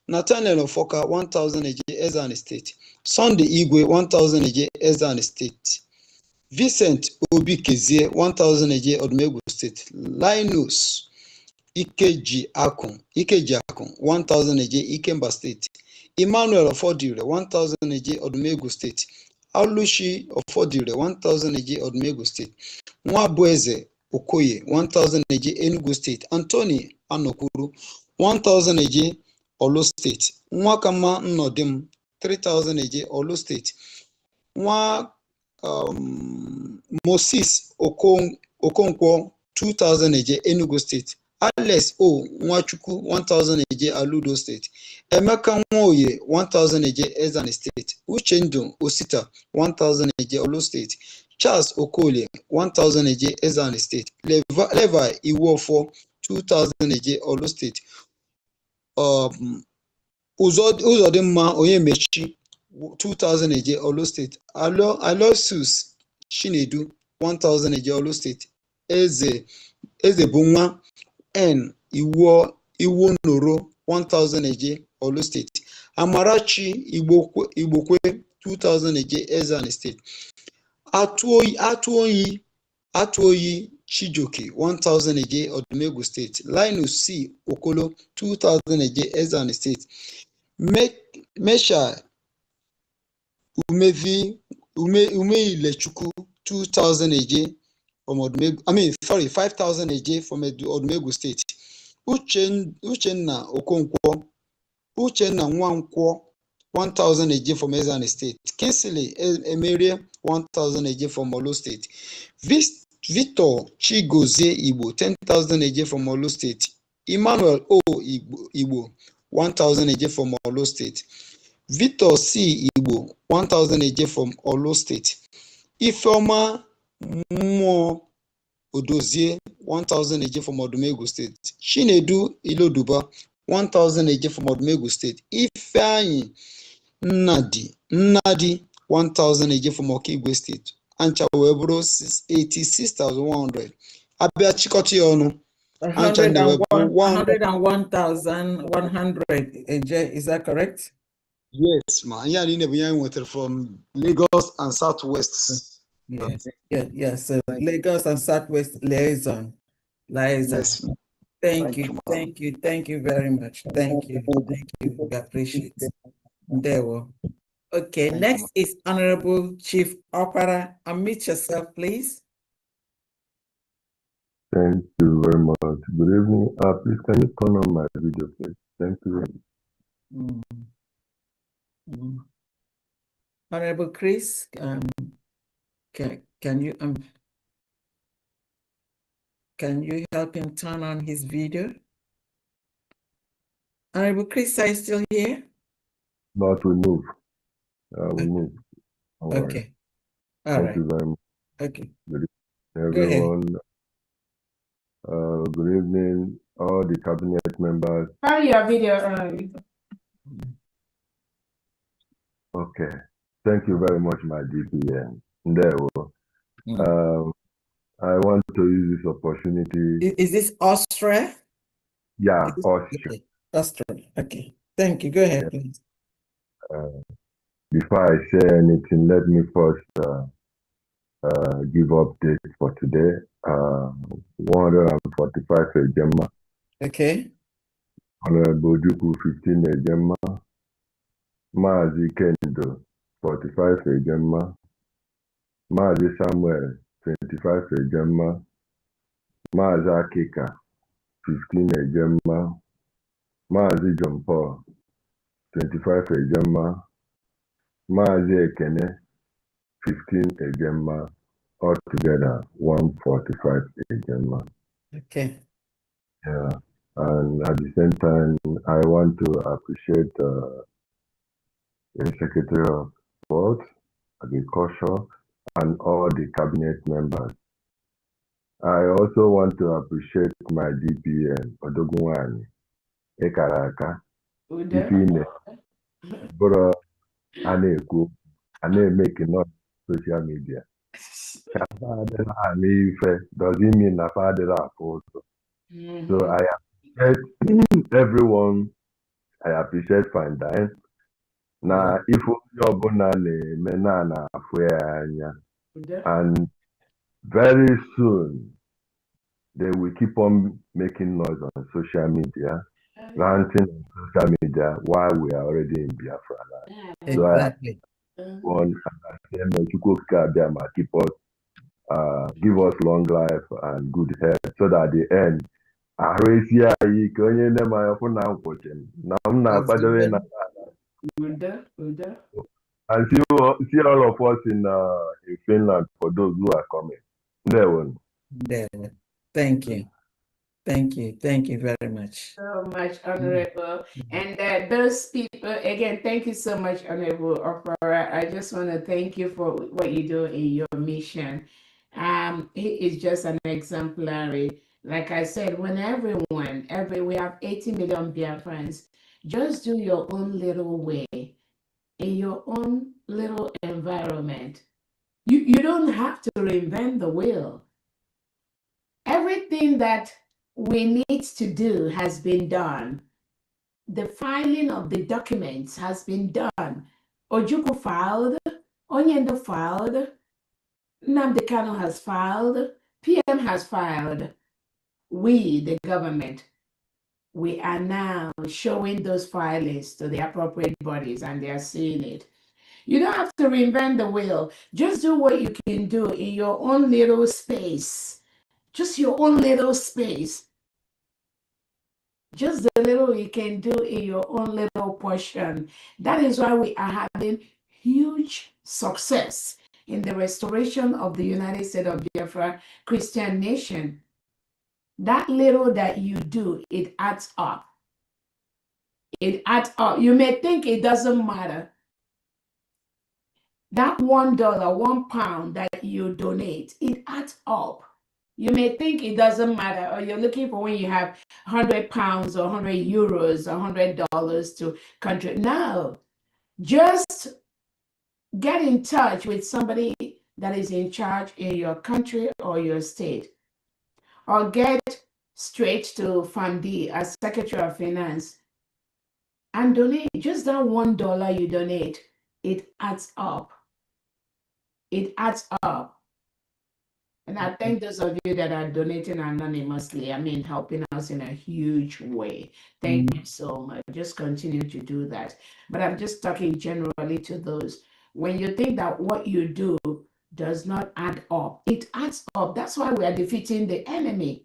Nathaniel Ofoka 1,000 AJ Ezani State. Sunday Igwe 1,000 AJ Ezani State. Vincent Obikezie 1,000 AJ Odumegu State. Linus Ikeji Akun 1,000 AJ Ikemba State. Emmanuel Ofodire 1,000 AJ Odumegu State. Alushi Ofodire 1,000 AJ Odumegu State. Nwabueze Okoye 1,000 AJ Enugu State. Anthony Anokuru 1,000 AJ Olo State. Nwakama Nnodim 3,000 AJ Olo State. Moses Okonkwo 2,000 AJ Enugu State. Alex O Nwachukwu 1,000 AJ Aludo State. Emeka Nwoye 1,000 AJ Ezani State. Uchendu Osita 1,000 AJ Olo State. Charles Okole 1,000 AJ Ezani State. Levi Iwofo 2,000 AJ Olo State. Uzodimma Onyemechi 2,000 AJ Olo State. Alosus Shinedu 1,000 AJ Olo State. Eze Bunwa N Iwonoro 1,000 AJ Olo State. Amarachi Igbokwe 2,000 AJ Ezani State. Atuoyi Chijoke 1,000 AJ Odumegu State. Linus C Okolo 2,000 AJ Ezani State. Mesha Umeilechukwu 2,000 AJ from Odumegu. 5,000 AJ from Odumegu State. Uchenna Okonkwo, Uchenna Nwankwo 1,000 AJ from Ezani State. Kinsley Emerie 1,000 AJ from Olo State. Victor Chigozie Igbo 10,000 AJ from Olo State. Emmanuel O Igbo 1,000 AJ from Olo State. Victor C Igbo 1,000 AJ from Olo State. Ifeoma Odozie, 1,000 eje from Odumegu State. Chinedu Iloduba, 1,000 eje from Odumegu State. Ifeanyi Nnadi, 1,000 eje from Okigwe State. Ancha Webro, 86,100. Abia Chikoti Onu. 101,100 is that correct? Yes, man. Yeah, from Lagos and Southwest. Yes. So Lagos and Southwest liaison. Yes. Thank you very much. Thank you. We appreciate it. There we go. Okay, next is Honorable Chief Opera. Unmute yourself, please. Thank you very much. Good evening. Please, can you turn on my video, please? Thank you very much. Honorable Chris, can you help him turn on his video? Honorable Chris, are you still here? Not remove. Remove. Okay. Thank you very much. Okay. Good evening, everyone. Good evening, all the cabinet members. Turn your video Okay. Thank you very much, my DPN. There we go. I want to use this opportunity. Is this Austria? Yeah, Austria. Okay. Austria. Okay. Thank you. Go ahead, please. Before I say anything, let me first give updates for today. 145 Ejema. Okay. Honorable Duku 15 Ejema. Mazi Kendo 45 Ejema. Mazi Samuel 25 Ejema. Mazi Akika 15 Ejema. Mazi John Paul 25 Ejema. Mazi Ekene 15 Ejema. Altogether 145 Ejema. Okay. Yeah. And at the same time, I want to appreciate the Secretary of Sport, Agriculture, and all the cabinet members. I also want to appreciate my DPN, Odogunwani, Ekaraka, Ifine, Bro, Aneku, making on social media. Doesn't mean that father also. So I appreciate everyone. I appreciate Fine Dine. Now, if you're and very soon they will keep on making noise on social media, ranting on social media while we are already in Biafra. Exactly. Keep us, give us long life and good health, so that at the end, and see all of us in Finland for those who are coming. There. Thank you. Thank you very much. So much, Honorable. And those people, again, thank you so much, Honorable Opera. I just want to thank you for what you do in your mission. He is just an exemplary. Like I said, when we have 80 million Biafrans, just do your own little way, in your own little environment. You don't have to reinvent the wheel. Everything that we need to do has been done. The filing of the documents has been done. Ojukwu filed, Onyendo filed, Nnamdi Kanu has filed, PM has filed. We, the government, we are now showing those filings to the appropriate bodies and they are seeing it. You don't have to reinvent the wheel. Just do what you can do in your own little space. Just your own little space. Just the little you can do in your own little portion. That is why we are having huge success in the restoration of the United States of Biafra Christian nation. That little that you do, it adds up. It adds up. You may think it doesn't matter. That $1, £1 that you donate, it adds up. You may think it doesn't matter, or you're looking for when you have 100 pounds or 100 euros or $100 to country. No, just get in touch with somebody that is in charge in your country or your state, or get straight to Fundi as Secretary of Finance and donate. Just that $1 you donate, it adds up. It adds up. And I thank those of you that are donating anonymously. I mean, helping us in a huge way. Thank you so much. Just continue to do that. But I'm just talking generally to those. When you think that what you do does not add up, it adds up. That's why we are defeating the enemy.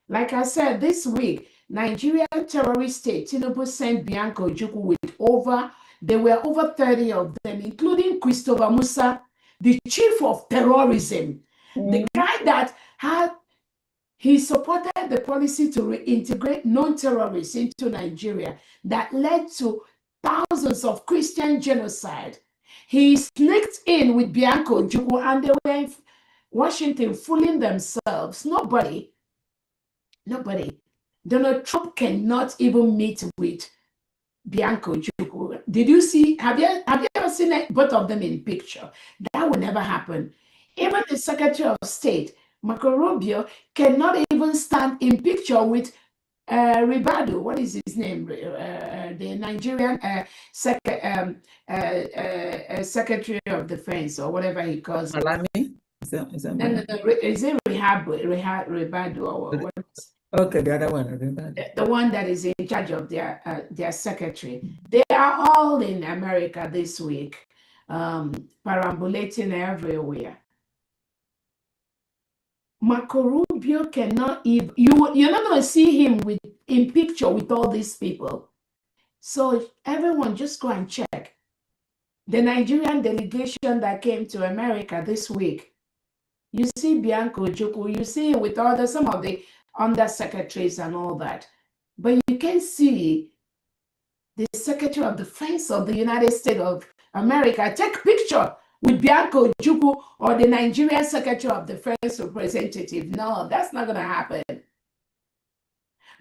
Like I said, this week, Nigerian terrorist state, Tinubu sent Bianco Ojukwu with there were over 30 of them, including Christopher Musa, the chief of terrorism. The guy that he supported the policy to reintegrate non-terrorists into Nigeria that led to thousands of Christian genocide. He sneaked in with Bianco Ojukwu and they were in Washington fooling themselves. Nobody. Donald Trump cannot even meet with Bianco Ojukwu. Did you see, have you ever seen both of them in picture? That will never happen. Even the Secretary of State, Marco Rubio, cannot even stand in picture with Ribadu. What is his name? The Nigerian Secretary of Defense, or whatever he calls it. Alani? Is that No. Is it Ribadu or what? Okay, the other one, Ribadu. The one that is in charge of their secretary. They are all in America this week, perambulating everywhere. Marco Rubio cannot even, you're not going to see him in picture with all these people. So everyone just go and check. The Nigerian delegation that came to America this week, you see Bianco Ojukwu, you see with some of the undersecretaries and all that. But you can see the Secretary of Defense of the United States of America take picture with Bianco Ojukwu or the Nigerian Secretary of Defense representative. No, that's not going to happen.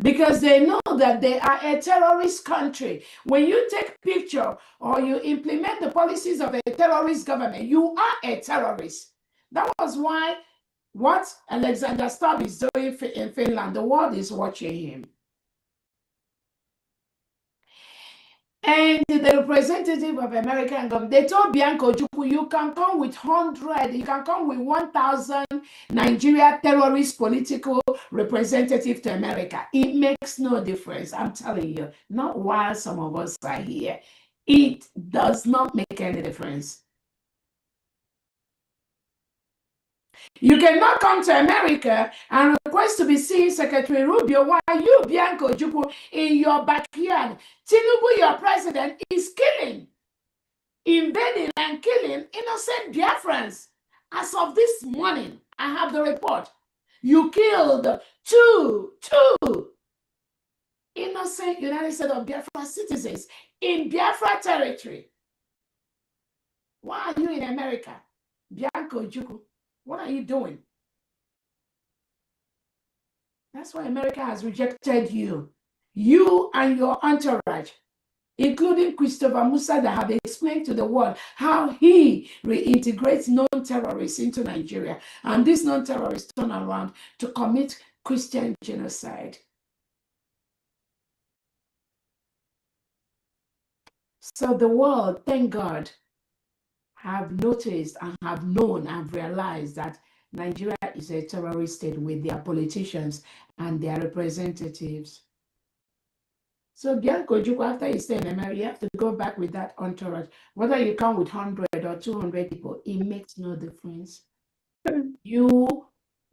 Because they know that they are a terrorist country. When you take picture or you implement the policies of a terrorist government, you are a terrorist. That was why what Alexander Stubb is doing in Finland, the world is watching him. And the representative of American government, they told Bianco Ojukwu, you can come with 100, you can come with 1,000 Nigeria terrorist political representative to America. It makes no difference, I'm telling you. Not while some of us are here. It does not make any difference. You cannot come to America and request to be seeing Secretary Rubio while you, Bianco Ojukwu, in your backyard. Tinubu, your president, is killing, invading and killing innocent Biafrans. As of this morning, I have the report. You killed two innocent United States of Biafra citizens in Biafra territory. Why are you in America, Bianco Ojukwu? What are you doing? That's why America has rejected you. You and your entourage, including Christopher Musa, that have explained to the world how he reintegrates non-terrorists into Nigeria. And these non-terrorists turn around to commit Christian genocide. So the world, thank God, have noticed and have known and realized that Nigeria is a terrorist state with their politicians and their representatives. So Bianco Ojukwu, after you stay in America, you have to go back with that entourage. Whether you come with 100 or 200 people, it makes no difference. You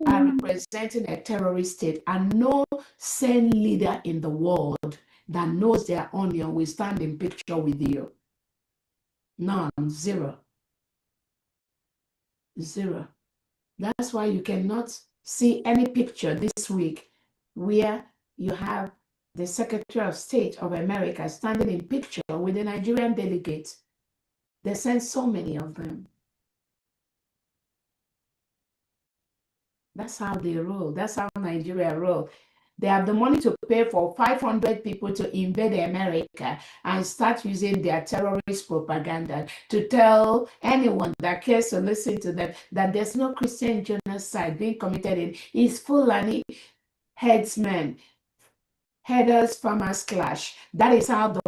are representing a terrorist state, and no sane leader in the world that knows their onion will stand in picture with you. None, zero. Zero. That's why you cannot see any picture this week where you have the Secretary of State of America standing in picture with the Nigerian delegates. They sent so many of them. That's how they roll. That's how Nigeria roll. They have the money to pay for 500 people to invade America and start using their terrorist propaganda to tell anyone that cares to listen to them that there's no Christian genocide being committed in East Fulani headsmen, headers, farmers clash. That is how the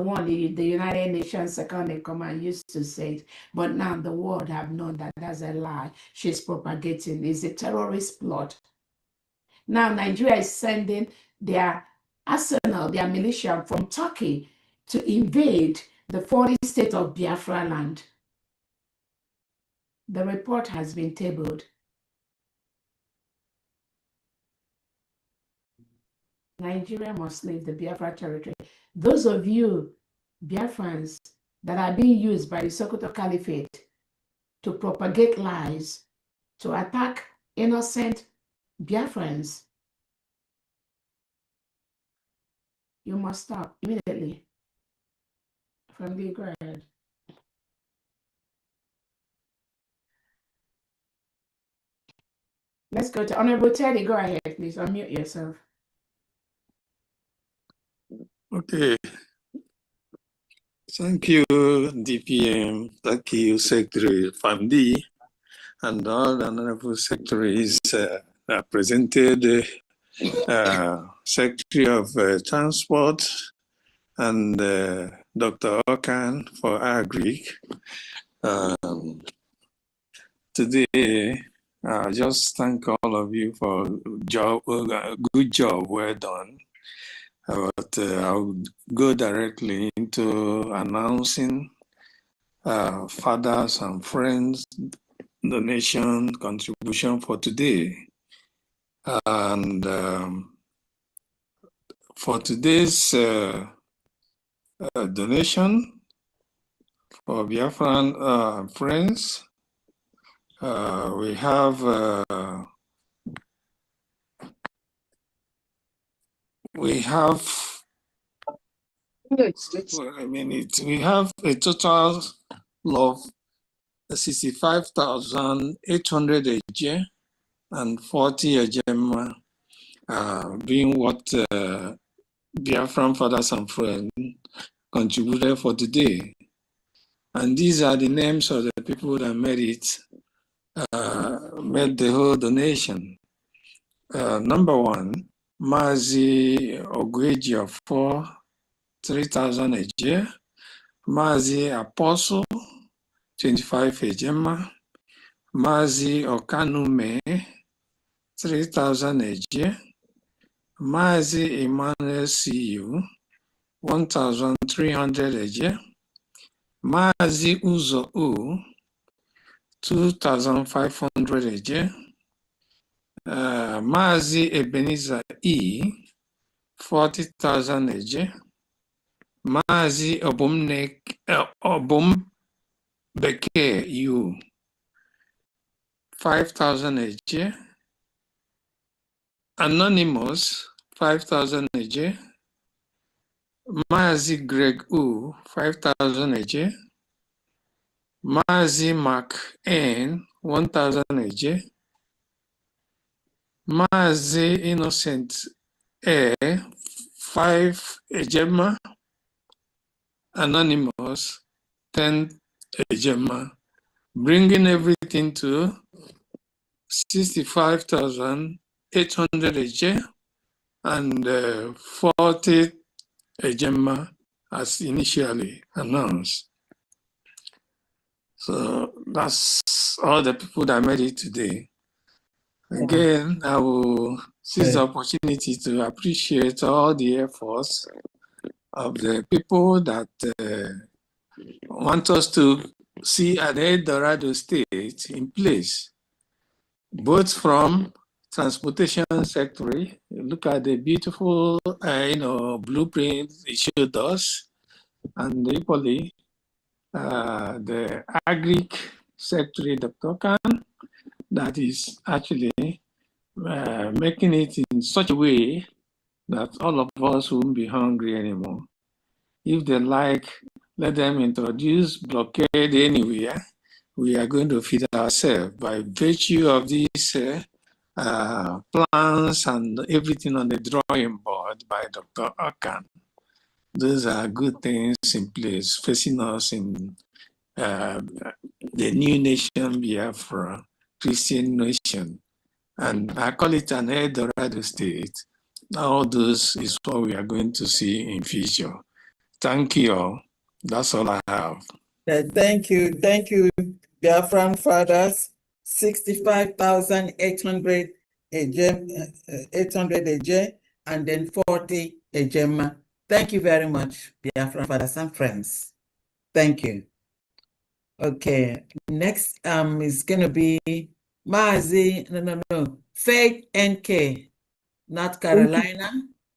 United Nations Second in Command used to say it. But now the world have known that that's a lie. She's propagating. It's a terrorist plot. Now Nigeria is sending their arsenal, their militia from Turkey to invade the foreign state of Biafra land. The report has been tabled. Nigeria must leave the Biafra territory. Those of you, Biafrans, that are being used by the Sokoto Caliphate to propagate lies, to attack innocent Biafrans, you must stop immediately. From the ground. Let's go to Honorable Teddy. Go ahead, please. Unmute yourself. Okay. Thank you, DPM. Thank you, Secretary Famdi, and all the honorable secretaries presented, Secretary of Transport, and Dr. Okan for Agri. Today, I just thank all of you for good job, well done. But I'll go directly into announcing fathers and friends donation contribution for today. And for today's donation for Biafran friends, we have we have a total of 65,800 eje and 40 ejema, being what Biafran fathers and friends contributed for today. And these are the names of the people that made it, made the whole donation. Number one, Mazi Ogweji for 3,000 eje, Mazi Apostle 25 ejema, Mazi Okanume 3,000 eje, Mazi Emmanuel CU 1,300 eje, Mazi Uzo U 2,500 eje, Mazi Ebenezer E 40,000 eje, Mazi Obumbeke U 5,000 eje, Anonymous 5,000 eje, Mazi Greg U 5,000 eje, Mazi Mark N 1,000 eje, Mazi Innocent A 5 ejema, Anonymous 10 ejema, bringing everything to 65,800 eje and 40 ejema as initially announced. So that's all the people that made it today. Again, I will seize the opportunity to appreciate all the efforts of the people that want us to see an El Dorado state in place, both from transportation sector. Look at the beautiful, blueprint it showed us, and equally the agri sector, Dr. Khan, that is actually making it in such a way that all of us won't be hungry anymore. If they like, let them introduce blockade anywhere. We are going to feed ourselves by virtue of this plans and everything on the drawing board by Dr. Akan. Those are good things in place facing us in the new nation Biafra, Christian nation. And I call it an Eldorado state. All those is what we are going to see in future. Thank you all. That's all I have. Thank you, Biafran fathers. 65,800 800 a J, and then 40 a Gemma. Thank you very much, Biafran fathers and friends. Thank you. Okay, next is gonna be Mazi, Faith NK, North Carolina.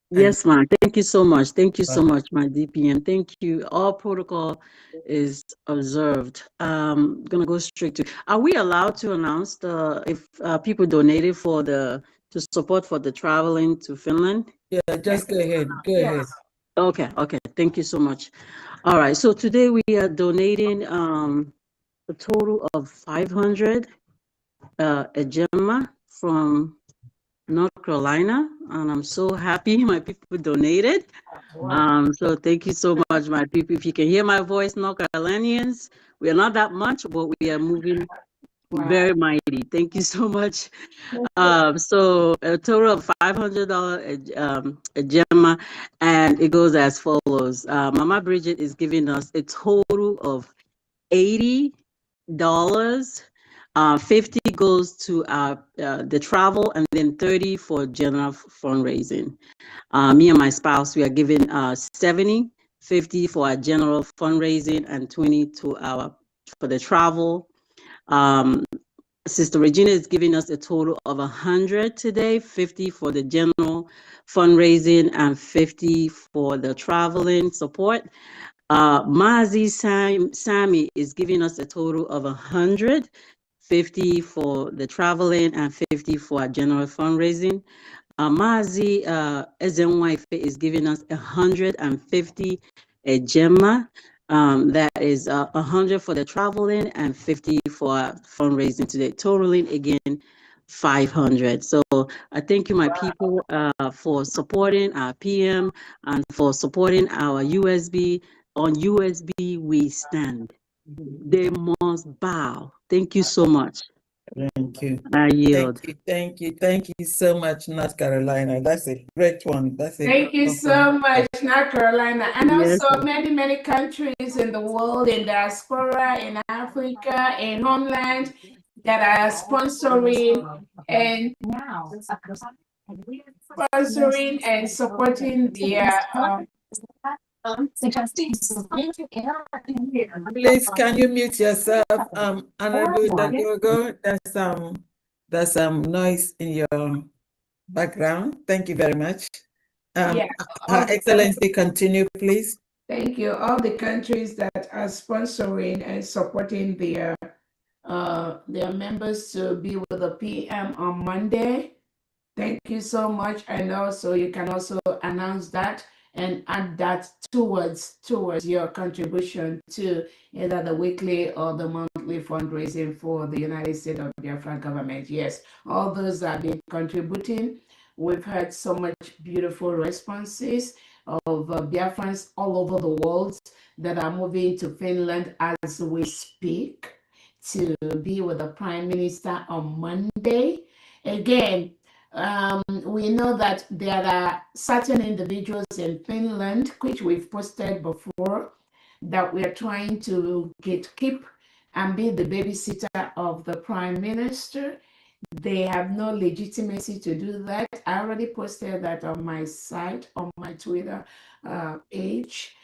Yes, ma'am. Thank you so much. Thank you so much, my DPM. Thank you. All protocol is observed. Gonna go straight to. Are we allowed to announce if people donated to support for the traveling to Finland? Yeah, just go ahead. Go ahead. Okay. Thank you so much. All right. So today we are donating a total of 500 a Gemma from North Carolina, and I'm so happy my people donated. So thank you so much, my people. If you can hear my voice, North Carolinians, we are not that much, but we are moving very mighty. Thank you so much. So a total of $500 a Gemma, and it goes as follows. Mama Bridget is giving us a total of $80. 50 goes to the travel, and then 30 for general fundraising. Me and my spouse, we are giving 70, 50 for our general fundraising, and 20 for the travel. Sister Regina is giving us a total of 100 today, 50 for the general fundraising and 50 for the traveling support. Mazi Sami is giving us a total of 100, 50 for the traveling and 50 for our general fundraising. Mazi Ezenwife is giving us 150 a Gemma. That is 100 for the traveling and 50 for fundraising today, totaling again 500. So I thank you, my people, for supporting our PM and for supporting our USB. On USB, we stand. They must bow. Thank you so much. Thank you. I yield. Thank you so much, North Carolina. That's a great one. Thank you so much, North Carolina, and also many countries in the world, in diaspora, in Africa, in homeland, that are sponsoring and supporting their. Please, can you mute yourself, Honorable Dagogo? There's some noise in your background. Thank you very much. Her Excellency, continue, please. Thank you. All the countries that are sponsoring and supporting their members to be with the PM on Monday. Thank you so much. And also, you can also announce that and add that towards your contribution to either the weekly or the monthly fundraising for the United States of Biafra government. Yes, all those have been contributing. We've had so much beautiful responses of Biafrans all over the world that are moving to Finland as we speak to be with the Prime Minister on Monday. Again, we know that there are certain individuals in Finland, which we've posted before, that we are trying to keep and be the babysitter of the Prime Minister. They have no legitimacy to do that. I already posted that on my site, on my Twitter page.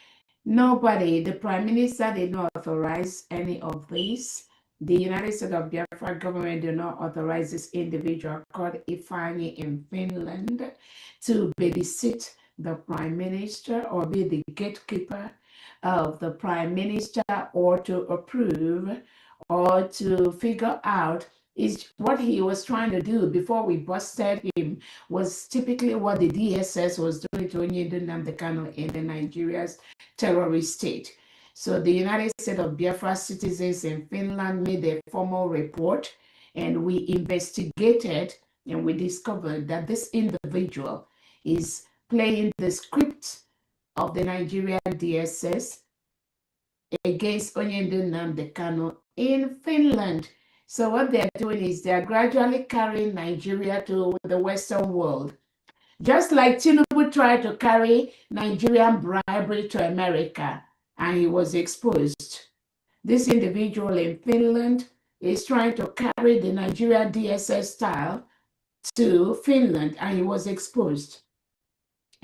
Nobody, the Prime Minister did not authorize any of these. The United States of Biafra government did not authorize this individual called Ifani in Finland to babysit the Prime Minister or be the gatekeeper of the Prime Minister, or to approve or to figure out is what he was trying to do before we busted him was typically what the DSS was doing to Onyedin Nnamdi in the Nigeria's terrorist state. So the United States of Biafra citizens in Finland made a formal report, and we investigated and we discovered that this individual is playing the script of the Nigerian DSS against Onyendu Nnamdi Kanu in Finland. So what they're doing is they're gradually carrying Nigeria to the Western world. Just like Tinubu tried to carry Nigerian bribery to America, and he was exposed. This individual in Finland is trying to carry the Nigeria DSS style to Finland, and he was exposed.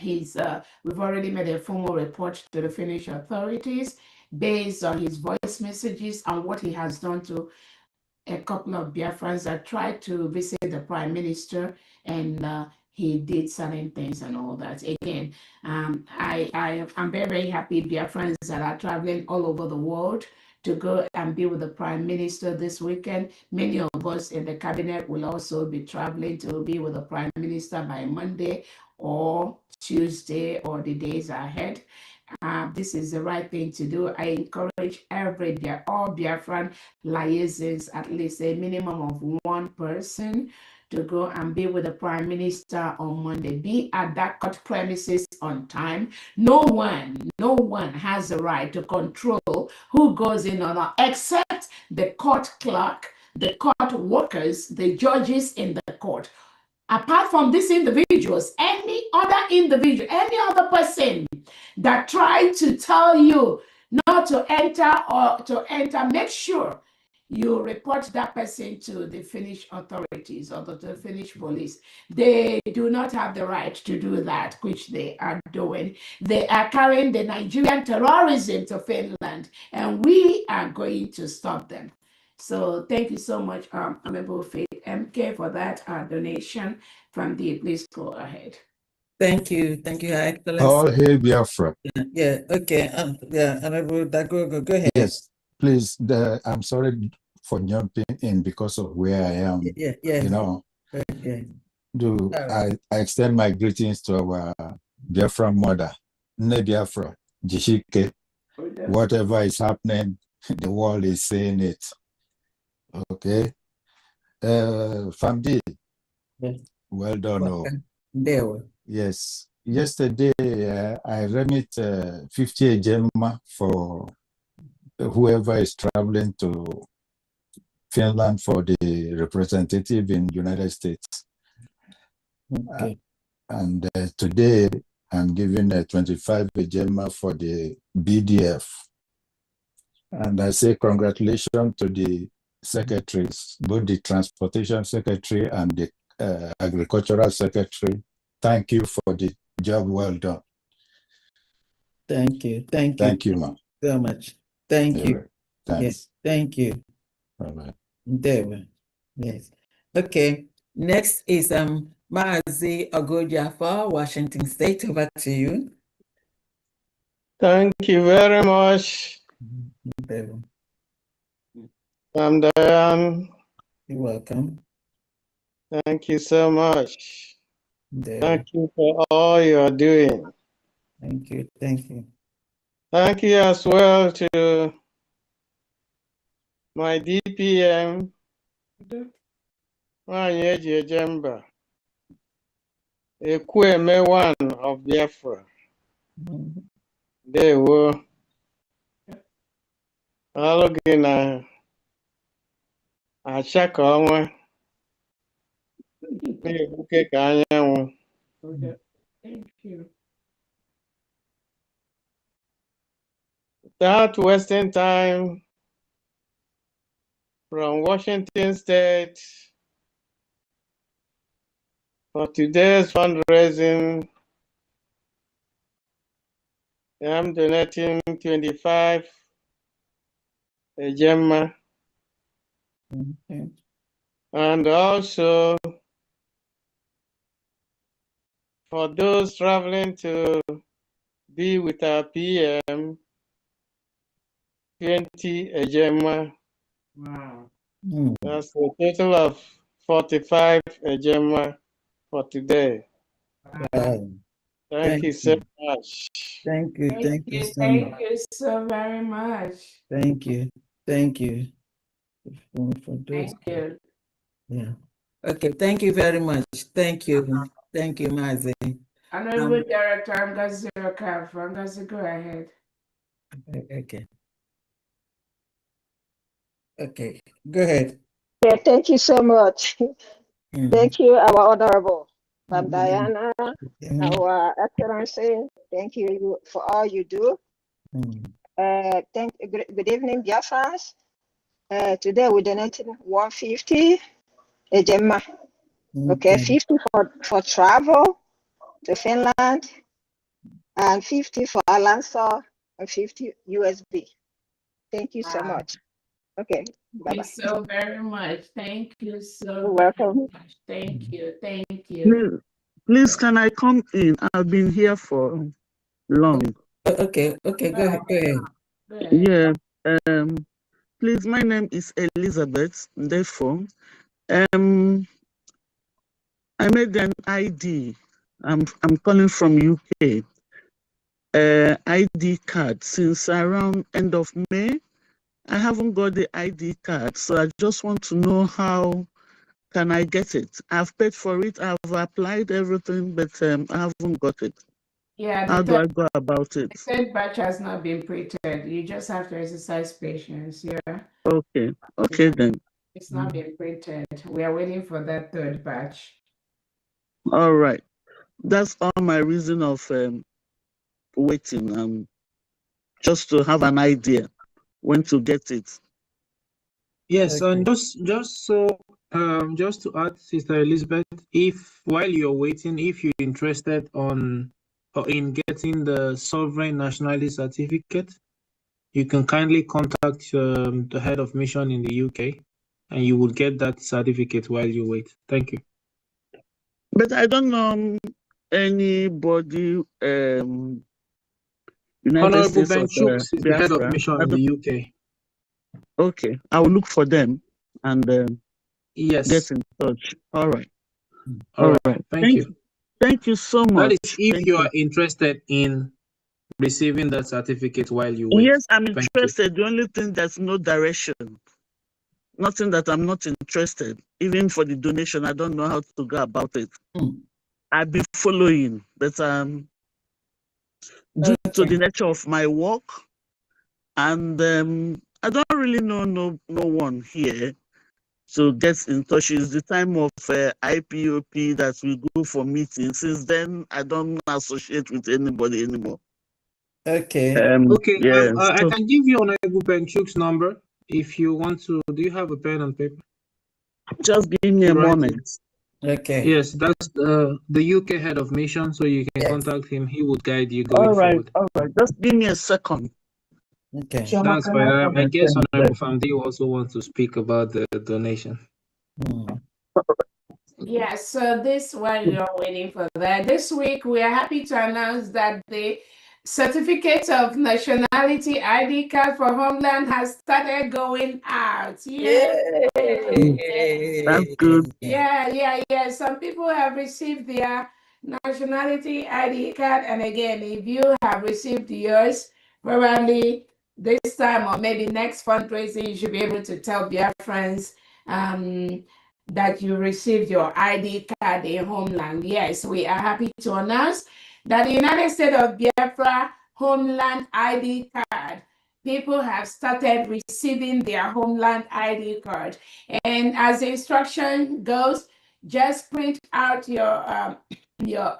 We've already made a formal report to the Finnish authorities based on his voice messages and what he has done to a couple of Biafrans that tried to visit the prime minister, and he did certain things and all that. Again, I'm very, very happy Biafrans that are traveling all over the world to go and be with the prime minister this weekend. Many of us in the cabinet will also be traveling to be with the prime minister by Monday or Tuesday or the days ahead. This is the right thing to do. I encourage all Biafran liaisons, at least a minimum of one person, to go and be with the prime minister on Monday. Be at that court premises on time. No one has the right to control who goes in or not, except the court clerk, the court workers, the judges in the court. Apart from these individuals, any other individual, any other person that tried to tell you not to enter or to enter, make sure you report that person to the Finnish authorities or to the Finnish police. They do not have the right to do that, which they are doing. They are carrying the Nigerian terrorism to Finland, and we are going to stop them. So thank you so much, Honorable Faith MK, for that donation from the. Please go ahead. Thank you, Your Excellency. All hail Biafra. Yeah, okay. Honorable Dagogo, go ahead. Yes, please. I'm sorry for jumping in because of where I am. Yeah. You know, Okay. I extend my greetings to our Biafra mother, Ne Biafra, Jishike. Whatever is happening, the world is saying it. Okay. Famdi, well done. Yes. Yesterday, I remit 50 Gemma for whoever is traveling to Finland for the representative in United States. Okay. And today, I'm giving a 25 Gemma for the BDF. And I say congratulations to the secretaries, both the transportation secretary and the agricultural secretary. Thank you for the job well done. Thank you. Thank you, ma'am. So much. Thank you. Thanks. Yes, thank you. Bye-bye. There. Yes. Okay. Next is Maazi Ogojafa, Washington State. Over to you. Thank you very much. I'm Diane. You're welcome. Thank you so much. There. Thank you for all you are doing. Thank you. Thank you as well to my DPM, Wanyeji Ejemba, Ekweme one of Biafra. They were all gonna achaka onwe. Thank you. That Western time from Washington State for today's fundraising. I'm donating 25 Gemma. And also for those traveling to be with our PM, 20 Gemma. Wow. That's a total of 45 Gemma for today. Wow. Thank you so much. Thank you so much. Thank you so very much. Thank you. For those. Thank you. Yeah. Okay, thank you very much. Thank you. Thank you, Mazi. Honorable Director Ngozi Okafor. Ngozi, go ahead. Okay. Okay, go ahead. Yeah, thank you so much. Thank you, our Honorable Ma'am Diana, our Excellency. Thank you for all you do. Good evening, Biafrans. Today we donated 150 a Gemma. Okay, 50 for travel to Finland, and 50 for Alanso, and 50 USB. Thank you so much. Okay, bye-bye. Thank you so very much. Thank you so welcome. much. Thank you. Thank you. Please, can I come in? I've been here for long. Okay, go ahead. Yeah. Please, my name is Elizabeth. Therefore, I made an ID. I'm calling from UK. ID card since around end of May. I haven't got the ID card, so I just want to know how can I get it. I've paid for it. I've applied everything, but I haven't got it. Yeah, how do I go about it? The third batch has not been printed. You just have to exercise patience. Yeah. Okay. Okay then. It's not been printed. We are waiting for that third batch. All right. That's all my reason of waiting. Just to have an idea when to get it. Yes, and just to add, Sister Elizabeth, if while you're waiting, if you're interested in getting the sovereign nationality certificate, you can kindly contact the head of mission in the UK, and you will get that certificate while you wait. Thank you. But I don't know anybody. United Honorable States Ben of Chooks is the head of Biafra. mission in the UK. Okay, I will look for them and yes, get in touch. All right. All right. Thank you. Thank you so much. That is if you are interested in receiving that certificate while you wait. Yes, I'm interested. The only thing there's no direction. Nothing that I'm not interested. Even for the donation, I don't know how to go about it. I've been following, but due to the nature of my work, and I don't really know no one here to get in touch. It's the time of IPOP that we go for meetings. Since then, I don't associate with anybody anymore. Okay. Yeah, I can give you Honorable Ben Chooks' number if you want to. Do you have a pen and paper? Just give me a moment. Okay. Yes, that's the UK head of mission, so you can contact him. He would guide you going forward. All right. Just give me a second. Okay. That's fine. I guess Honorable Famdi also wants to speak about the donation. Yeah, so this while you're waiting for that, this week we are happy to announce that the certificate of nationality ID card for Homeland has started going out. Yay! That's good. Yeah. Some people have received their nationality ID card, and again, if you have received yours, probably this time or maybe next fundraising, you should be able to tell Biafrans that you received your ID card in Homeland. Yes, we are happy to announce that the United States of Biafra Homeland ID card, people have started receiving their Homeland ID card. And as the instruction goes, just print out your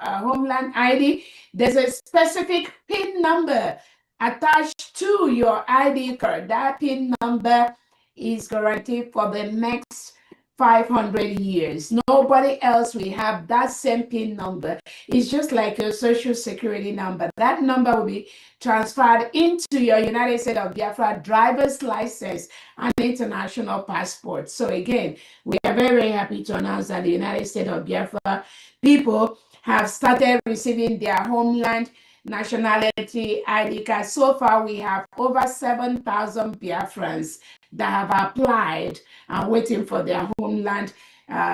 Homeland ID. There's a specific PIN number attached to your ID card. That PIN number is guaranteed for the next 500 years. Nobody else will have that same PIN number. It's just like your social security number. That number will be transferred into your United States of Biafra driver's license and international passport. So again, we are very, very happy to announce that the United States of Biafra people have started receiving their Homeland nationality ID card. So far, we have over 7,000 Biafrans that have applied and waiting for their Homeland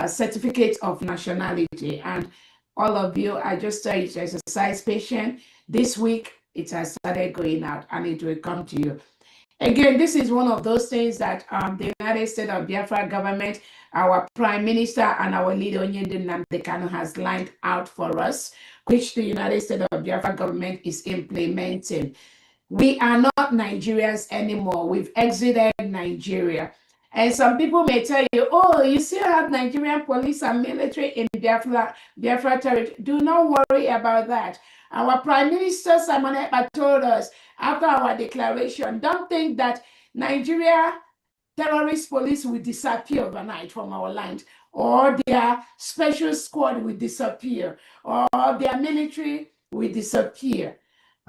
certificate of nationality. And all of you, I just tell you to exercise patience. This week, it has started going out and it will come to you. Again, this is one of those things that the United States of Biafra government, our Prime Minister and our leader Onyedin Nnamdi Kanu has lined out for us, which the United States of Biafra government is implementing. We are not Nigerians anymore. We've exited Nigeria. And some people may tell you, oh, you still have Nigerian police and military in Biafra territory. Do not worry about that. Our Prime Minister Simon Ekpa told us after our declaration, don't think that Nigeria terrorist police will disappear overnight from our land, or their special squad will disappear, or their military will disappear.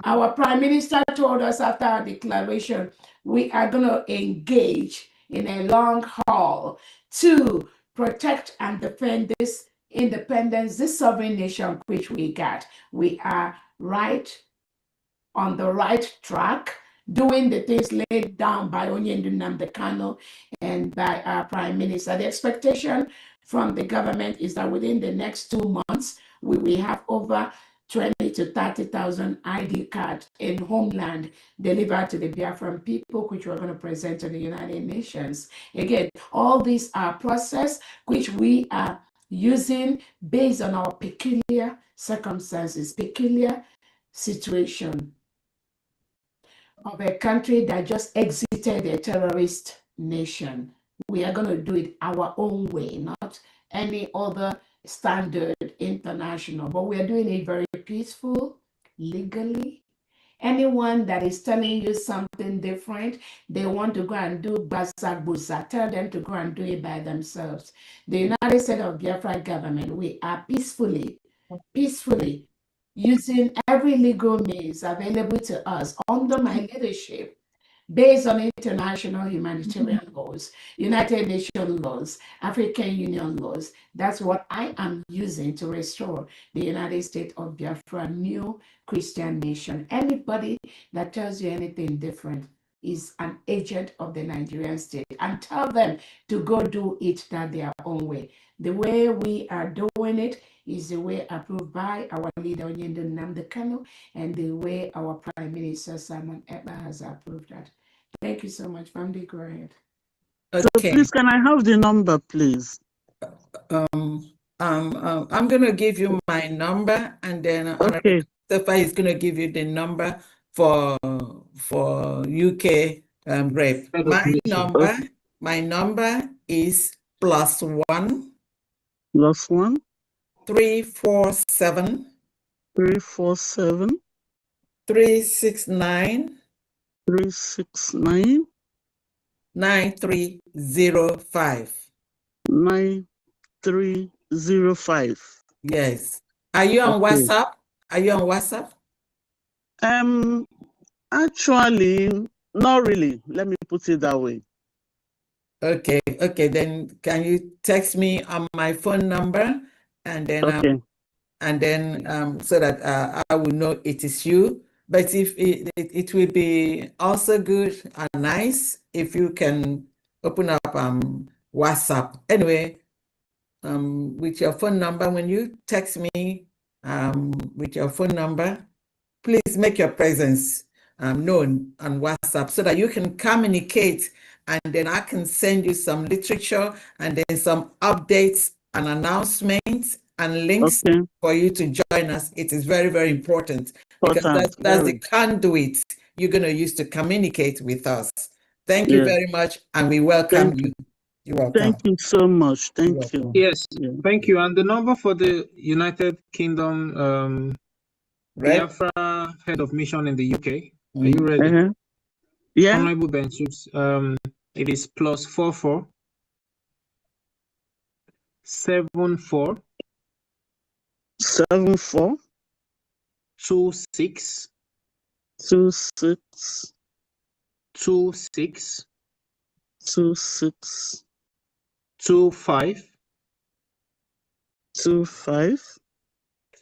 Our Prime Minister told us after our declaration, we are going to engage in a long haul to protect and defend this independence, this sovereign nation which we got. We are right on the right track, doing the things laid down by Onyedin Nnamdi Kanu and by our Prime Minister. The expectation from the government is that within the next 2 months, we will have over 20 to 30,000 ID cards in homeland delivered to the Biafran people, which we're going to present to the United Nations. Again, all these are processes which we are using based on our peculiar circumstances, peculiar situation of a country that just exited a terrorist nation. We are going to do it our own way, not any other standard international, but we are doing it very peaceful, legally. Anyone that is telling you something different, they want to go and do Basabusa, tell them to go and do it by themselves. The United States of Biafra government, we are peacefully using every legal means available to us under my leadership, based on international humanitarian laws, United Nations laws, African Union laws. That's what I am using to restore the United States of Biafra, new Christian nation. Anybody that tells you anything different is an agent of the Nigerian state, and tell them to go do it that their own way. The way we are doing it is the way approved by our leader Onyedin Nnamdi Kanu, and the way our Prime Minister Simon Ekpa has approved that. Thank you so much, family. Go ahead. So please, can I have the number, please? I'm going to give you my number, and then Okay. Mustafa is going to give you the number for UK rep. My number is +1 347 369 9305. 9305. Yes. Are you on WhatsApp? Are you on WhatsApp? Actually, not really. Let me put it that way. Okay. Then can you text me on my phone number, and then so that I will know it is you. But if it will be also good and nice if you can open up WhatsApp. Anyway, with your phone number, when you text me with your phone number, please make your presence known on WhatsApp so that you can communicate, and then I can send you some literature and then some updates and announcements and links for you to join us. It is very, very important, because that's the conduit you're going to use to communicate with us. Thank you very much, and we welcome you. You're welcome. Thank you so much. Thank you. Yes, thank you. And the number for the United Kingdom Biafra head of mission in the UK. Are you ready? Yeah. Honorable Benchips, it is +44 74 26 25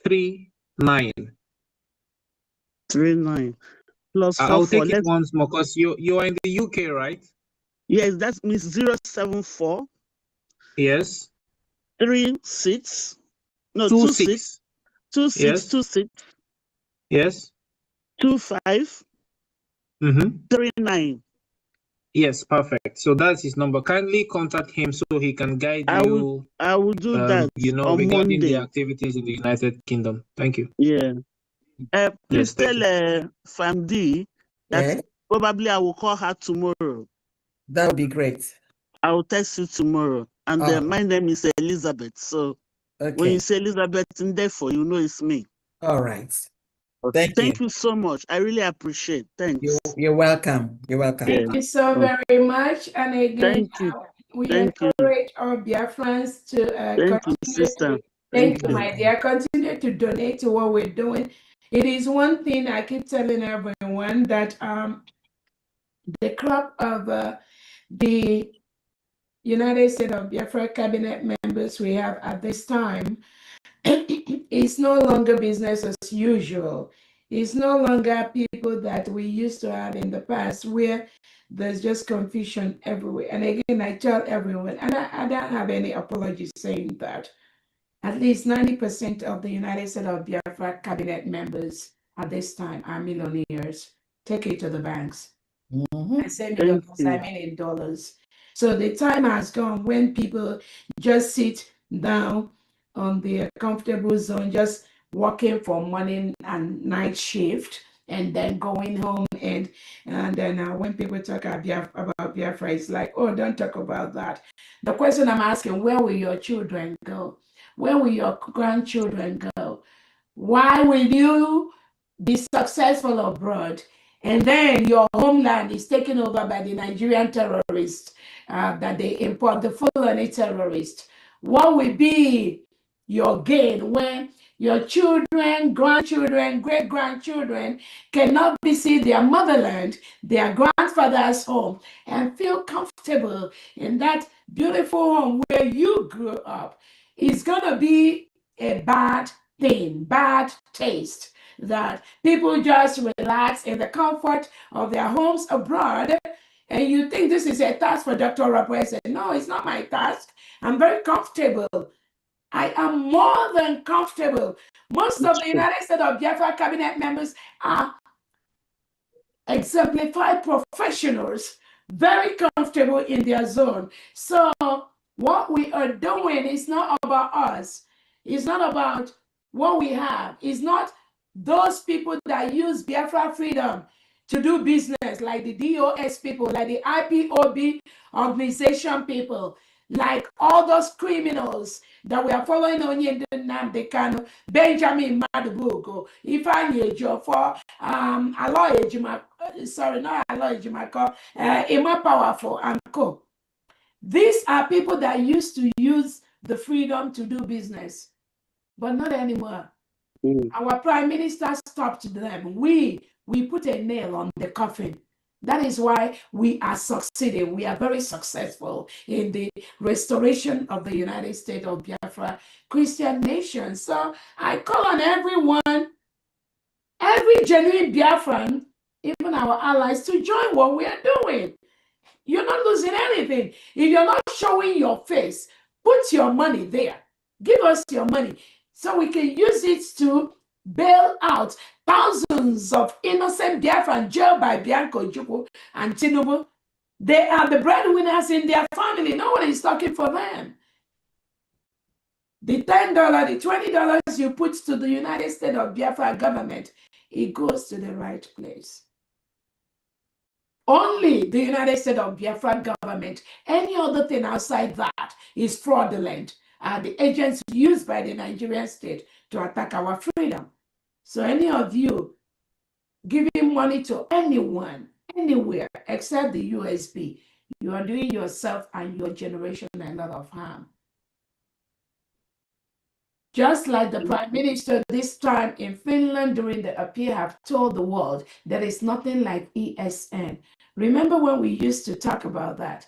39. I'll take it once more, because you are in the UK, right? Yes, that means 074. Yes. 26. No, 26. 26. 26. Yes. 25. 39. Yes, perfect. So that's his number. Kindly contact him so he can guide you. I will do that on regarding Monday. the activities in the United Kingdom. Thank you. Yeah. Please Yes, thank tell Famdi that probably I will call her tomorrow. That would be great. I will text you tomorrow. And my name is Elizabeth. So when you say Elizabeth in there for you know it's me. All right. Thank you so much. I really appreciate. Thanks. You're welcome. You're welcome. Thank you so very much. And again, Thank you. we Thank you. encourage our Biafrans to Thank you, continue sister. to, thank you, my dear, continue to donate to what we're doing. It is one thing I keep telling everyone that the crop of the United States of Biafra cabinet members we have at this time is no longer business as usual. It's no longer people that we used to have in the past where there's just confusion everywhere. And again, I tell everyone, and I don't have any apologies saying that, at least 90% of the United States of Biafra cabinet members at this time are millionaires. Take it to the banks. I say millions, I mean in dollars. So the time has gone when people just sit down on their comfortable zone, just working for morning and night shift, and then going home. And then when people talk about Biafra, it's like, oh, don't talk about that. The question I'm asking, where will your children go? Where will your grandchildren go? Why will you be successful abroad and then your homeland is taken over by the Nigerian terrorists that they import, the Fulani terrorists? What will be your gain when your children, grandchildren, great-grandchildren cannot visit their motherland, their grandfather's home, and feel comfortable in that beautiful home where you grew up? It's going to be a bad thing, bad taste, that people just relax in the comfort of their homes abroad. And you think this is a task for Dr. Rabwese. No, it's not my task. I'm very comfortable. I am more than comfortable. Most of the United States of Biafra cabinet members are exemplified professionals, very comfortable in their zone. So what we are doing is not about us. It's not about what we have. It's not those people that use Biafra freedom to do business, like the DOS people, like the IPOB organization people, like all those criminals that we are following on Nnamdi Kanu, Benjamin Madubugo, Ifeanyi Ejiofor, Aloy Ejima, sorry, not Aloy Ejimako, Emma Powerful, and co. These are people that used to use the freedom to do business, but not anymore. Our prime minister stopped them. We put a nail on the coffin. That is why we are succeeding. We are very successful in the restoration of the United States of Biafra Christian nation. So I call on everyone, every genuine Biafran, even our allies, to join what we are doing. You're not losing anything. If you're not showing your face, put your money there. Give us your money so we can use it to bail out thousands of innocent Biafran jailed by Bianco Ojukwu and Tinubu. They are the breadwinners in their family. No one is talking for them. The $10, the $20 you put to the United States of Biafra government, it goes to the right place. Only the United States of Biafra government, any other thing outside that is fraudulent, are the agents used by the Nigerian state to attack our freedom. So any of you giving money to anyone, anywhere, except the USB, you are doing yourself and your generation a lot of harm. Just like the Prime Minister this time in Finland during the appeal have told the world, there is nothing like ESN. Remember when we used to talk about that?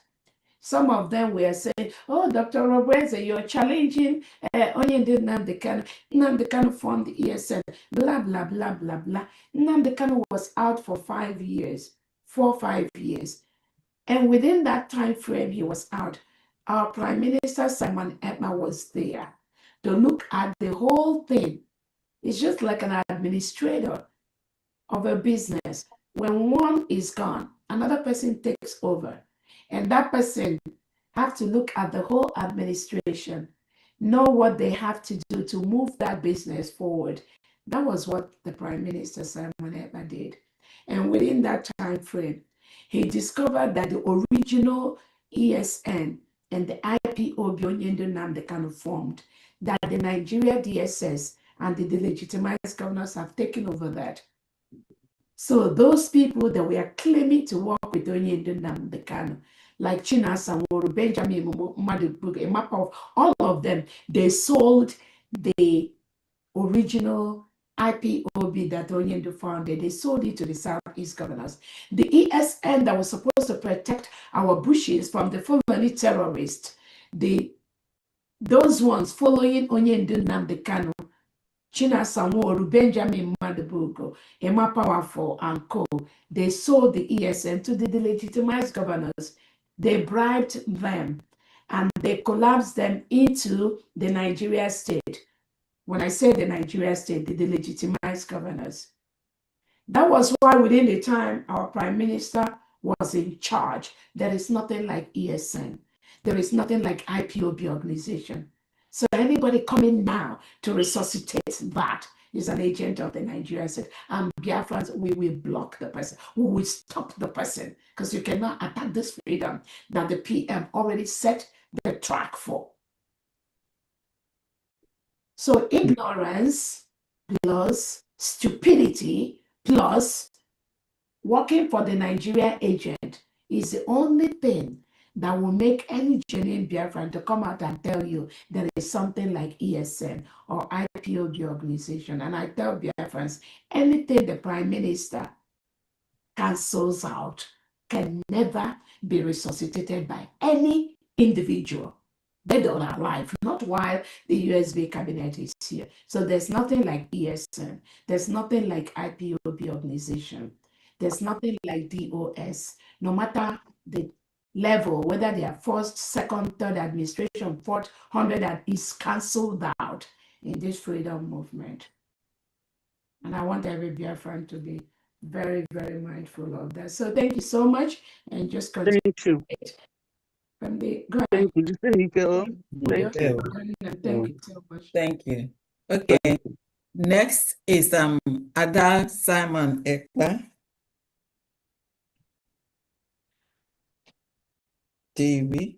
Some of them were saying, oh, Dr. Robreze, you're challenging Nnamdi Kanu formed the ESN, blah, blah, blah, blah, blah. Nnamdi Kanu was out for 5 years, 5 years. And within that time frame he was out, our Prime Minister Simon Ekpa was there to look at the whole thing. It's just like an administrator of a business. When one is gone, another person takes over. And that person have to look at the whole administration, know what they have to do to move that business forward. That was what the Prime Minister Simon Ekpa did. And within that time frame, he discovered that the original ESN and the IPOB Onyendo Nnamdi Kanu formed, that the Nigeria DSS and the delegitimized governors have taken over that. So those people that were claiming to work with Onyendo Nnamdi Kanu, like Chinasa Nworu, Benjamin Madu, all of them, they sold the original IPOB that Onyendo founded. They sold it to the Southeast governors. The ESN that was supposed to protect our bushes from the Fulani terrorists, those ones following Onyendo Nnamdi Kanu, Chinasa Nworu, Benjamin Madu, Emma Powerful, and co. They sold the ESN to the delegitimized governors. They bribed them and they collapsed them into the Nigeria state. When I say the Nigeria state, the delegitimized governors. That was why within the time our Prime Minister was in charge, there is nothing like ESN. There is nothing like IPOB organization. So anybody coming now to resuscitate that is an agent of the Nigeria state. And Biafrans, we will block the person. We will stop the person because you cannot attack this freedom that the PM already set the track for. So ignorance plus stupidity plus working for the Nigeria agent is the only thing that will make any genuine Biafran to come out and tell you there is something like ESN or IPOB organization. And I tell Biafrans, anything the Prime Minister cancels out can never be resuscitated by any individual. They don't arrive, not while the USB cabinet is here. So there's nothing like ESN. There's nothing like IPOB organization. There's nothing like DOS. No matter the level, whether they are first, second, third administration, fourth, 100, that is cancelled out in this freedom movement. And I want every Biafran to be very, very mindful of that. So thank you so much. And just continue. Thank you. From the, go ahead. Thank you. Thank you. Thank you. Thank you so much. Thank you. Okay. Next is Ada Simon Ekpa. TV.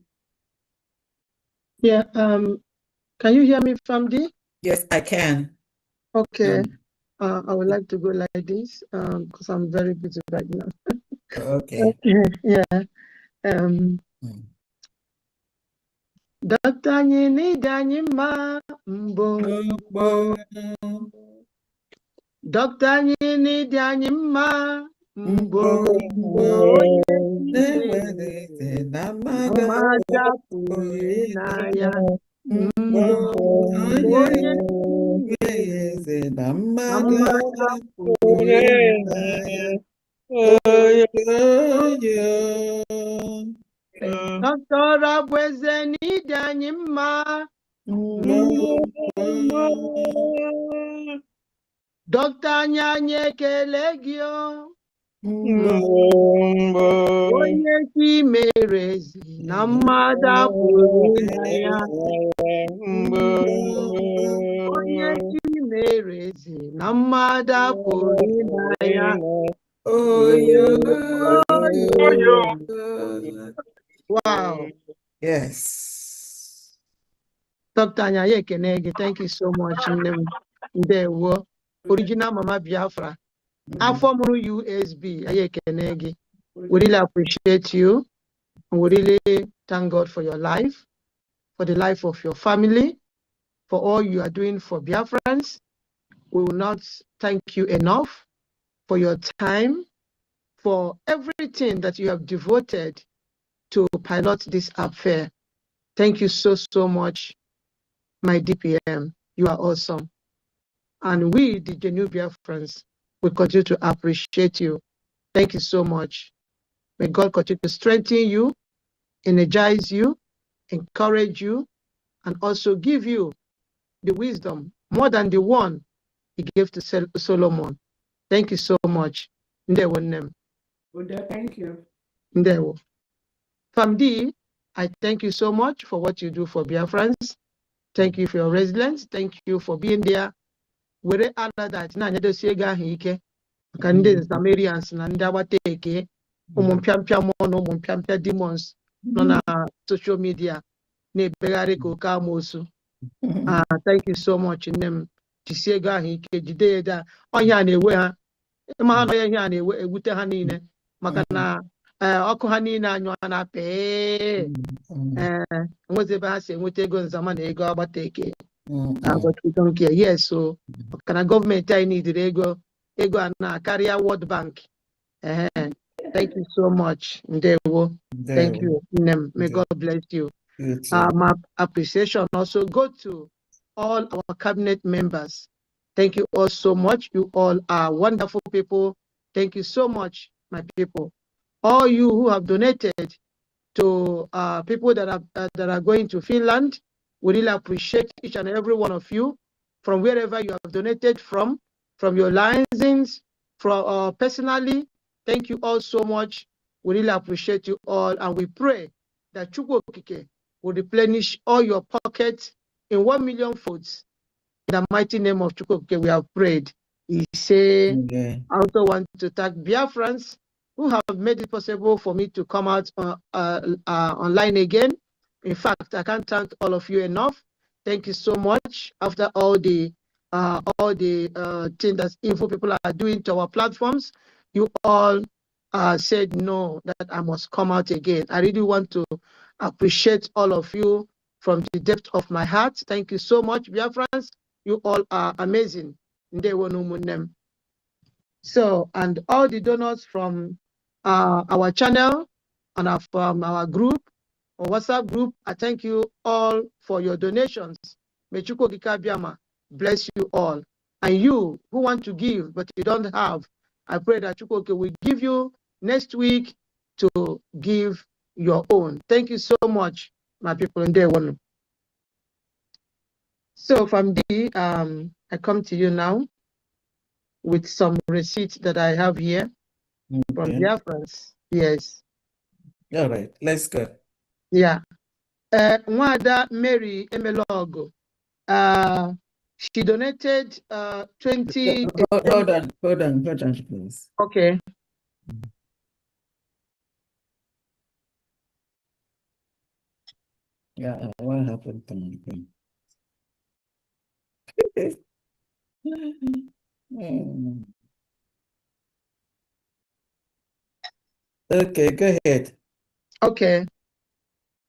Yeah, can you hear me, Famdi? Yes, I can. Okay. I would like to go like this because I'm very busy right now. Okay. Okay. Yeah. Dr. Nyini Danyima Mbo. Dr. Nyini Danyima Mbo. Namada Purinaya Mbo. Namada Purinaya. Dr. Abwezeni Danyima. Dr. Nyanye Kelegio. Onye Chimerezi Namada Purinaya. Onye Chimerezi Namada Purinaya. Wow. Yes. Dr. Anyaye Kenegi, thank you so much. Ndewo. Original Mama Biafra. Afomuru USB, Aye Kenegi. We really appreciate you. And we really thank God for your life, for the life of your family, for all you are doing for Biafrans. We will not thank you enough for your time, for everything that you have devoted to pilot this affair. Thank you so, so much, my DPM. You are awesome. And we, the genuine Biafrans, will continue to appreciate you. Thank you so much. May God continue to strengthen you, energize you, encourage you, and also give you the wisdom, more than the one he gave to Solomon. Thank you so much. Ndewo nnem. Udo, thank you. Ndewo. Famdi, I thank you so much for what you do for Biafrans. Thank you for your resilience. Thank you for being there. Were ala that na nyedosi ego ahụ ike maka ndị Zamarians na ndị agbata eke ụmụ mpịampịa mmụọ na ụmụ mpịampịa demons nọ na social media na-ebegharị ka oke amoosu. Thank you so much nne m. Jisie ego ahụ ike jide ya da ọhịa na-ewe ha ma ha nọ ya ihe a na-ewute ha niile maka na ọkụ ha niile anyụ ha na pee enwezi ebe ha si enweta ego nzama na ego agbata eke. But we don't care. Yes, so can a government I need ego and carry World Bank. Thank you so much. Ndewo. Thank you. May God bless you. My appreciation also go to all our cabinet members. Thank you all so much. You all are wonderful people. Thank you so much, my people. All you who have donated to people that are going to Finland, we really appreciate each and every one of you from wherever you have donated from your license, from personally. Thank you all so much. We really appreciate you all, and we pray that Chukwu Okike will replenish all your pockets in 1 million foods. In the mighty name of Chukwu Okike, we have prayed. He say, I also want to thank Biafrans who have made it possible for me to come out online again. In fact, I can't thank all of you enough. Thank you so much. After all the things that info people are doing to our platforms, you all said no, that I must come out again. I really want to appreciate all of you from the depth of my heart. Thank you so much, Biafrans. You all are amazing. So, and all the donors from our channel and from our group, or WhatsApp group, I thank you all for your donations. May Chukwu Okike Abiama bless you all. And you who want to give but you don't have, I pray that Chukwu Okike will give you next week to give your own. Thank you so much, my people in day one. So from the I come to you now with some receipts that I have here from Biafrans. Yes. All right, let's go. Yeah. Nwada Mary Emelogo. She donated 20. Hold on, please. Okay. Yeah, what happened to my thing? Okay, go ahead. Okay.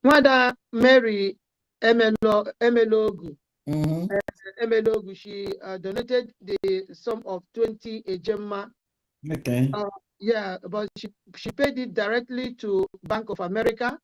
Nwada Mary Emelogu. Emelogu, she donated the sum of 20 ejema. Okay. Yeah, but she paid it directly to Bank of America.